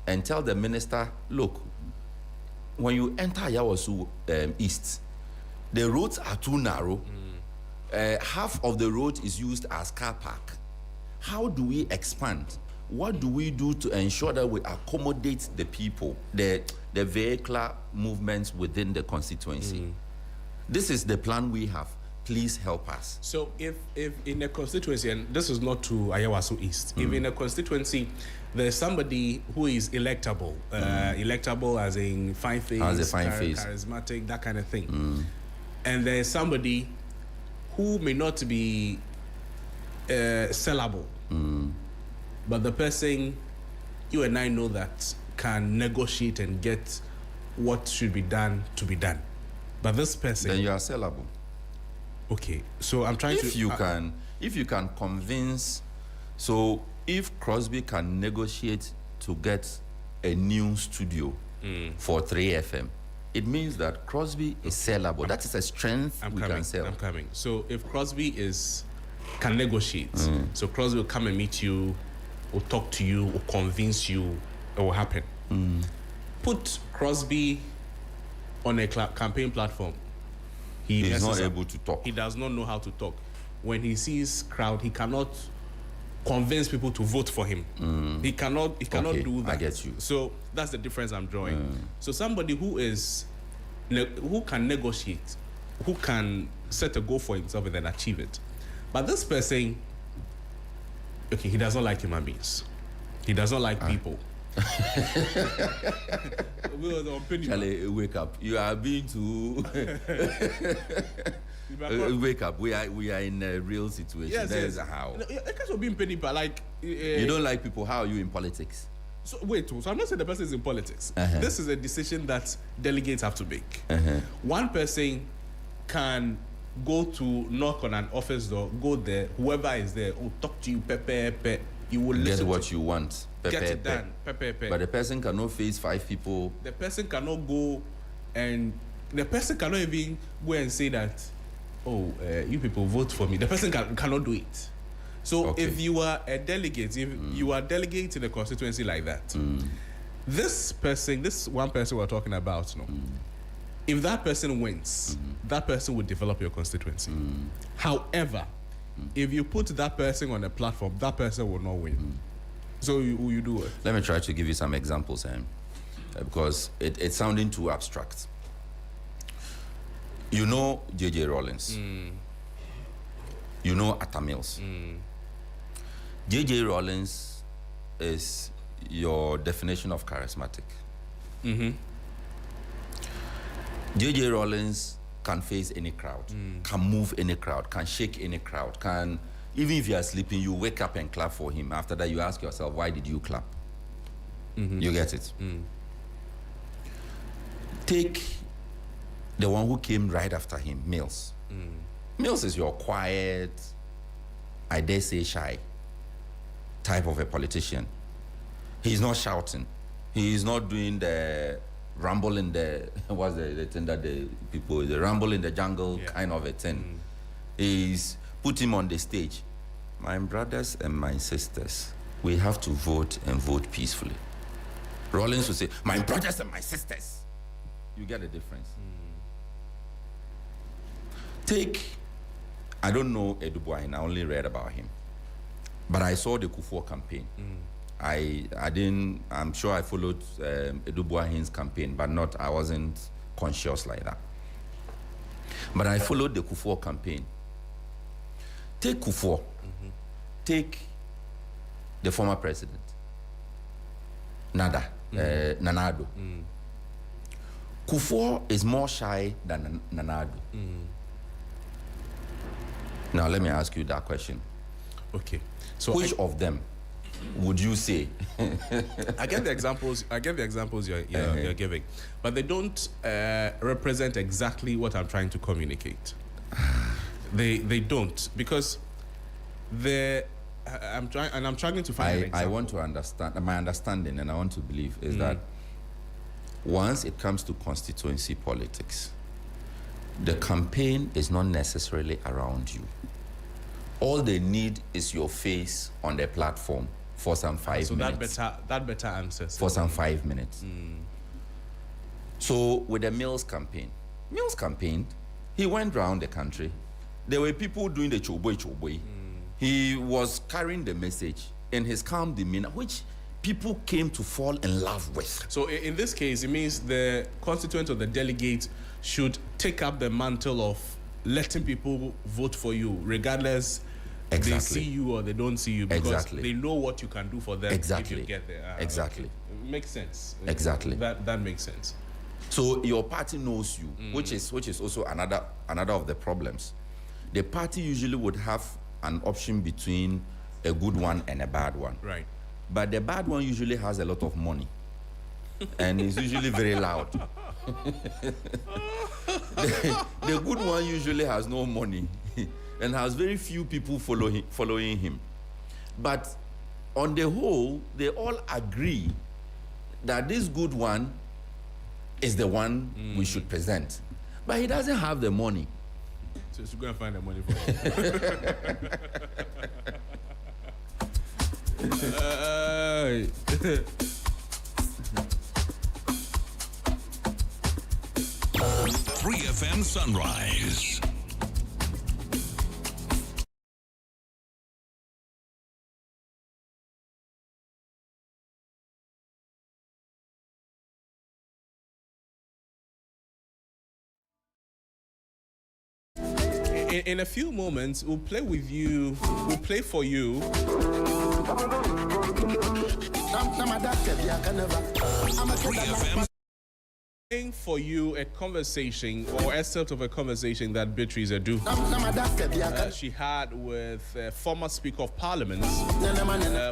and tell the minister, look, when you enter Ayawasu East, the roads are too narrow. Half of the road is used as car park. How do we expand? What do we do to ensure that we accommodate the people, the vehicular movements within the constituency? This is the plan we have. Please help us.
So if in a constituency, and this is not to Ayawasu East, if in a constituency there's somebody who is electable, electable as in fine face, charismatic, that kind of thing, and there's somebody who may not be sellable, but the person you and I know that can negotiate and get what should be done to be done, but this person,
then you are sellable.
Okay, so I'm trying
if you can convince, so if Crosby can negotiate to get a new studio for 3FM, it means that Crosby is sellable. That is a strength we can sell.
I'm coming. So if Crosby can negotiate, so Crosby will come and meet you, will talk to you, will convince you, it will happen. Put Crosby on a campaign platform.
He's not able to talk.
He does not know how to talk. When he sees crowd, he cannot convince people to vote for him. He cannot do that.
I get you.
So that's the difference I'm drawing. So somebody who can negotiate, who can set a goal for himself and then achieve it. But this person, okay, he does not like human beings. He does not like people.
Charlie, wake up. You are being too wake up. We are in a real situation.
Yes.
How.
I can't be penny, but like
you don't like people. How are you in politics?
So wait, so I'm not saying the person is in politics. This is a decision that delegates have to make. One person can go to knock on an office door, go there, whoever is there, will talk to you, you will
get
listen
what you want.
Get it done.
But the person cannot face 5 people.
The person cannot go and the person cannot even go and say that, oh, you people vote for me. The person cannot do it. So if you are a delegate, if you are delegating a constituency like that, this one person we're talking about, if that person wins, that person will develop your constituency. However, if you put that person on a platform, that person will not win. So you do it.
Let me try to give you some examples, because it's sounding too abstract. You know J.J. Rawlings. You know Atta Mills. J.J. Rawlings is your definition of charismatic. J.J. Rawlings can face any crowd, can move any crowd, can shake any crowd, can... Even if you are sleeping, you wake up and clap for him. After that, you ask yourself, why did you clap? You get it? Take the one who came right after him, Mills. Mills is your quiet, I dare say shy type of a politician. He's not shouting. He's not doing the rumble in the, what's the thing that the people, the rumble in the jungle kind of a thing. He's put him on the stage. My brothers and my sisters, we have to vote and vote peacefully. Rawlings will say, my brothers and my sisters. You get the difference. Take, I don't know Edu Boahen, I only read about him. But I saw the Kufuor campaign. I'm sure I followed Edu Boahen's campaign, but I wasn't conscious like that. But I followed the Kufuor campaign. Take Kufuor, take the former president, Nana Ado. Kufuor is more shy than Nana Ado. Now let me ask you that question.
Okay. So
which of them would you say?
I get the examples you're giving, but they don't represent exactly what I'm trying to communicate. They don't, because I'm trying to find an example.
I want to understand, my understanding, and I want to believe is that once it comes to constituency politics, the campaign is not necessarily around you. All they need is your face on their platform for some 5 minutes.
So that better answers.
For some 5 minutes. So with the Mills campaign, he went around the country. There were people doing the choboy. He was carrying the message in his calm demeanor, which people came to fall in love with.
So in this case, it means the constituent or the delegate should take up the mantle of letting people vote for you, regardless they see you or they don't see you, because they know what you can do for them if you get there.
Exactly.
Okay. Makes sense.
Exactly.
That makes sense.
So your party knows you, which is also another of the problems. The party usually would have an option between a good one and a bad one.
Right.
But the bad one usually has a lot of money. And it's usually very loud. The good one usually has no money and has very few people following him. But on the whole, they all agree that this good one is the one we should present. But he doesn't have the money.
So she's going to find the money for him.
3FM Sunrise.
In a few moments, we'll play with you. We'll play for you. Playing for you a conversation or excerpt of a conversation that Beatrice Adu she had with former Speaker of Parliament,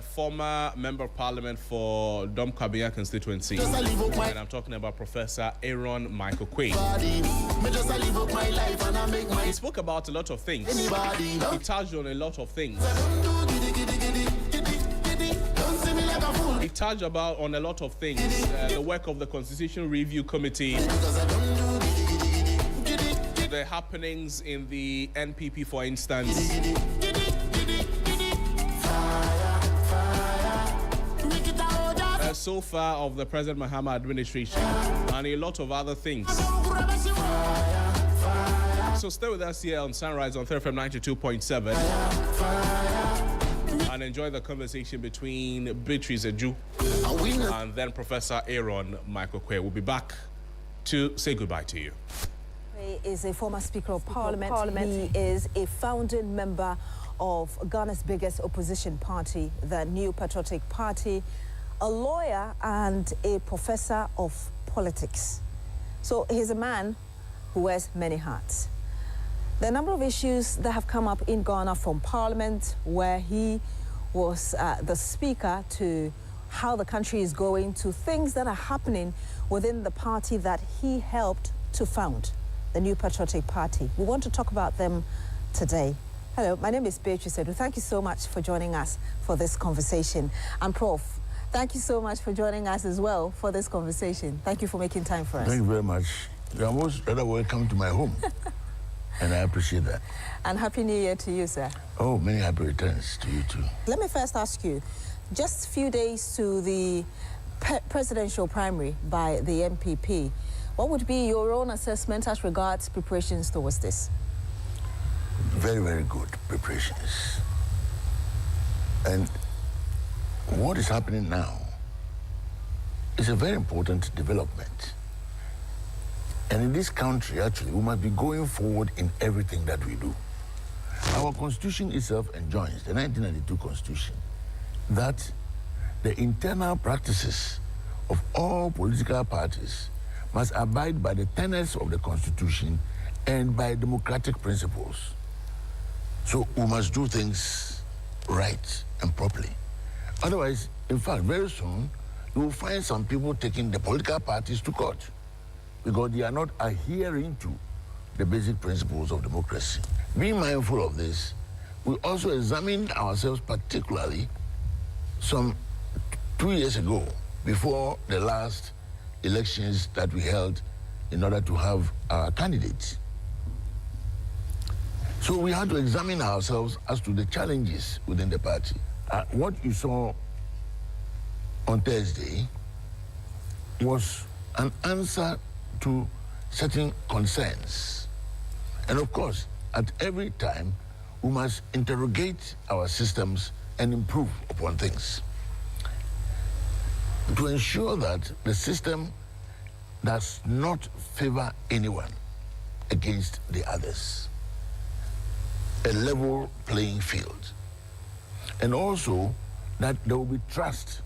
former Member of Parliament for Dom Kabia constituency, and I'm talking about Professor Aaron Michael Quaye. He spoke about a lot of things. He touched on a lot of things. He touched on a lot of things. The work of the Constitution Review Committee, the happenings in the NPP, for instance. So far of the President Mahama administration, and a lot of other things. So stay with us here on Sunrise on 3FM 92.7 and enjoy the conversation between Beatrice Eju and then Professor Aaron Michael Quay. We'll be back to say goodbye to you.
He is a former Speaker of Parliament. He is a founding member of Ghana's biggest opposition party, the New Patriotic Party, a lawyer and a professor of politics. So he's a man who wears many hats. There are a number of issues that have come up in Ghana from Parliament, where he was the speaker, to how the country is going, to things that are happening within the party that he helped to found, the New Patriotic Party. We want to talk about them today. Hello, my name is Beatrice Edu. Thank you so much for joining us for this conversation. And Prof, thank you so much for joining us as well for this conversation. Thank you for making time for us.
Thank you very much. You are most rather welcome to my home. And I appreciate that.
And Happy New Year to you, sir.
Oh, many happy returns to you too.
Let me first ask you, just a few days to the presidential primary by the MPP, what would be your own assessment as regards preparations towards this?
Very, very good preparations. And what is happening now is a very important development. And in this country, actually, we must be going forward in everything that we do. Our constitution itself enjoins, the 1992 constitution, that the internal practices of all political parties must abide by the tenets of the constitution and by democratic principles. So we must do things right and properly. Otherwise, in fact, very soon, you will find some people taking the political parties to court because they are not adhering to the basic principles of democracy. Being mindful of this, we also examined ourselves particularly some 2 years ago, before the last elections that we held in order to have our candidates. So we had to examine ourselves as to the challenges within the party. What you saw on Thursday was an answer to certain concerns. And of course, at every time, we must interrogate our systems and improve upon things to ensure that the system does not favor anyone against the others. A level playing field. And also that there will be trust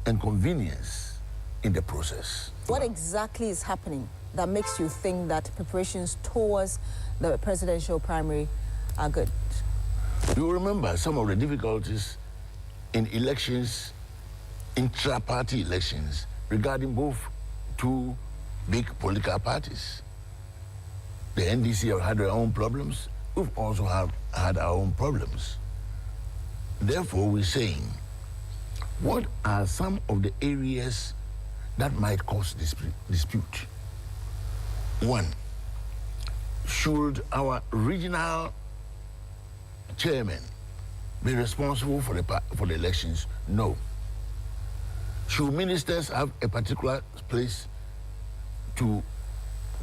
and convenience in the process.
What exactly is happening that makes you think that preparations towards the presidential primary are good?
You remember some of the difficulties in elections, intra-party elections, regarding both two big political parties. The NDC have had their own problems. We've also had our own problems. Therefore, we're saying, what are some of the areas that might cause dispute? One, should our regional chairman be responsible for the elections? No. Should ministers have a particular place to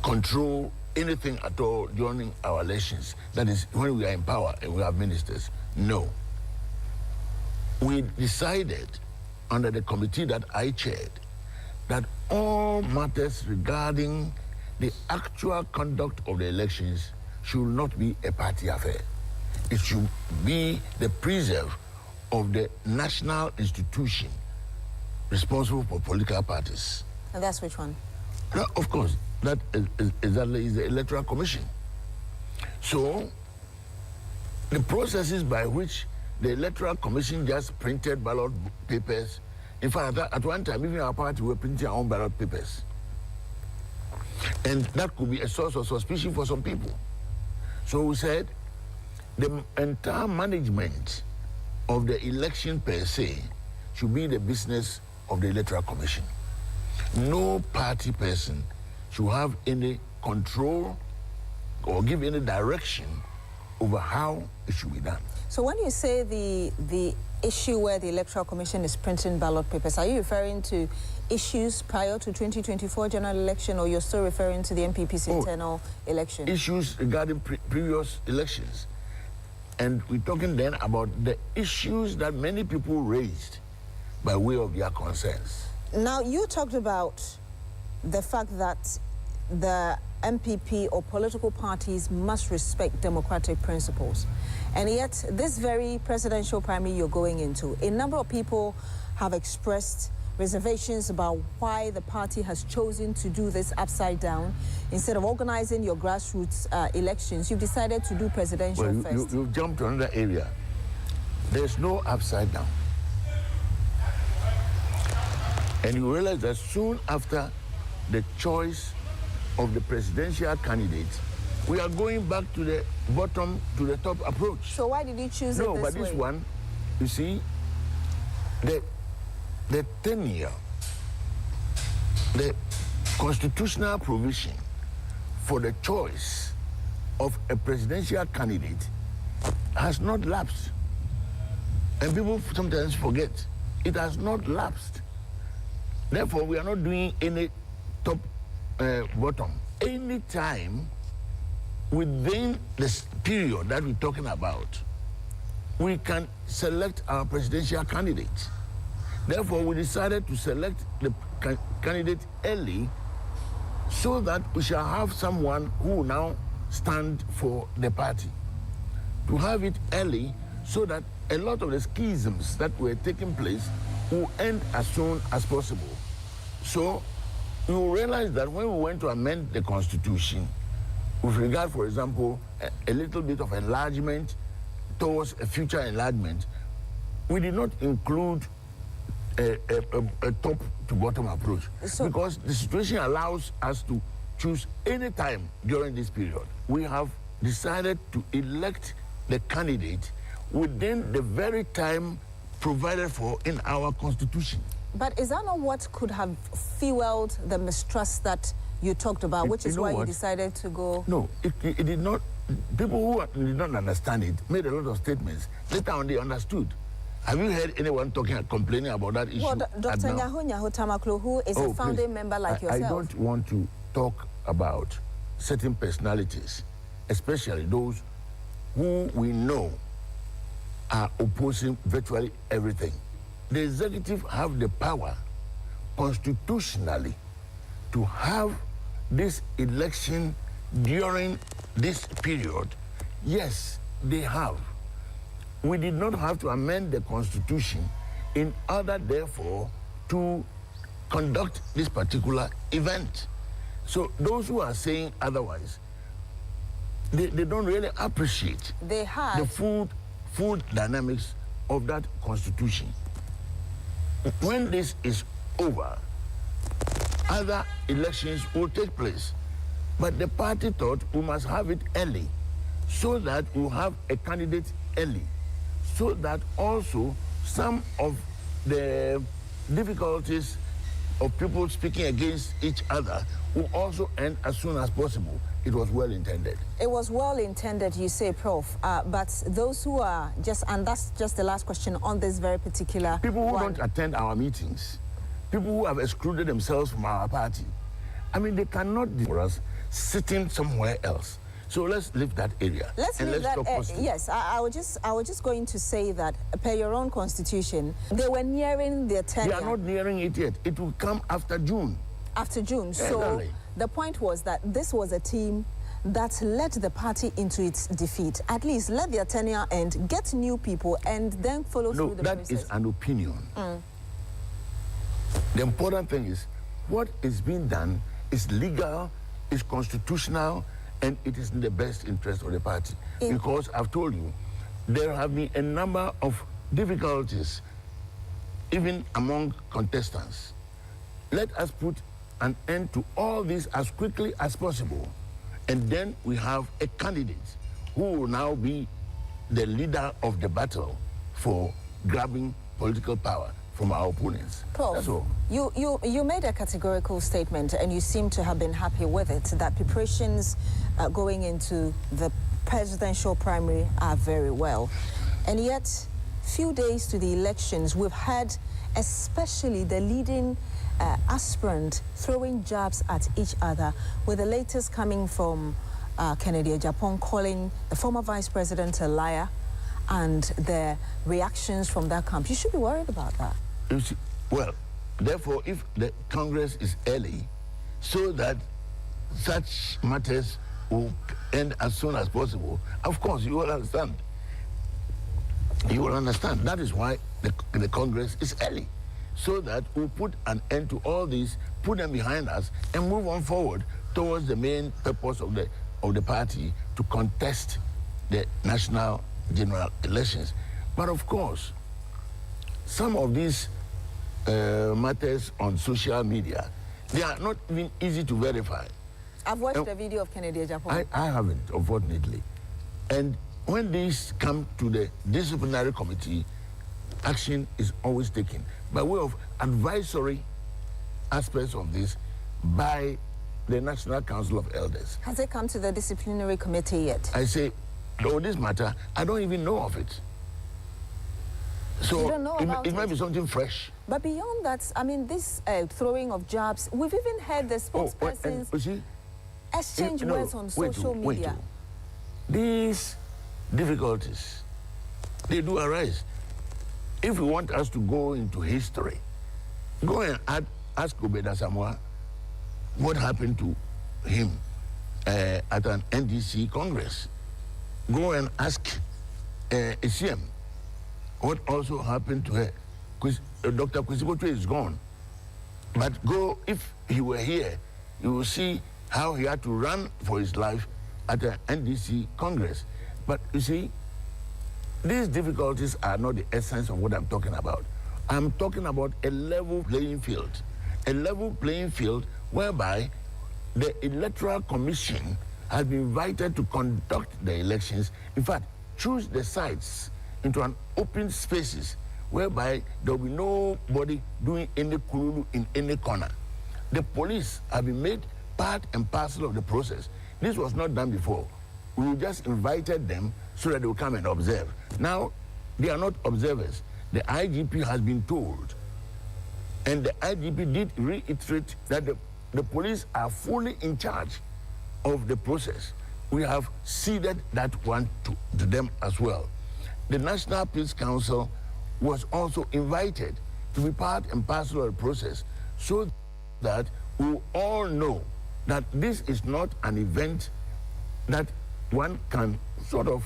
control anything at all during our elections? That is, when we are in power and we have ministers? No. We decided under the committee that I chaired that all matters regarding the actual conduct of the elections should not be a party affair. It should be the preserve of the national institution responsible for political parties.
And that's which one?
Now, of course, that is the Electoral Commission. So, the processes by which the Electoral Commission just printed ballot papers. In fact, at one time, even our party were printing our own ballot papers. And that could be a source of suspicion for some people. So we said the entire management of the election per se should be the business of the Electoral Commission. No party person should have any control or give any direction over how it should be done.
So when you say the issue where the Electoral Commission is printing ballot papers, are you referring to issues prior to 2024 general election, or you're still referring to the MPP's internal election?
Issues regarding previous elections. And we're talking then about the issues that many people raised by way of their concerns.
Now, you talked about the fact that the MPP or political parties must respect democratic principles. And yet, this very presidential primary you're going into, a number of people have expressed reservations about why the party has chosen to do this upside down. Instead of organizing your grassroots elections, you've decided to do presidential first.
You've jumped to another area. There's no upside down. And you realize that soon after the choice of the presidential candidate, we are going back to the bottom to the top approach.
So why did you choose it this way?
No, but this one, you see, the tenure, the constitutional provision for the choice of a presidential candidate has not lapsed. And people sometimes forget, it has not lapsed. Therefore, we are not doing any top bottom. Any time within this period that we're talking about, we can select our presidential candidate. Therefore, we decided to select the candidate early so that we shall have someone who will now stand for the party. To have it early so that a lot of the schisms that were taking place will end as soon as possible. So you will realize that when we went to amend the Constitution, with regard, for example, a little bit of enlargement towards a future enlargement, we did not include a top to bottom approach, because the situation allows us to choose any time during this period. We have decided to elect the candidate within the very time provided for in our Constitution.
But is that not what could have fueled the mistrust that you talked about, which is why you decided to go?
No, it did not. People who did not understand it made a lot of statements. Later on, they understood. Have you heard anyone complaining about that issue?
Well, Dr. Nyaho Tamaklo, who is a founding member like yourself.
I don't want to talk about certain personalities, especially those who we know are opposing virtually everything. The executive have the power constitutionally to have this election during this period. Yes, they have. We did not have to amend the Constitution in order, therefore, to conduct this particular event. So those who are saying otherwise, they don't really appreciate the full dynamics of that Constitution. When this is over, other elections will take place. But the party thought we must have it early so that we'll have a candidate early, so that also some of the difficulties of people speaking against each other will also end as soon as possible. It was well intended.
It was well intended, you say, Prof. But those who are and that's just the last question on this very particular
people who don't attend our meetings, people who have excluded themselves from our party, I mean, they cannot do for us sitting somewhere else. So let's leave that area.
Let's talk positive. Yes, I was just going to say that per your own Constitution, they were nearing their tenure.
They are not nearing it yet. It will come after June.
After June. So the point was that this was a team that led the party into its defeat. At least let their tenure end, get new people, and then follow through the process.
No, that is an opinion. The important thing is what is being done is legal, is constitutional, and it is in the best interest of the party. Because I've told you, there have been a number of difficulties, even among contestants. Let us put an end to all this as quickly as possible. And then we have a candidate who will now be the leader of the battle for grabbing political power from our opponents.
Prof,
that's all.
You made a categorical statement, and you seem to have been happy with it, that preparations going into the presidential primary are very well. And yet, few days to the elections, we've had especially the leading aspirant throwing jabs at each other, with the latest coming from Kennedy Agyapong calling the former vice president a liar, and the reactions from that camp. You should be worried about that.
Well, therefore, if the Congress is early, so that such matters will end as soon as possible, of course, you will understand. You will understand. That is why the Congress is early, so that we'll put an end to all these, put them behind us, and move on forward towards the main purpose of the party, to contest the national general elections. But of course, some of these matters on social media, they are not even easy to verify.
I've watched the video of Kennedy Agyapong.
I haven't, unfortunately. And when these come to the disciplinary committee, action is always taken by way of advisory aspects of this by the National Council of Elders.
Has it come to the disciplinary committee yet?
I say, oh, this matter, I don't even know of it. So
you don't know about
it might be something fresh.
But beyond that, I mean, this throwing of jabs, we've even heard the spokespersons exchange words on social media.
These difficulties, they do arise. If we want us to go into history, go and ask Obed Asamoah what happened to him at an NDC Congress. Go and ask ACM what also happened to her. Dr. Kwesi is gone. But go, if he were here, you will see how he had to run for his life at an NDC Congress. But you see, these difficulties are not the essence of what I'm talking about. I'm talking about a level playing field. A level playing field whereby the Electoral Commission has been invited to conduct the elections. In fact, choose the sites into an open spaces whereby there will be nobody doing any kurulu in any corner. The police have been made part and parcel of the process. This was not done before. We just invited them so that they will come and observe. Now, they are not observers. The IGP has been told, and the IGP did reiterate that the police are fully in charge of the process. We have ceded that one to them as well. The National Peace Council was also invited to be part and parcel of the process, so that we all know that this is not an event that one can sort of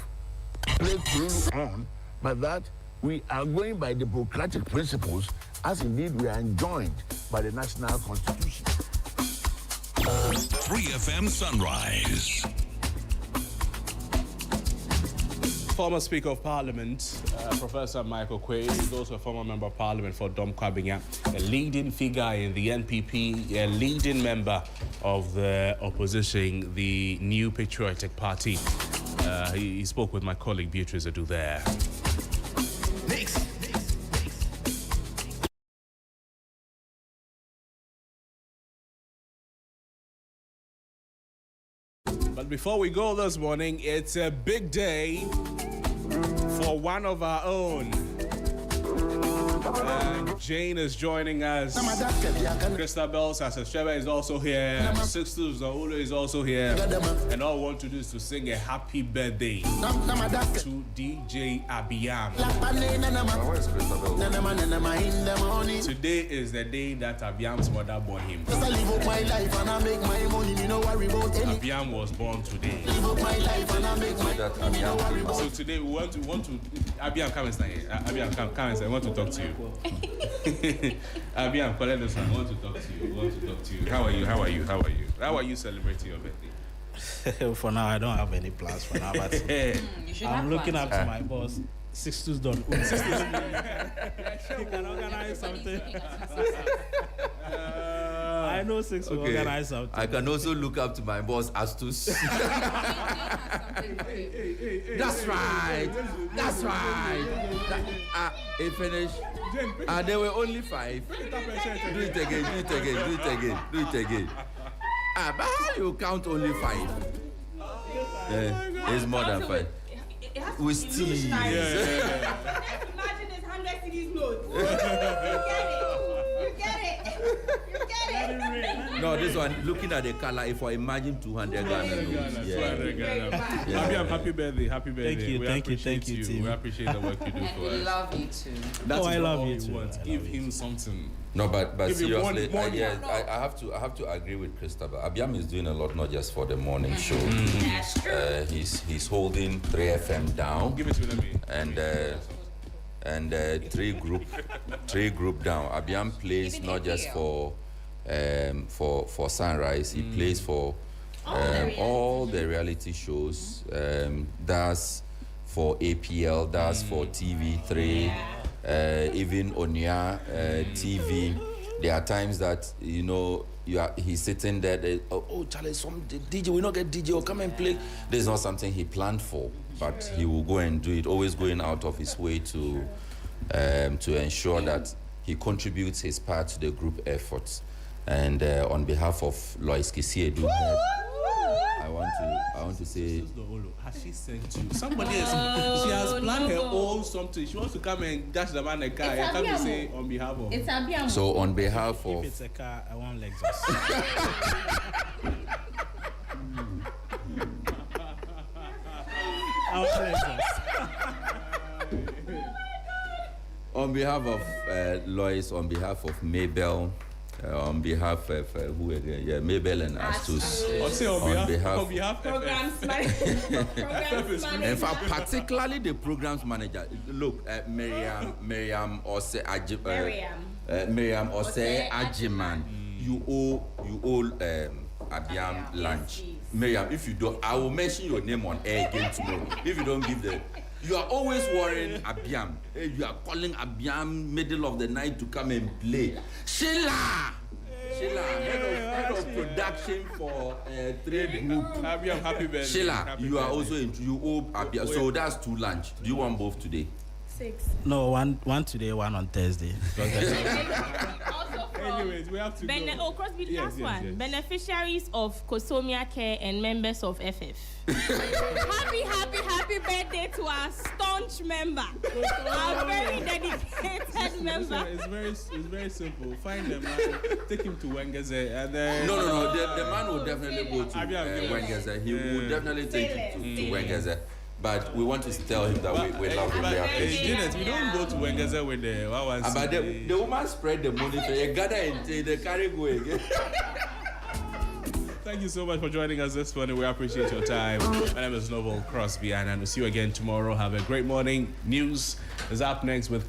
play through on, but that we are going by democratic principles, as indeed we are enjoined by the National Constitution.
3FM Sunrise.
Former Speaker of Parliament, Professor Michael Quaye, is also a former Member of Parliament for Dom Kwabenya, a leading figure in the NPP, a leading member of the opposition, the New Patriotic Party. He spoke with my colleague Beatrice Adu there. But before we go this morning, it's a big day for one of our own. Jane is joining us. Christabel Sasasheba is also here. Sixtus Zaulu is also here. And all we want to do is to sing a happy birthday to DJ Abiam. Today is the day that Abiam's mother born him. Abiam was born today. So today we want to Abiam, come and stand here. Abiam, come and stand. I want to talk to you. Abiam, collect this one. I want to talk to you. How are you? How are you celebrating your birthday?
For now, I don't have any plans for now, but I'm looking up to my boss, Sixtus Don. He can organize something. I I know Six will organize something.
I can also look up to my boss, Astus. That's right. That's right. It finished. There were only 5. Do it again. But how you count only 5? It's more than 5. With Steve.
Imagine this 100 cities note. You get it.
No, this one, looking at the color, if I imagine 200 Ghana notes.
Happy birthday.
Thank you, team.
We appreciate the work you do for us.
We love you too.
That's
I love
all
you
we
too.
want. Give him something.
No, but seriously,
morning.
I have to agree with Christopher. Abiam is doing a lot, not just for the morning show.
That's true.
He's holding 3FM down.
Give it to me.
And 3 group down. Abiam plays not just for Sunrise. He plays for all the reality shows. That's for APL. That's for TV3. Even Onia TV. There are times that he's sitting there. Charlie, some DJ. We not get DJ. Or come and play. There's not something he planned for, but he will go and do it. Always going out of his way to ensure that he contributes his part to the group efforts. And on behalf of Lois Kisiedu, I want to say.
Has she sent you? Somebody else. She has planned her own something. She wants to come and dash the man a car. I come to say on behalf of.
It's Abiam.
So on behalf of.
If it's a car, I want Lexus. I want Lexus.
On behalf of Lois, on behalf of Mabel. On behalf of who again? Yeah, Mabel and Astus.
On behalf
programs manager.
In fact, particularly the programs manager. Look, Miriam Ose Ajiman. You owe Abiam lunch. Miriam, if you don't, I will mention your name on air again tomorrow. If you don't give them. You are always worrying Abiam. You are calling Abiam middle of the night to come and play. Sheila, head of production for Trade Group.
Abiam, happy birthday.
Sheila, you are also you owe Abiam. So that's 2 lunch. Do you want both today?
6.
No, one today, one on Thursday.
Anyways, we have to go.
Crosby, last one. Yes. Beneficiaries of Kosomia Care and members of FF. happy birthday to our staunch member. Our very dedicated member.
It's very simple. Find the man, take him to Wengeze, and then.
No. The man will definitely go to Wengeze. He will definitely take you to Wengeze. But we want to tell him that we love him. We appreciate him.
We don't go to Wengeze with the Wawansi.
But the woman spread the money for you. Gather and they carry go again.
Thank you so much for joining us this morning. We appreciate your time. My name is Noble Crosby, and we'll see you again tomorrow. Have a great morning. News is up next with